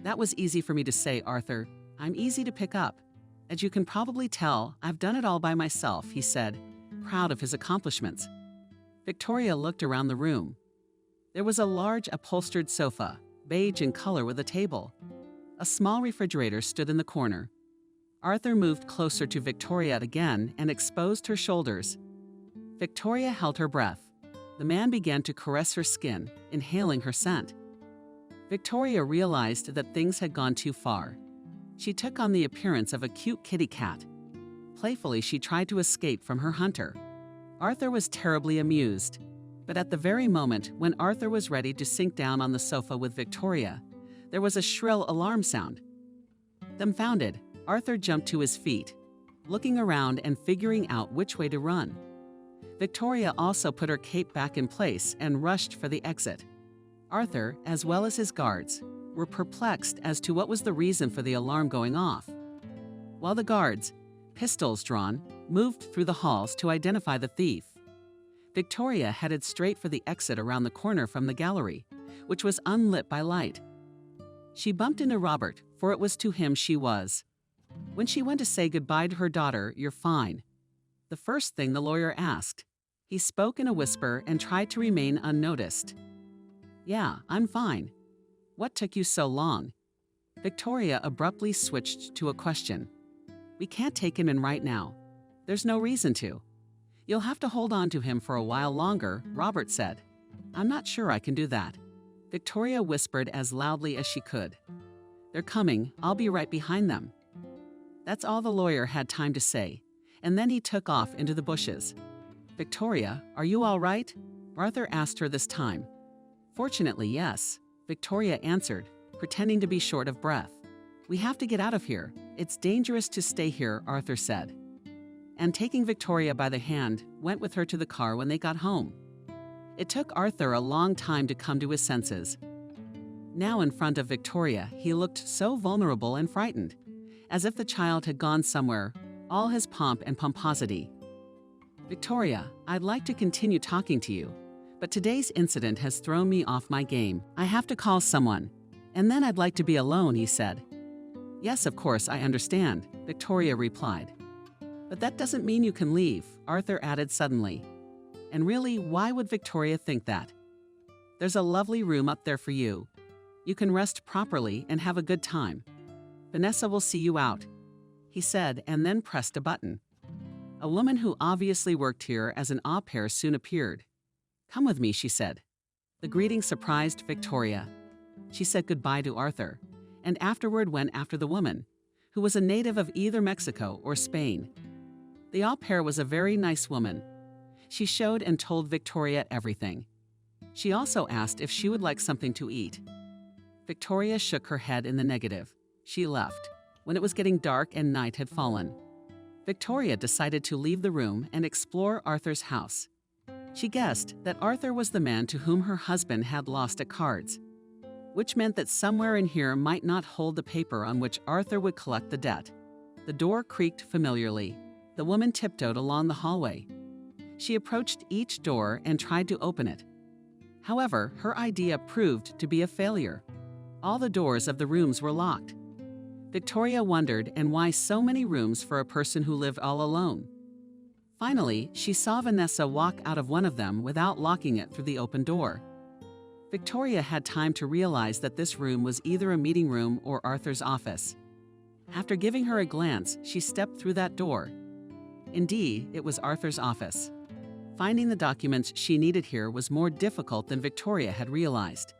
Speaker 2: "That was easy for me to say, Arthur. I'm easy to pick up. As you can probably tell, I've done it all by myself," he said, proud of his accomplishments. Victoria looked around the room. There was a large upholstered sofa, beige in color with a table. A small refrigerator stood in the corner. Arthur moved closer to Victoria again and exposed her shoulders. Victoria held her breath. The man began to caress her skin, inhaling her scent. Victoria realized that things had gone too far. She took on the appearance of a cute kitty cat. Playfully, she tried to escape from her hunter. Arthur was terribly amused. But at the very moment when Arthur was ready to sink down on the sofa with Victoria, there was a shrill alarm sound. Dumbfounded, Arthur jumped to his feet, looking around and figuring out which way to run. Victoria also put her cape back in place and rushed for the exit. Arthur, as well as his guards, were perplexed as to what was the reason for the alarm going off. While the guards, pistols drawn, moved through the halls to identify the thief. Victoria headed straight for the exit around the corner from the gallery, which was unlit by light. She bumped into Robert, for it was to him she was. When she went to say goodbye to her daughter, "You're fine," the first thing the lawyer asked. He spoke in a whisper and tried to remain unnoticed. "Yeah, I'm fine. What took you so long?" Victoria abruptly switched to a question. "We can't take him in right now. There's no reason to. You'll have to hold on to him for a while longer," Robert said. "I'm not sure I can do that." Victoria whispered as loudly as she could. "They're coming. I'll be right behind them." That's all the lawyer had time to say, and then he took off into the bushes. "Victoria, are you all right?" Arthur asked her this time. "Fortunately, yes," Victoria answered, pretending to be short of breath. "We have to get out of here. It's dangerous to stay here," Arthur said. And taking Victoria by the hand, went with her to the car when they got home. It took Arthur a long time to come to his senses. Now in front of Victoria, he looked so vulnerable and frightened, as if the child had gone somewhere, all his pomp and pomposity. "Victoria, I'd like to continue talking to you, but today's incident has thrown me off my game. I have to call someone, and then I'd like to be alone," he said. "Yes, of course, I understand," Victoria replied. "But that doesn't mean you can leave," Arthur added suddenly. And really, why would Victoria think that? "There's a lovely room up there for you. You can rest properly and have a good time. Vanessa will see you out," he said, and then pressed a button. A woman who obviously worked here as an au pair soon appeared. "Come with me," she said. The greeting surprised Victoria. She said goodbye to Arthur, and afterward went after the woman, who was a native of either Mexico or Spain. The au pair was a very nice woman. She showed and told Victoria everything. She also asked if she would like something to eat. Victoria shook her head in the negative. She left when it was getting dark and night had fallen. Victoria decided to leave the room and explore Arthur's house. She guessed that Arthur was the man to whom her husband had lost at cards, which meant that somewhere in here might not hold the paper on which Arthur would collect the debt. The door creaked familiarly. The woman tiptoed along the hallway. She approached each door and tried to open it. However, her idea proved to be a failure. All the doors of the rooms were locked. Victoria wondered why so many rooms for a person who lived all alone. Finally, she saw Vanessa walk out of one of them without locking it through the open door. Victoria had time to realize that this room was either a meeting room or Arthur's office. After giving her a glance, she stepped through that door. Indeed, it was Arthur's office. Finding the documents she needed here was more difficult than Victoria had realized.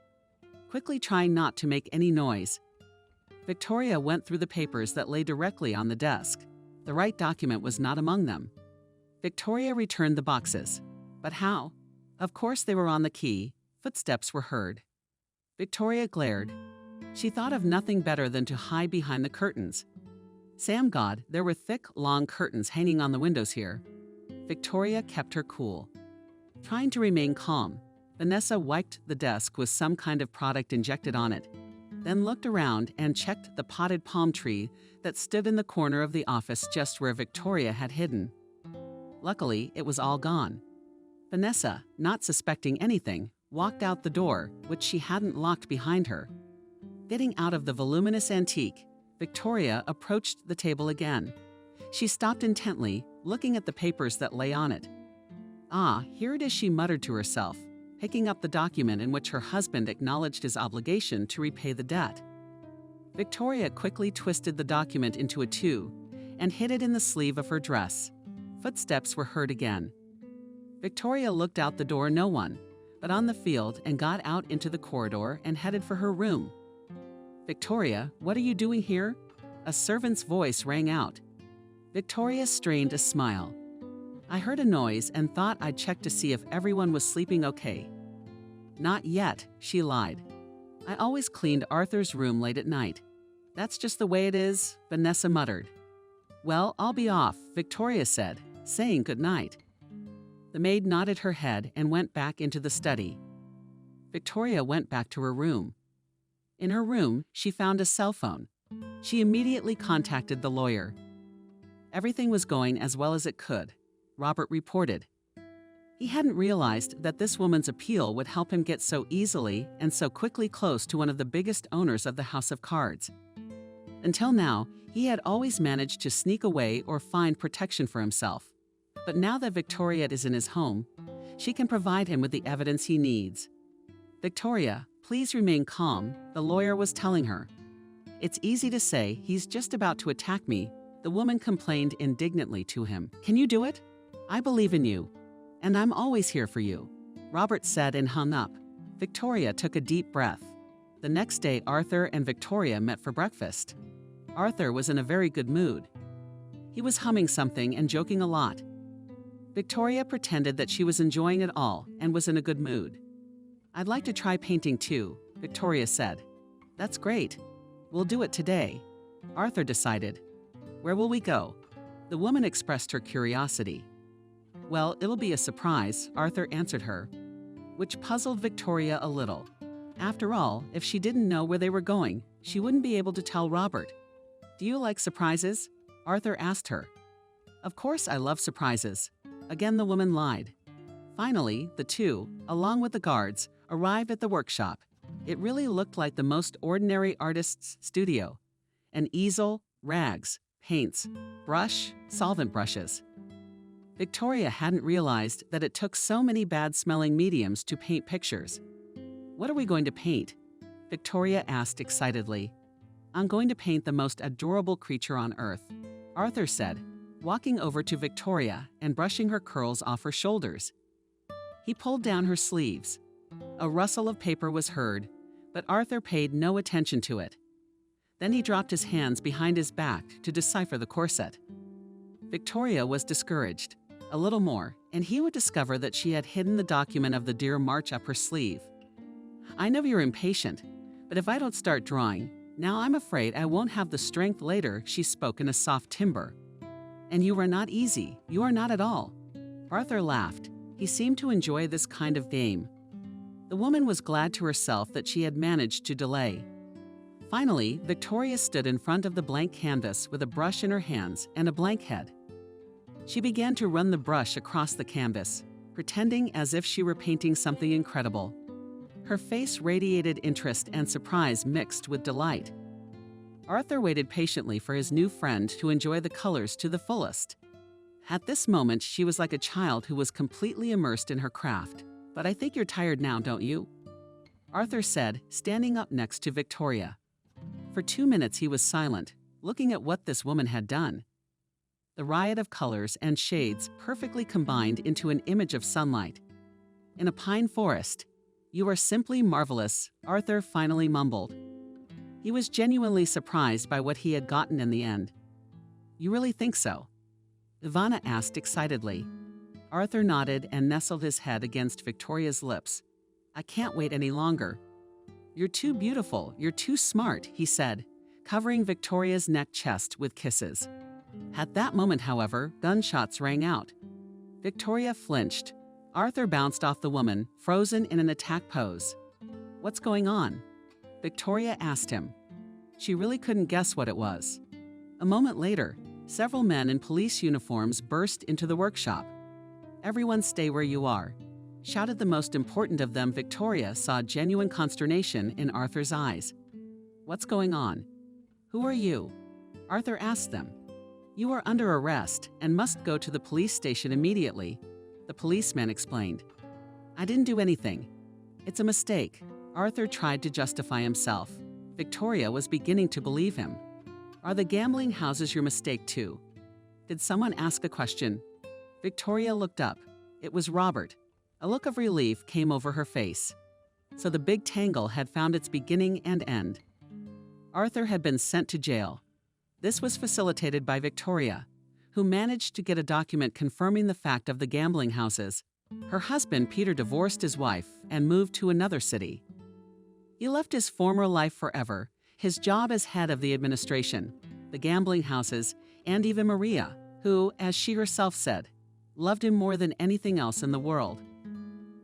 Speaker 2: Quickly trying not to make any noise, Victoria went through the papers that lay directly on the desk. The right document was not among them. Victoria returned the boxes. But how? Of course they were on the key. Footsteps were heard. Victoria glared. She thought of nothing better than to hide behind the curtains. Sam God, there were thick, long curtains hanging on the windows here. Victoria kept her cool. Trying to remain calm, Vanessa wiped the desk with some kind of product injected on it, then looked around and checked the potted palm tree that stood in the corner of the office just where Victoria had hidden. Luckily, it was all gone. Vanessa, not suspecting anything, walked out the door, which she hadn't locked behind her. Getting out of the voluminous antique, Victoria approached the table again. She stopped intently, looking at the papers that lay on it. "Ah, here it is," she muttered to herself, picking up the document in which her husband acknowledged his obligation to repay the debt. Victoria quickly twisted the document into a two and hid it in the sleeve of her dress. Footsteps were heard again. Victoria looked out the door, no one, but on the field, and got out into the corridor and headed for her room. "Victoria, what are you doing here?" A servant's voice rang out. Victoria strained a smile. "I heard a noise and thought I'd check to see if everyone was sleeping okay." "Not yet," she lied. "I always cleaned Arthur's room late at night. That's just the way it is," Vanessa muttered. "Well, I'll be off," Victoria said, saying goodnight. The maid nodded her head and went back into the study. Victoria went back to her room. In her room, she found a cell phone. She immediately contacted the lawyer. Everything was going as well as it could, Robert reported. He hadn't realized that this woman's appeal would help him get so easily and so quickly close to one of the biggest owners of the House of Cards. Until now, he had always managed to sneak away or find protection for himself. But now that Victoria is in his home, she can provide him with the evidence he needs. "Victoria, please remain calm," the lawyer was telling her. "It's easy to say he's just about to attack me," the woman complained indignantly to him. "Can you do it? I believe in you, and I'm always here for you," Robert said and hung up. Victoria took a deep breath. The next day, Arthur and Victoria met for breakfast. Arthur was in a very good mood. He was humming something and joking a lot. Victoria pretended that she was enjoying it all and was in a good mood. "I'd like to try painting too," Victoria said. "That's great. We'll do it today," Arthur decided. "Where will we go?" The woman expressed her curiosity. "Well, it'll be a surprise," Arthur answered her, which puzzled Victoria a little. After all, if she didn't know where they were going, she wouldn't be able to tell Robert. "Do you like surprises?" Arthur asked her. "Of course I love surprises." Again the woman lied. Finally, the two, along with the guards, arrived at the workshop. It really looked like the most ordinary artist's studio. An easel, rags, paints, brush, solvent brushes. Victoria hadn't realized that it took so many bad-smelling mediums to paint pictures. "What are we going to paint?" Victoria asked excitedly. "I'm going to paint the most adorable creature on earth," Arthur said, walking over to Victoria and brushing her curls off her shoulders. He pulled down her sleeves. A rustle of paper was heard, but Arthur paid no attention to it. Then he dropped his hands behind his back to decipher the corset. Victoria was discouraged. A little more, and he would discover that she had hidden the document of the Dear March up her sleeve. "I know you're impatient, but if I don't start drawing, now I'm afraid I won't have the strength later," she spoke in a soft timbre. "And you are not easy. You are not at all." Arthur laughed. He seemed to enjoy this kind of game. The woman was glad to herself that she had managed to delay. Finally, Victoria stood in front of the blank canvas with a brush in her hands and a blank head. She began to run the brush across the canvas, pretending as if she were painting something incredible. Her face radiated interest and surprise mixed with delight. Arthur waited patiently for his new friend to enjoy the colors to the fullest. At this moment, she was like a child who was completely immersed in her craft. "But I think you're tired now, don't you?" Arthur said, standing up next to Victoria. For 2 minutes he was silent, looking at what this woman had done. The riot of colors and shades perfectly combined into an image of sunlight. In a pine forest. "You are simply marvelous," Arthur finally mumbled. He was genuinely surprised by what he had gotten in the end. "You really think so?" Ivana asked excitedly. Arthur nodded and nestled his head against Victoria's lips. "I can't wait any longer." "You're too beautiful, you're too smart," he said, covering Victoria's neck chest with kisses. At that moment, however, gunshots rang out. Victoria flinched. Arthur bounced off the woman, frozen in an attack pose. "What's going on?" Victoria asked him. She really couldn't guess what it was. A moment later, several men in police uniforms burst into the workshop. "Everyone stay where you are," shouted the most important of them. Victoria saw genuine consternation in Arthur's eyes. "What's going on?" "Who are you?" Arthur asked them. "You are under arrest and must go to the police station immediately," the policeman explained. "I didn't do anything. It's a mistake." Arthur tried to justify himself. Victoria was beginning to believe him. "Are the gambling houses your mistake too?" Did someone ask a question? Victoria looked up. It was Robert. A look of relief came over her face. So the big tangle had found its beginning and end. Arthur had been sent to jail. This was facilitated by Victoria, who managed to get a document confirming the fact of the gambling houses. Her husband, Peter, divorced his wife and moved to another city. He left his former life forever, his job as head of the administration, the gambling houses, and even Maria, who, as she herself said, loved him more than anything else in the world.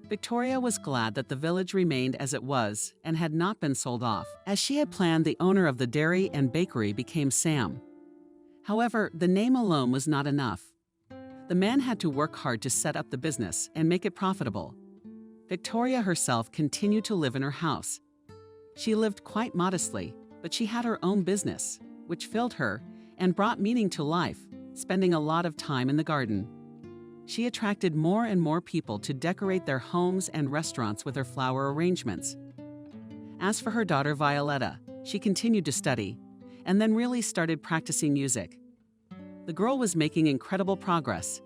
Speaker 2: Victoria was glad that the village remained as it was and had not been sold off. As she had planned, the owner of the dairy and bakery became Sam. However, the name alone was not enough. The man had to work hard to set up the business and make it profitable. Victoria herself continued to live in her house. She lived quite modestly, but she had her own business, which filled her and brought meaning to life, spending a lot of time in the garden. She attracted more and more people to decorate their homes and restaurants with her flower arrangements. As for her daughter Violetta, she continued to study, and then really started practicing music. The girl was making incredible progress.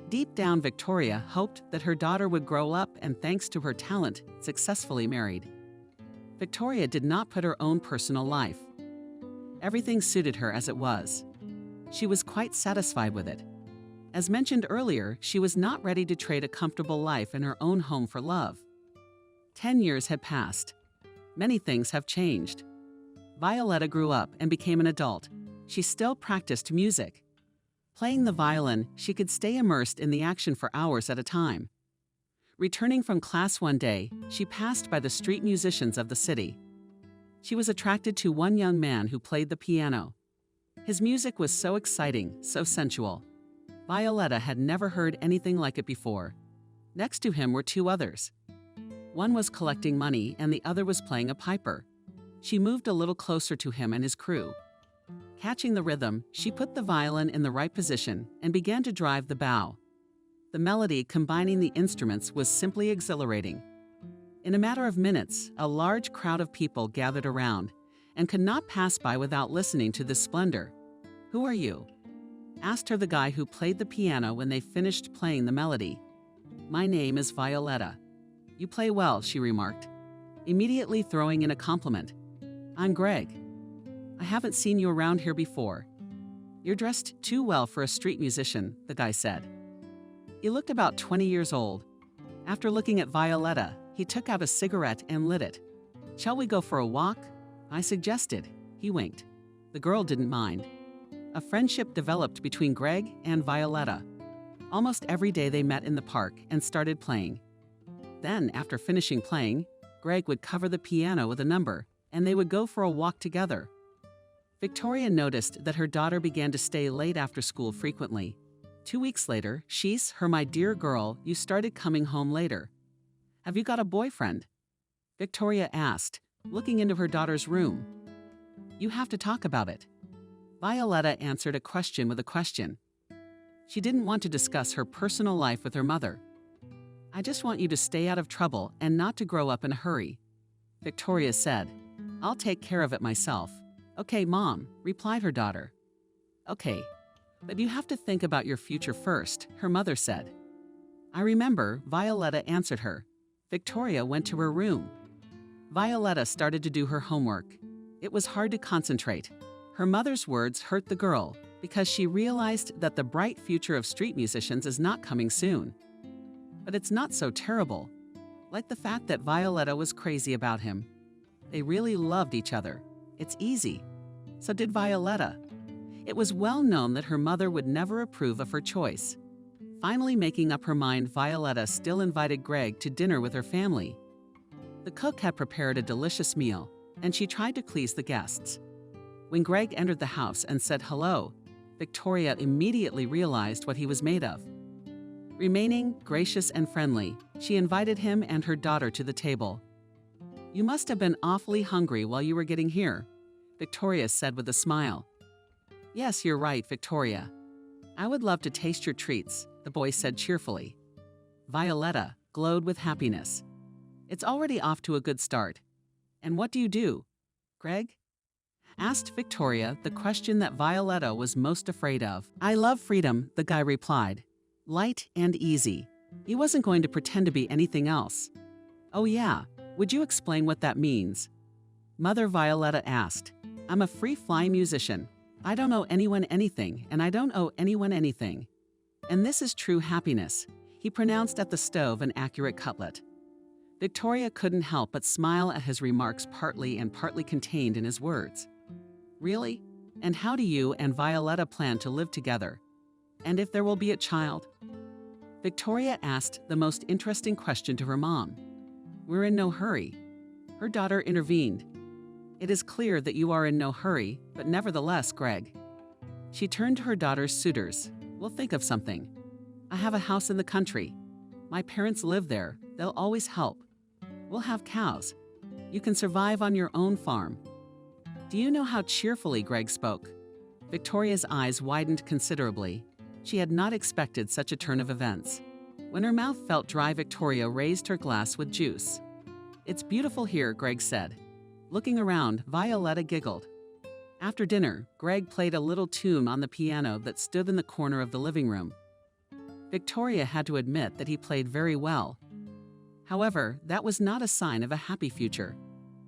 Speaker 2: Deep down, Victoria hoped that her daughter would grow up and, thanks to her talent, successfully married. Victoria did not put her own personal life. Everything suited her as it was. She was quite satisfied with it. As mentioned earlier, she was not ready to trade a comfortable life in her own home for love. 10 years had passed. Many things have changed. Violetta grew up and became an adult. She still practiced music. Playing the violin, she could stay immersed in the action for hours at a time. Returning from class one day, she passed by the street musicians of the city. She was attracted to one young man who played the piano. His music was so exciting, so sensual. Violetta had never heard anything like it before. Next to him were two others. One was collecting money and the other was playing a piper. She moved a little closer to him and his crew. Catching the rhythm, she put the violin in the right position and began to drive the bow. The melody combining the instruments was simply exhilarating. In a matter of minutes, a large crowd of people gathered around and could not pass by without listening to this splendor. "Who are you?" asked her the guy who played the piano when they finished playing the melody. "My name is Violetta." "You play well," she remarked, immediately throwing in a compliment. "I'm Greg. I haven't seen you around here before." "You're dressed too well for a street musician," the guy said. He looked about 20 years old. After looking at Violetta, he took out a cigarette and lit it. "Shall we go for a walk?" I suggested. He winked. The girl didn't mind. A friendship developed between Greg and Violetta. Almost every day they met in the park and started playing. Then, after finishing playing, Greg would cover the piano with a number, and they would go for a walk together. Victoria noticed that her daughter began to stay late after school frequently. 2 weeks later, she's her "My dear girl, you started coming home later. Have you got a boyfriend?" Victoria asked, looking into her daughter's room. "You have to talk about it." Violetta answered a question with a question. She didn't want to discuss her personal life with her mother. "I just want you to stay out of trouble and not to grow up in a hurry." Victoria said, "I'll take care of it myself." "Okay, Mom," replied her daughter. "Okay, but you have to think about your future first," her mother said. "I remember," Violetta answered her. Victoria went to her room. Violetta started to do her homework. It was hard to concentrate. Her mother's words hurt the girl because she realized that the bright future of street musicians is not coming soon. But it's not so terrible, like the fact that Violetta was crazy about him. They really loved each other. It's easy. So did Violetta. It was well known that her mother would never approve of her choice. Finally making up her mind, Violetta still invited Greg to dinner with her family. The cook had prepared a delicious meal, and she tried to please the guests. When Greg entered the house and said hello, Victoria immediately realized what he was made of. Remaining gracious and friendly, she invited him and her daughter to the table. "You must have been awfully hungry while you were getting here," Victoria said with a smile. "Yes, you're right, Victoria. I would love to taste your treats," the boy said cheerfully. Violetta glowed with happiness. "It's already off to a good start. And what do you do, Greg?" asked Victoria the question that Violetta was most afraid of. "I love freedom," the guy replied. "Light and easy." He wasn't going to pretend to be anything else. "Oh yeah, would you explain what that means?" Mother Violetta asked. "I'm a free-flying musician. I don't owe anyone anything, and I don't owe anyone anything. And this is true happiness," he pronounced at the stove an accurate cutlet. Victoria couldn't help but smile at his remarks, partly contained in his words. "Really? And how do you and Violetta plan to live together? And if there will be a child?" Victoria asked the most interesting question to her mom. "We're in no hurry." Her daughter intervened. "It is clear that you are in no hurry, but nevertheless, Greg." She turned to her daughter's suitors. "We'll think of something. I have a house in the country. My parents live there. They'll always help. We'll have cows. You can survive on your own farm." "Do you know how cheerfully Greg spoke?" Victoria's eyes widened considerably. She had not expected such a turn of events. When her mouth felt dry, Victoria raised her glass with juice. "It's beautiful here," Greg said. Looking around, Violetta giggled. After dinner, Greg played a little tune on the piano that stood in the corner of the living room. Victoria had to admit that he played very well. However, that was not a sign of a happy future.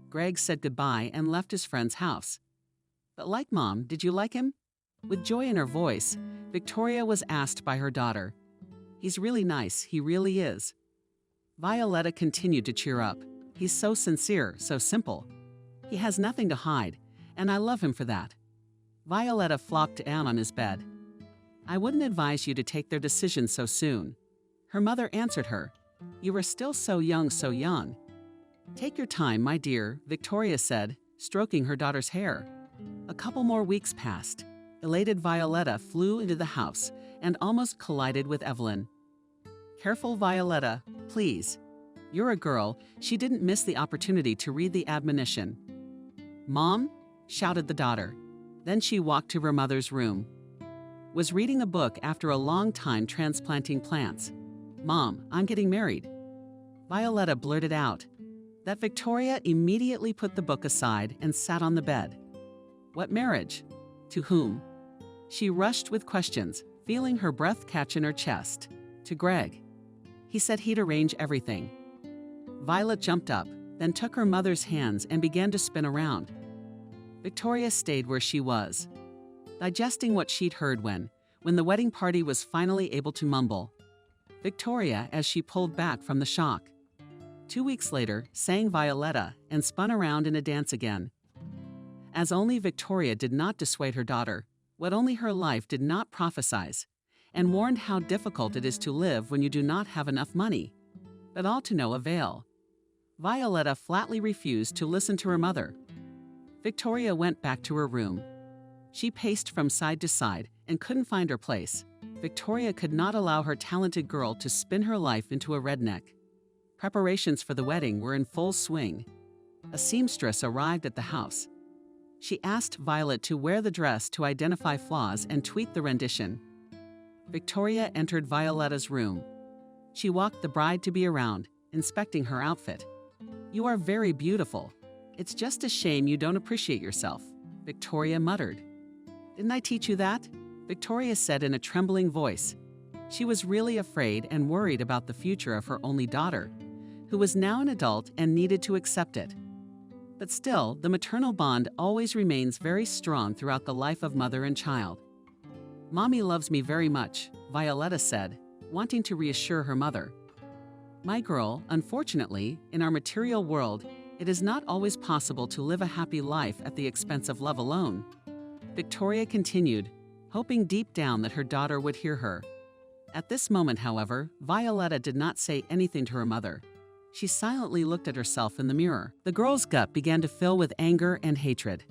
Speaker 2: Greg said goodbye and left his friend's house. "But like Mom, did you like him?" With joy in her voice, Victoria was asked by her daughter. "He's really nice, he really is." Violetta continued to cheer up. "He's so sincere, so simple. He has nothing to hide, and I love him for that." Violetta flopped down on his bed. "I wouldn't advise you to take their decision so soon." Her mother answered her. You are still so young, so young. Take your time, my dear, Victoria said, stroking her daughter's hair. A couple more weeks passed. Elated Violetta flew into the house and almost collided with Evelyn. Careful, Violetta, please. You're a girl. She didn't miss the opportunity to read the admonition. Mom, shouted the daughter. Then she walked to her mother's room. Was reading a book after a long time transplanting plants. Mom, I'm getting married. Violetta blurted out. That Victoria immediately put the book aside and sat on the bed. What marriage? To whom? She rushed with questions, feeling her breath catch in her chest. To Greg. He said he'd arrange everything. Violet jumped up, then took her mother's hands and began to spin around. Victoria stayed where she was, digesting what she'd heard when the wedding party was finally able to mumble. Victoria, as she pulled back from the shock. 2 weeks later, sang Violetta and spun around in a dance again. As only Victoria did not dissuade her daughter, what only her life did not prophesize, and warned how difficult it is to live when you do not have enough money, but all to no avail. Violetta flatly refused to listen to her mother. Victoria went back to her room. She paced from side to side and couldn't find her place. Victoria could not allow her talented girl to spin her life into a redneck. Preparations for the wedding were in full swing. A seamstress arrived at the house. She asked Violet to wear the dress to identify flaws and tweak the rendition. Victoria entered Violetta's room. She walked the bride-to-be around, inspecting her outfit. You are very beautiful. It's just a shame you don't appreciate yourself, Victoria muttered. Didn't I teach you that? Victoria said in a trembling voice. She was really afraid and worried about the future of her only daughter, who was now an adult and needed to accept it. But still, the maternal bond always remains very strong throughout the life of mother and child. Mommy loves me very much, Violetta said, wanting to reassure her mother. My girl, unfortunately, in our material world, it is not always possible to live a happy life at the expense of love alone. Victoria continued, hoping deep down that her daughter would hear her. At this moment, however, Violetta did not say anything to her mother. She silently looked at herself in the mirror. The girl's gut began to fill with anger and hatred.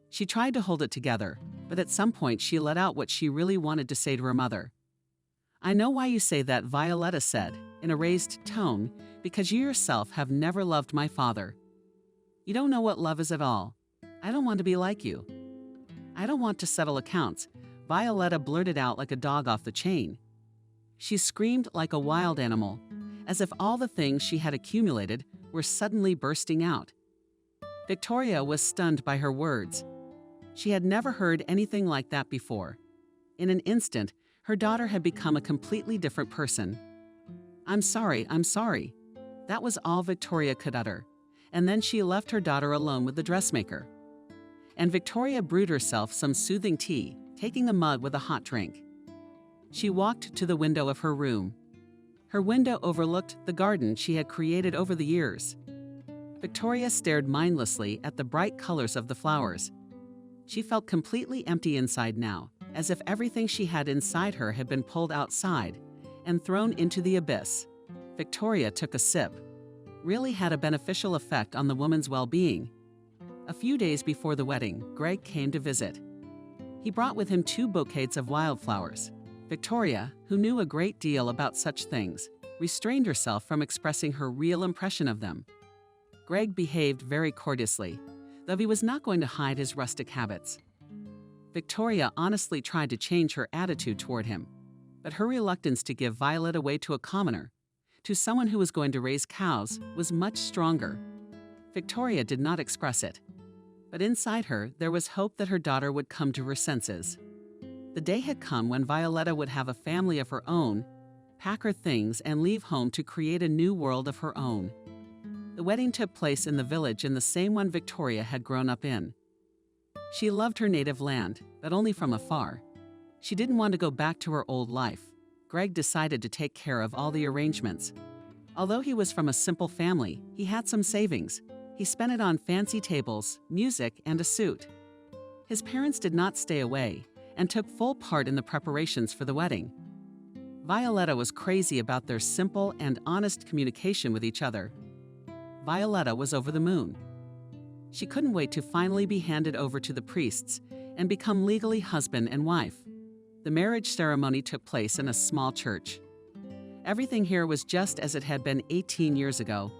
Speaker 2: She tried to hold it together, but at some point she let out what she really wanted to say to her mother. I know why you say that, Violetta said, in a raised tone, because you yourself have never loved my father. You don't know what love is at all. I don't want to be like you. I don't want to settle accounts, Violetta blurted out like a dog off the chain. She screamed like a wild animal, as if all the things she had accumulated were suddenly bursting out. Victoria was stunned by her words. She had never heard anything like that before. In an instant, her daughter had become a completely different person. I'm sorry. That was all Victoria could utter, and then she left her daughter alone with the dressmaker. And Victoria brewed herself some soothing tea, taking a mug with a hot drink. She walked to the window of her room. Her window overlooked the garden she had created over the years. Victoria stared mindlessly at the bright colors of the flowers. She felt completely empty inside now, as if everything she had inside her had been pulled outside and thrown into the abyss. Victoria took a sip. Really had a beneficial effect on the woman's well-being. A few days before the wedding, Greg came to visit. He brought with him 2 bouquets of wildflowers. Victoria, who knew a great deal about such things, restrained herself from expressing her real impression of them. Greg behaved very courteously, though he was not going to hide his rustic habits. Victoria honestly tried to change her attitude toward him, but her reluctance to give Violet away to a commoner, to someone who was going to raise cows, was much stronger. Victoria did not express it, but inside her there was hope that her daughter would come to her senses. The day had come when Violetta would have a family of her own, pack her things and leave home to create a new world of her own. The wedding took place in the village in the same one Victoria had grown up in. She loved her native land, but only from afar. She didn't want to go back to her old life. Greg decided to take care of all the arrangements. Although he was from a simple family, he had some savings. He spent it on fancy tables, music, and a suit. His parents did not stay away and took full part in the preparations for the wedding. Violetta was crazy about their simple and honest communication with each other. Violetta was over the moon. She couldn't wait to finally be handed over to the priests and become legally husband and wife. The marriage ceremony took place in a small church. Everything here was just as it had been 18 years ago.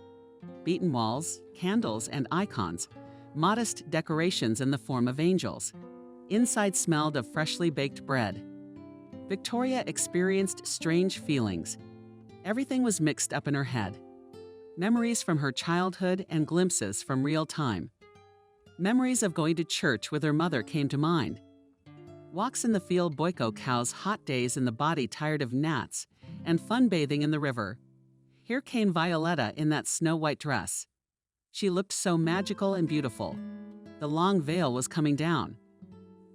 Speaker 2: Beaten walls, candles, and icons, modest decorations in the form of angels. Inside smelled of freshly baked bread. Victoria experienced strange feelings. Everything was mixed up in her head. Memories from her childhood and glimpses from real time. Memories of going to church with her mother came to mind. Walks in the field boyko cows, hot days in the body tired of gnats, and fun bathing in the river. Here came Violetta in that snow-white dress. She looked so magical and beautiful. The long veil was coming down.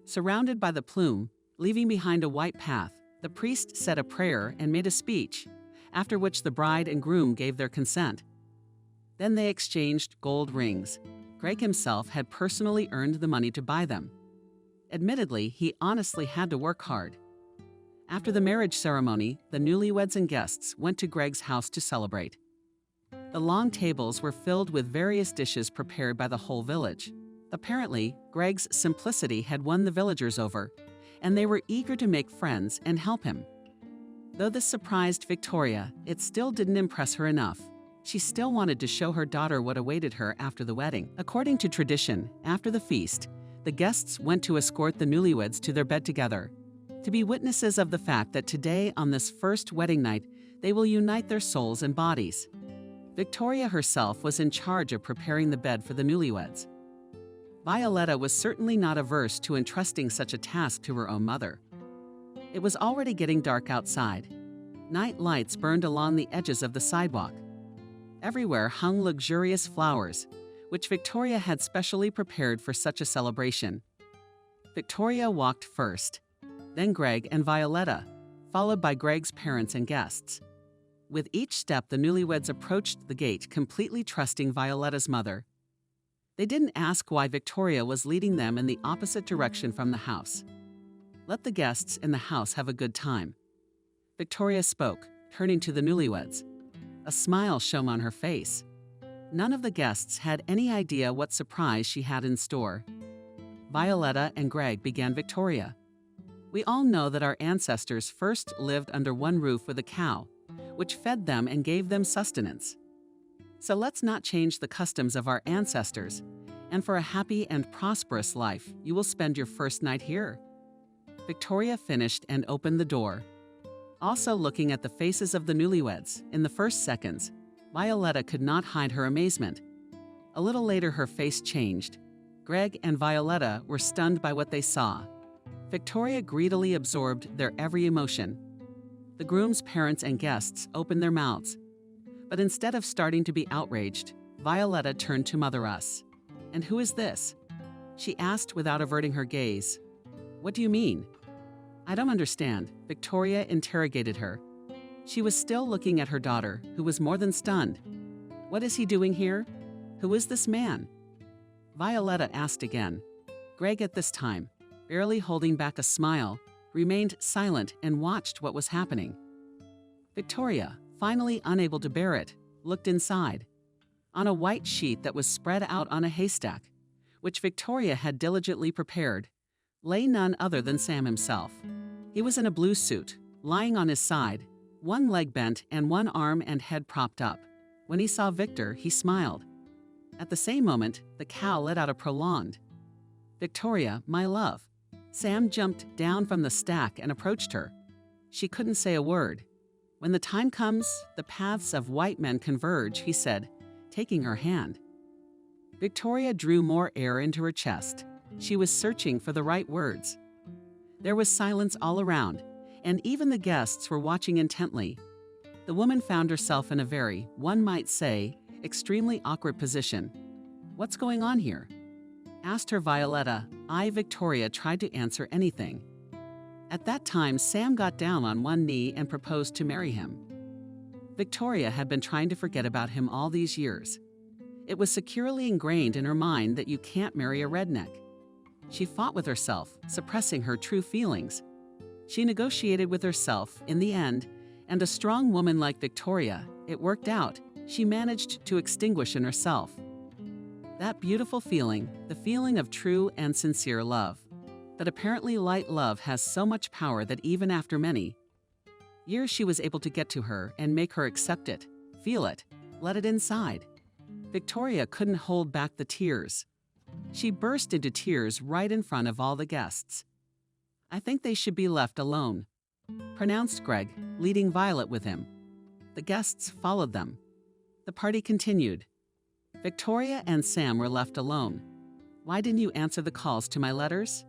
Speaker 2: Surrounded by the plume, leaving behind a white path, the priest said a prayer and made a speech, after which the bride and groom gave their consent. Then they exchanged gold rings. Greg himself had personally earned the money to buy them. Admittedly, he honestly had to work hard. After the marriage ceremony, the newlyweds and guests went to Greg's house to celebrate. The long tables were filled with various dishes prepared by the whole village. Apparently, Greg's simplicity had won the villagers over, and they were eager to make friends and help him. Though this surprised Victoria, it still didn't impress her enough. She still wanted to show her daughter what awaited her after the wedding. According to tradition, after the feast, the guests went to escort the newlyweds to their bed together, to be witnesses of the fact that today, on this first wedding night, they will unite their souls and bodies. Victoria herself was in charge of preparing the bed for the newlyweds. Violetta was certainly not averse to entrusting such a task to her own mother. It was already getting dark outside. Night lights burned along the edges of the sidewalk. Everywhere hung luxurious flowers, which Victoria had specially prepared for such a celebration. Victoria walked first, then Greg and Violetta, followed by Greg's parents and guests. With each step, the newlyweds approached the gate, completely trusting Violetta's mother. They didn't ask why Victoria was leading them in the opposite direction from the house. Let the guests in the house have a good time. Victoria spoke, turning to the newlyweds. A smile shone on her face. None of the guests had any idea what surprise she had in store. Violetta and Greg began Victoria. We all know that our ancestors first lived under one roof with a cow, which fed them and gave them sustenance. So let's not change the customs of our ancestors, and for a happy and prosperous life, you will spend your first night here. Victoria finished and opened the door. Also looking at the faces of the newlyweds, in the first seconds, Violetta could not hide her amazement. A little later, her face changed. Greg and Violetta were stunned by what they saw. Victoria greedily absorbed their every emotion. The groom's parents and guests opened their mouths. But instead of starting to be outraged, Violetta turned to Mother Us. "And who is this?" she asked without averting her gaze. "What do you mean?" "I don't understand," Victoria interrogated her. She was still looking at her daughter, who was more than stunned. "What is he doing here? Who is this man?" Violetta asked again. Greg, at this time, barely holding back a smile, remained silent and watched what was happening. Victoria, finally unable to bear it, looked inside. On a white sheet that was spread out on a haystack, which Victoria had diligently prepared, lay none other than Sam himself. He was in a blue suit, lying on his side, one leg bent and one arm and head propped up. When he saw Victor, he smiled. At the same moment, the cow let out a prolonged, "Victoria, my love." Sam jumped down from the stack and approached her. She couldn't say a word. "When the time comes, the paths of white men converge," he said, taking her hand. Victoria drew more air into her chest. She was searching for the right words. There was silence all around, and even the guests were watching intently. The woman found herself in a very, one might say, extremely awkward position. "What's going on here?" asked her Violetta. Victoria, tried to answer anything. At that time, Sam got down on one knee and proposed to marry him. Victoria had been trying to forget about him all these years. It was securely ingrained in her mind that you can't marry a redneck. She fought with herself, suppressing her true feelings. She negotiated with herself, in the end, And a strong woman like Victoria, it worked out. She managed to extinguish in herself that beautiful feeling, the feeling of true and sincere love. But apparently light love has so much power that even after many years she was able to get to her and make her accept it, feel it, let it inside. Victoria couldn't hold back the tears. She burst into tears right in front of all the guests. "I think they should be left alone," pronounced Greg, leading Violet with him. The guests followed them. The party continued. Victoria and Sam were left alone. "Why didn't you answer the calls to my letters?"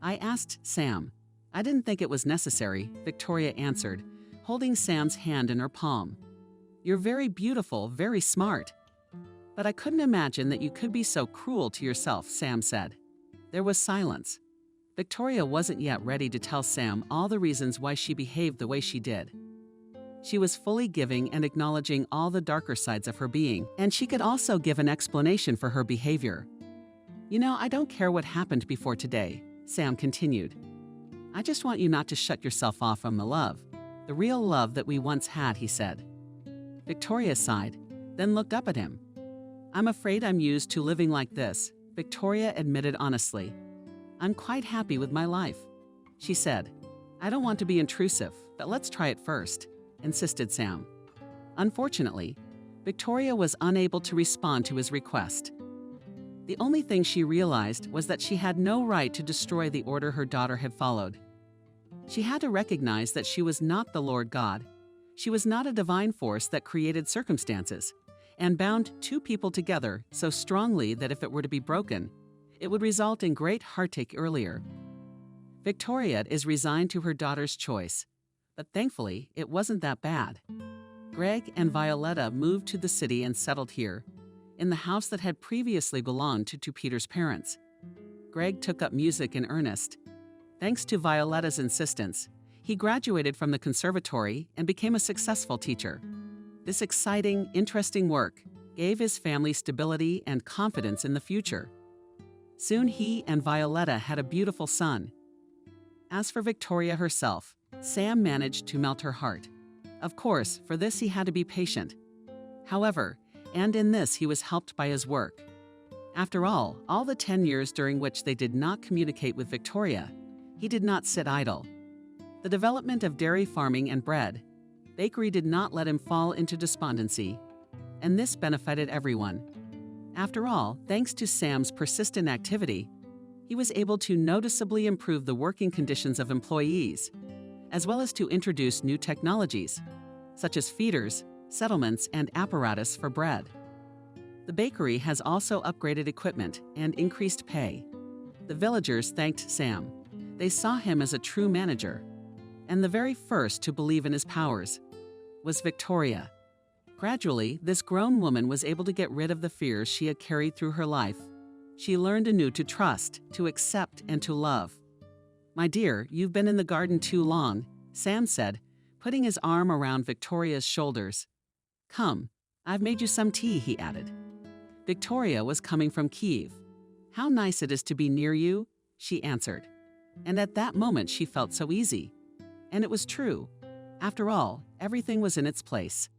Speaker 2: I asked Sam. "I didn't think it was necessary," Victoria answered, holding Sam's hand in her palm. "You're very beautiful, very smart. But I couldn't imagine that you could be so cruel to yourself," Sam said. There was silence. Victoria wasn't yet ready to tell Sam all the reasons why she behaved the way she did. She was fully giving and acknowledging all the darker sides of her being, and she could also give an explanation for her behavior. "You know, I don't care what happened before today," Sam continued. "I just want you not to shut yourself off from the love, the real love that we once had," he said. Victoria sighed, then looked up at him. "I'm afraid I'm used to living like this," Victoria admitted honestly. "I'm quite happy with my life," she said. "I don't want to be intrusive, but let's try it first," insisted Sam. Unfortunately, Victoria was unable to respond to his request. The only thing she realized was that she had no right to destroy the order her daughter had followed. She had to recognize that she was not the Lord God. She was not a divine force that created circumstances and bound two people together so strongly that if it were to be broken, it would result in great heartache earlier. Victoria is resigned to her daughter's choice, but thankfully it wasn't that bad. Greg and Violetta moved to the city and settled here, in the house that had previously belonged to Peter's parents. Greg took up music in earnest. Thanks to Violetta's insistence, he graduated from the conservatory and became a successful teacher. This exciting, interesting work gave his family stability and confidence in the future. Soon he and Violetta had a beautiful son. As for Victoria herself, Sam managed to melt her heart. Of course, for this he had to be patient. However, and in this he was helped by his work. After all the 10 years during which they did not communicate with Victoria, he did not sit idle. The development of dairy farming and bread bakery did not let him fall into despondency, and this benefited everyone. After all, thanks to Sam's persistent activity, he was able to noticeably improve the working conditions of employees, as well as to introduce new technologies, such as feeders, settlements, and apparatus for bread. The bakery has also upgraded equipment and increased pay. The villagers thanked Sam. They saw him as a true manager. And the very first to believe in his powers was Victoria. Gradually, this grown woman was able to get rid of the fears she had carried through her life. She learned anew to trust, to accept, and to love. "My dear, you've been in the garden too long," Sam said, putting his arm around Victoria's shoulders. "Come, I've made you some tea," he added. Victoria was coming from Kyiv. "How nice it is to be near you," she answered. And at that moment she felt so easy. And it was true. After all, everything was in its place.